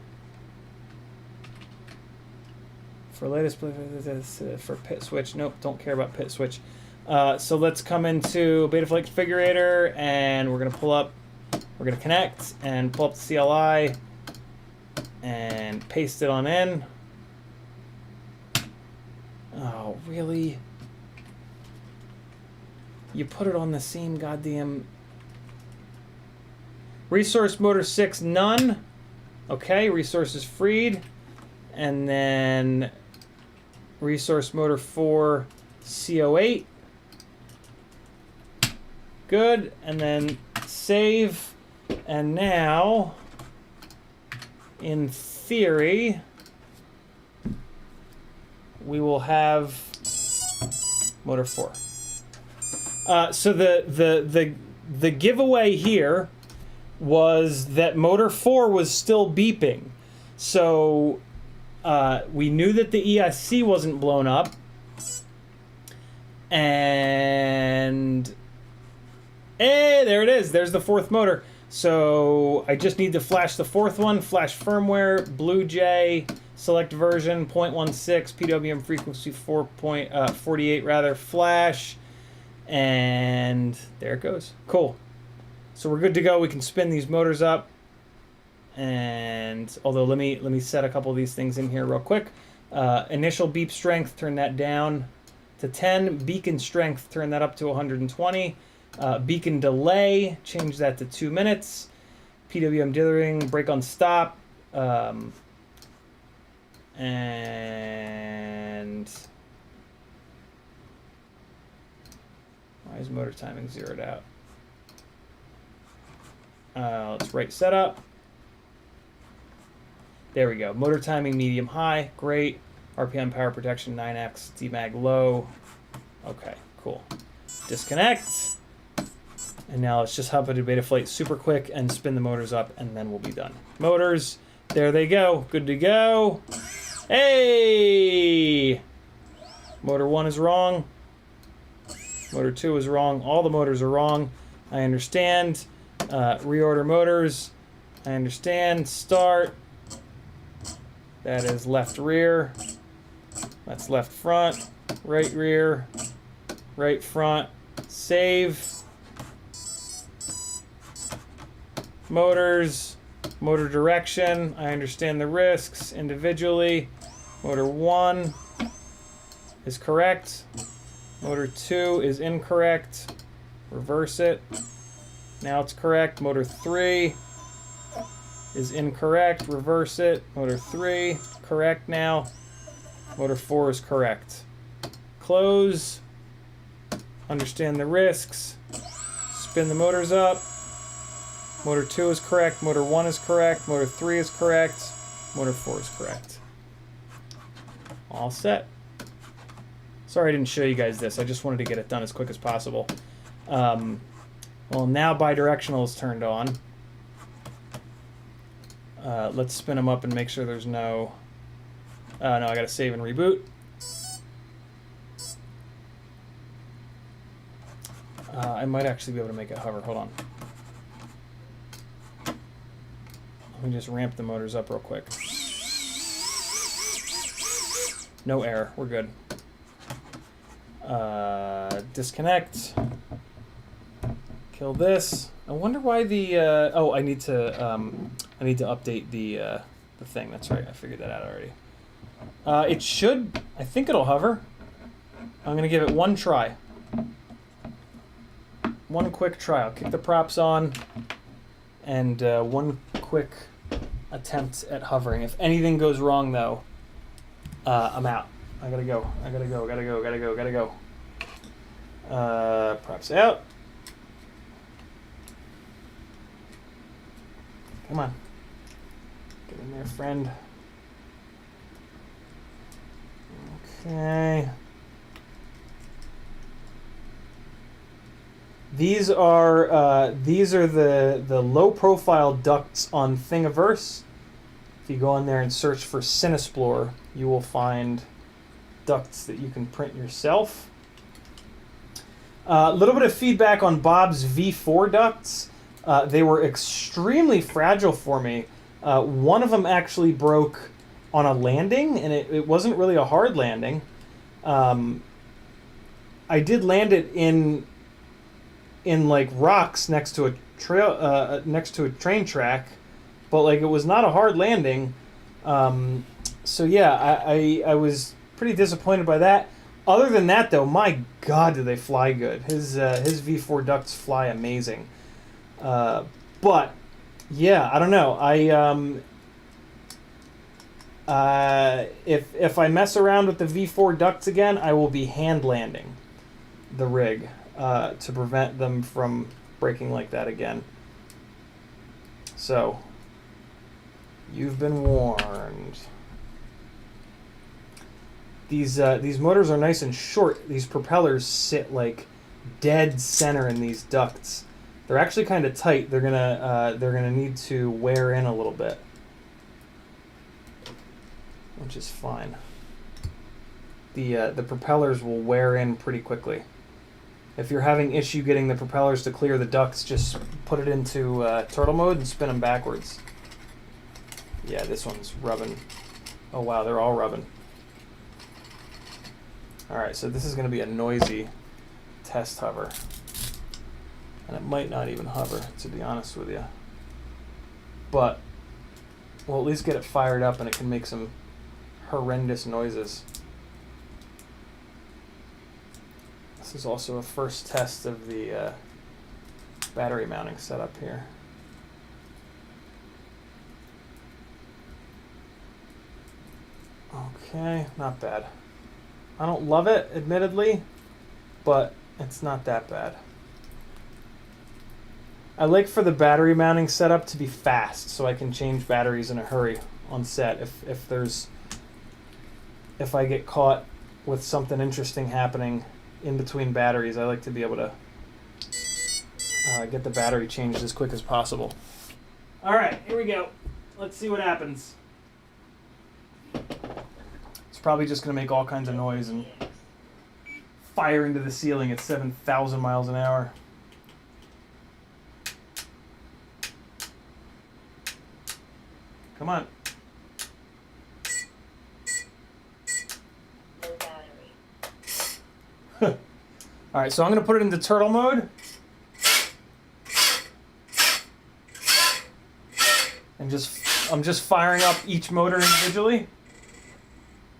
For latest, for pit switch. Nope, don't care about pit switch. So let's come into Betaflight Configurator, and we're going to connect and pull up the CLI and paste it on in. Oh, really? You put it on the same goddamn... Resource Motor 6, none. Okay, resources freed. And then Resource Motor 4, CO8. Good. And then save. And now, in theory, we will have Motor 4. So the giveaway here was that Motor 4 was still beeping. So we knew that the ESC wasn't blown up. And hey, there it is. There's the fourth motor. So I just need to flash the fourth one, flash firmware, BlueJ, select version, 0.16, PWM frequency 4.48 rather, flash. And there it goes. Cool. So we're good to go. We can spin these motors up. And although let me set a couple of these things in here real quick. Initial beep strength, turn that down to 10. Beacon strength, turn that up to 120. Beacon delay, change that to 2 minutes. PWM dithering, brake on stop. And why is motor timing zeroed out? Let's write setup. There we go. Motor timing medium high. Great. RPM power protection 9x, Demag low. Okay, cool. Disconnect. And now let's just hop into Betaflight super quick and spin the motors up, and then we'll be done. Motors, there they go. Good to go. Hey! Motor 1 is wrong. Motor 2 is wrong. All the motors are wrong. I understand. Reorder motors. I understand. Start. That is left rear. That's left front. Right rear. Right front. Save. Motors. Motor direction. I understand the risks individually. Motor 1 is correct. Motor 2 is incorrect. Reverse it. Now it's correct. Motor 3 is incorrect. Reverse it. Motor 3, correct now. Motor 4 is correct. Close. Understand the risks. Spin the motors up. Motor 2 is correct. Motor 1 is correct. Motor 3 is correct. Motor 4 is correct. All set. Sorry I didn't show you guys this. I just wanted to get it done as quick as possible. Well, now bidirectional is turned on. Let's spin them up and make sure there's no... no, I gotta save and reboot. I might actually be able to make it hover. Hold on. Let me just ramp the motors up real quick. No error. We're good. Disconnect. Kill this. I wonder why the oh, I need to update the thing. That's right. I figured that out already. It should. I think it'll hover. I'm gonna give it one try. One quick try. I'll kick the props on, and one quick attempt at hovering. If anything goes wrong, though, I'm out. I gotta go. I gotta go. Gotta go. Gotta go. Gotta go. Props out. Come on. Get in there, friend. Okay. These are the low profile ducts on Thingiverse. If you go in there and search for CineXplorer, you will find ducts that you can print yourself. A little bit of feedback on Bob's V4 ducts. They were extremely fragile for me. One of them actually broke on a landing, and it wasn't really a hard landing. I did land it in like rocks next to a trail, next to a train track, but like it was not a hard landing. So yeah, I was pretty disappointed by that. Other than that, though, my God, do they fly good? His V4 ducts fly amazing. But yeah, I don't know. If I mess around with the V4 ducts again, I will be hand landing the rig to prevent them from breaking like that again. So you've been warned. These motors are nice and short. These propellers sit like dead center in these ducts. They're actually kind of tight. They're gonna need to wear in a little bit, which is fine. The propellers will wear in pretty quickly. If you're having issue getting the propellers to clear the ducts, just put it into turtle mode and spin them backwards. Yeah, this one's rubbing. Oh wow, they're all rubbing. Alright, so this is going to be a noisy test hover. And it might not even hover, to be honest with you. But we'll at least get it fired up and it can make some horrendous noises. This is also a first test of the battery mounting setup here. Okay, not bad. I don't love it, admittedly, but it's not that bad. I like for the battery mounting setup to be fast, so I can change batteries in a hurry on set if there's if I get caught with something interesting happening in between batteries, I like to be able to get the battery changed as quick as possible. All right, here we go. Let's see what happens. It's probably just going to make all kinds of noise and fire into the ceiling at 7,000 miles an hour. Come on. No battery. All right, so I'm going to put it into turtle mode. And I'm just firing up each motor individually.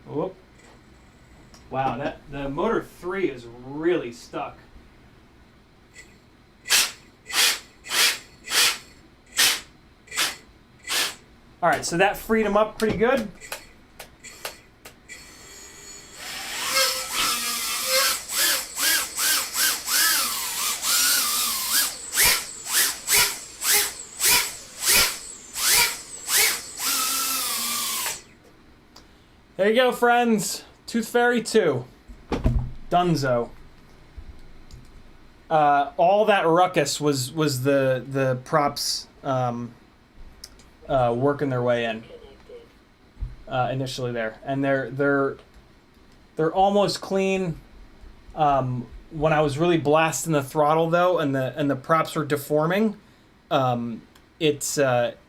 Whoop. Wow, the motor 3 is really stuck. All right, so that freed him up pretty good. There you go, friends. Toothfairy 2. Dunzo. All that ruckus was the props working their way in initially there, and they're almost clean. When I was really blasting the throttle though, and the props were deforming, it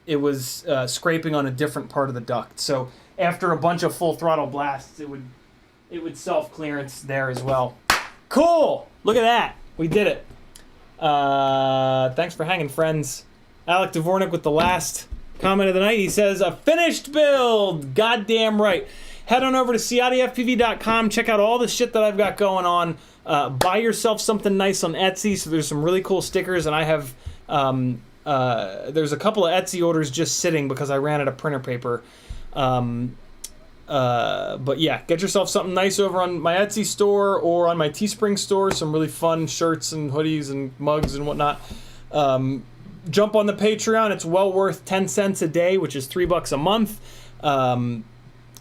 was scraping on a different part of the duct. So after a bunch of full throttle blasts, it would self-clearance there as well. Cool! Look at that. We did it. Thanks for hanging, friends. Alec Dvornik with the last comment of the night. He says, a finished build! Goddamn right. Head on over to CiottiFPV.com. Check out all the shit that I've got going on. Buy yourself something nice on Etsy. So there's some really cool stickers, and I have... there's a couple of Etsy orders just sitting because I ran out of printer paper. But yeah, get yourself something nice over on my Etsy store or on my Teespring store. Some really fun shirts and hoodies and mugs and whatnot. Jump on the Patreon. It's well worth 10 cents a day, which is $3 a month.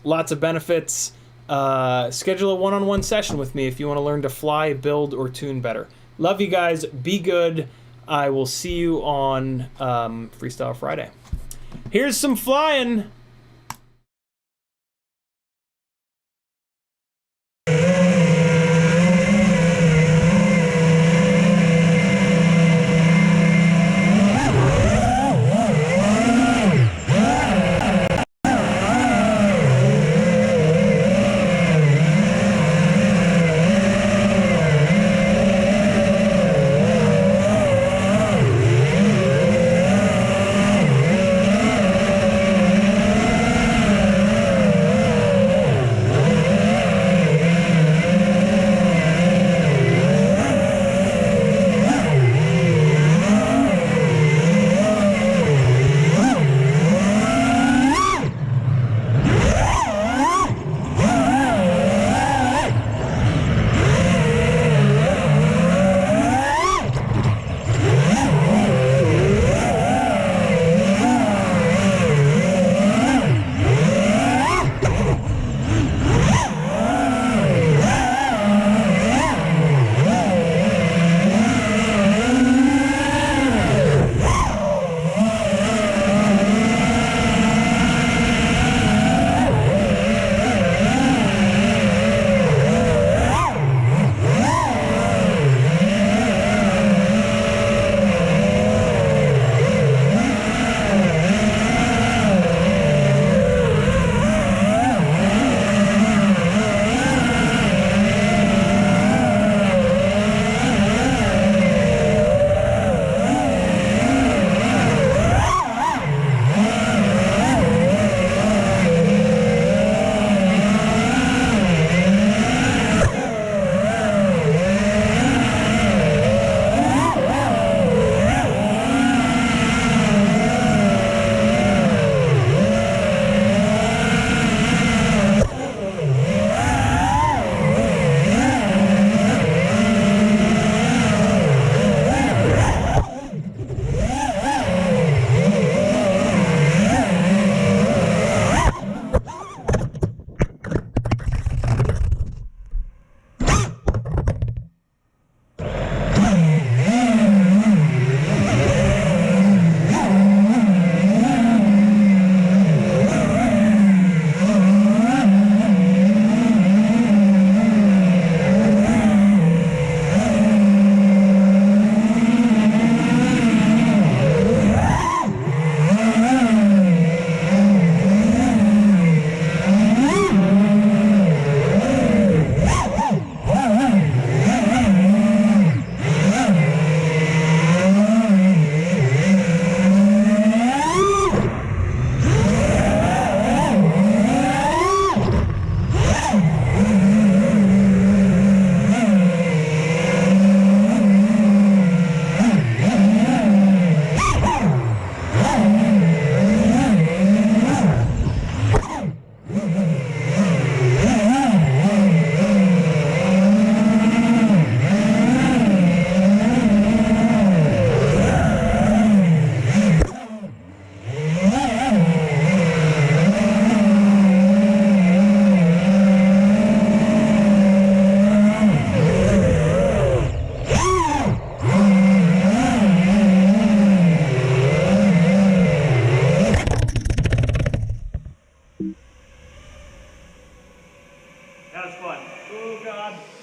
Lots of benefits. Schedule a one-on-one session with me if you want to learn to fly, build, or tune better. Love you guys. Be good. I will see you on Freestyle Friday. Here's some flying. That was fun. Oh, God.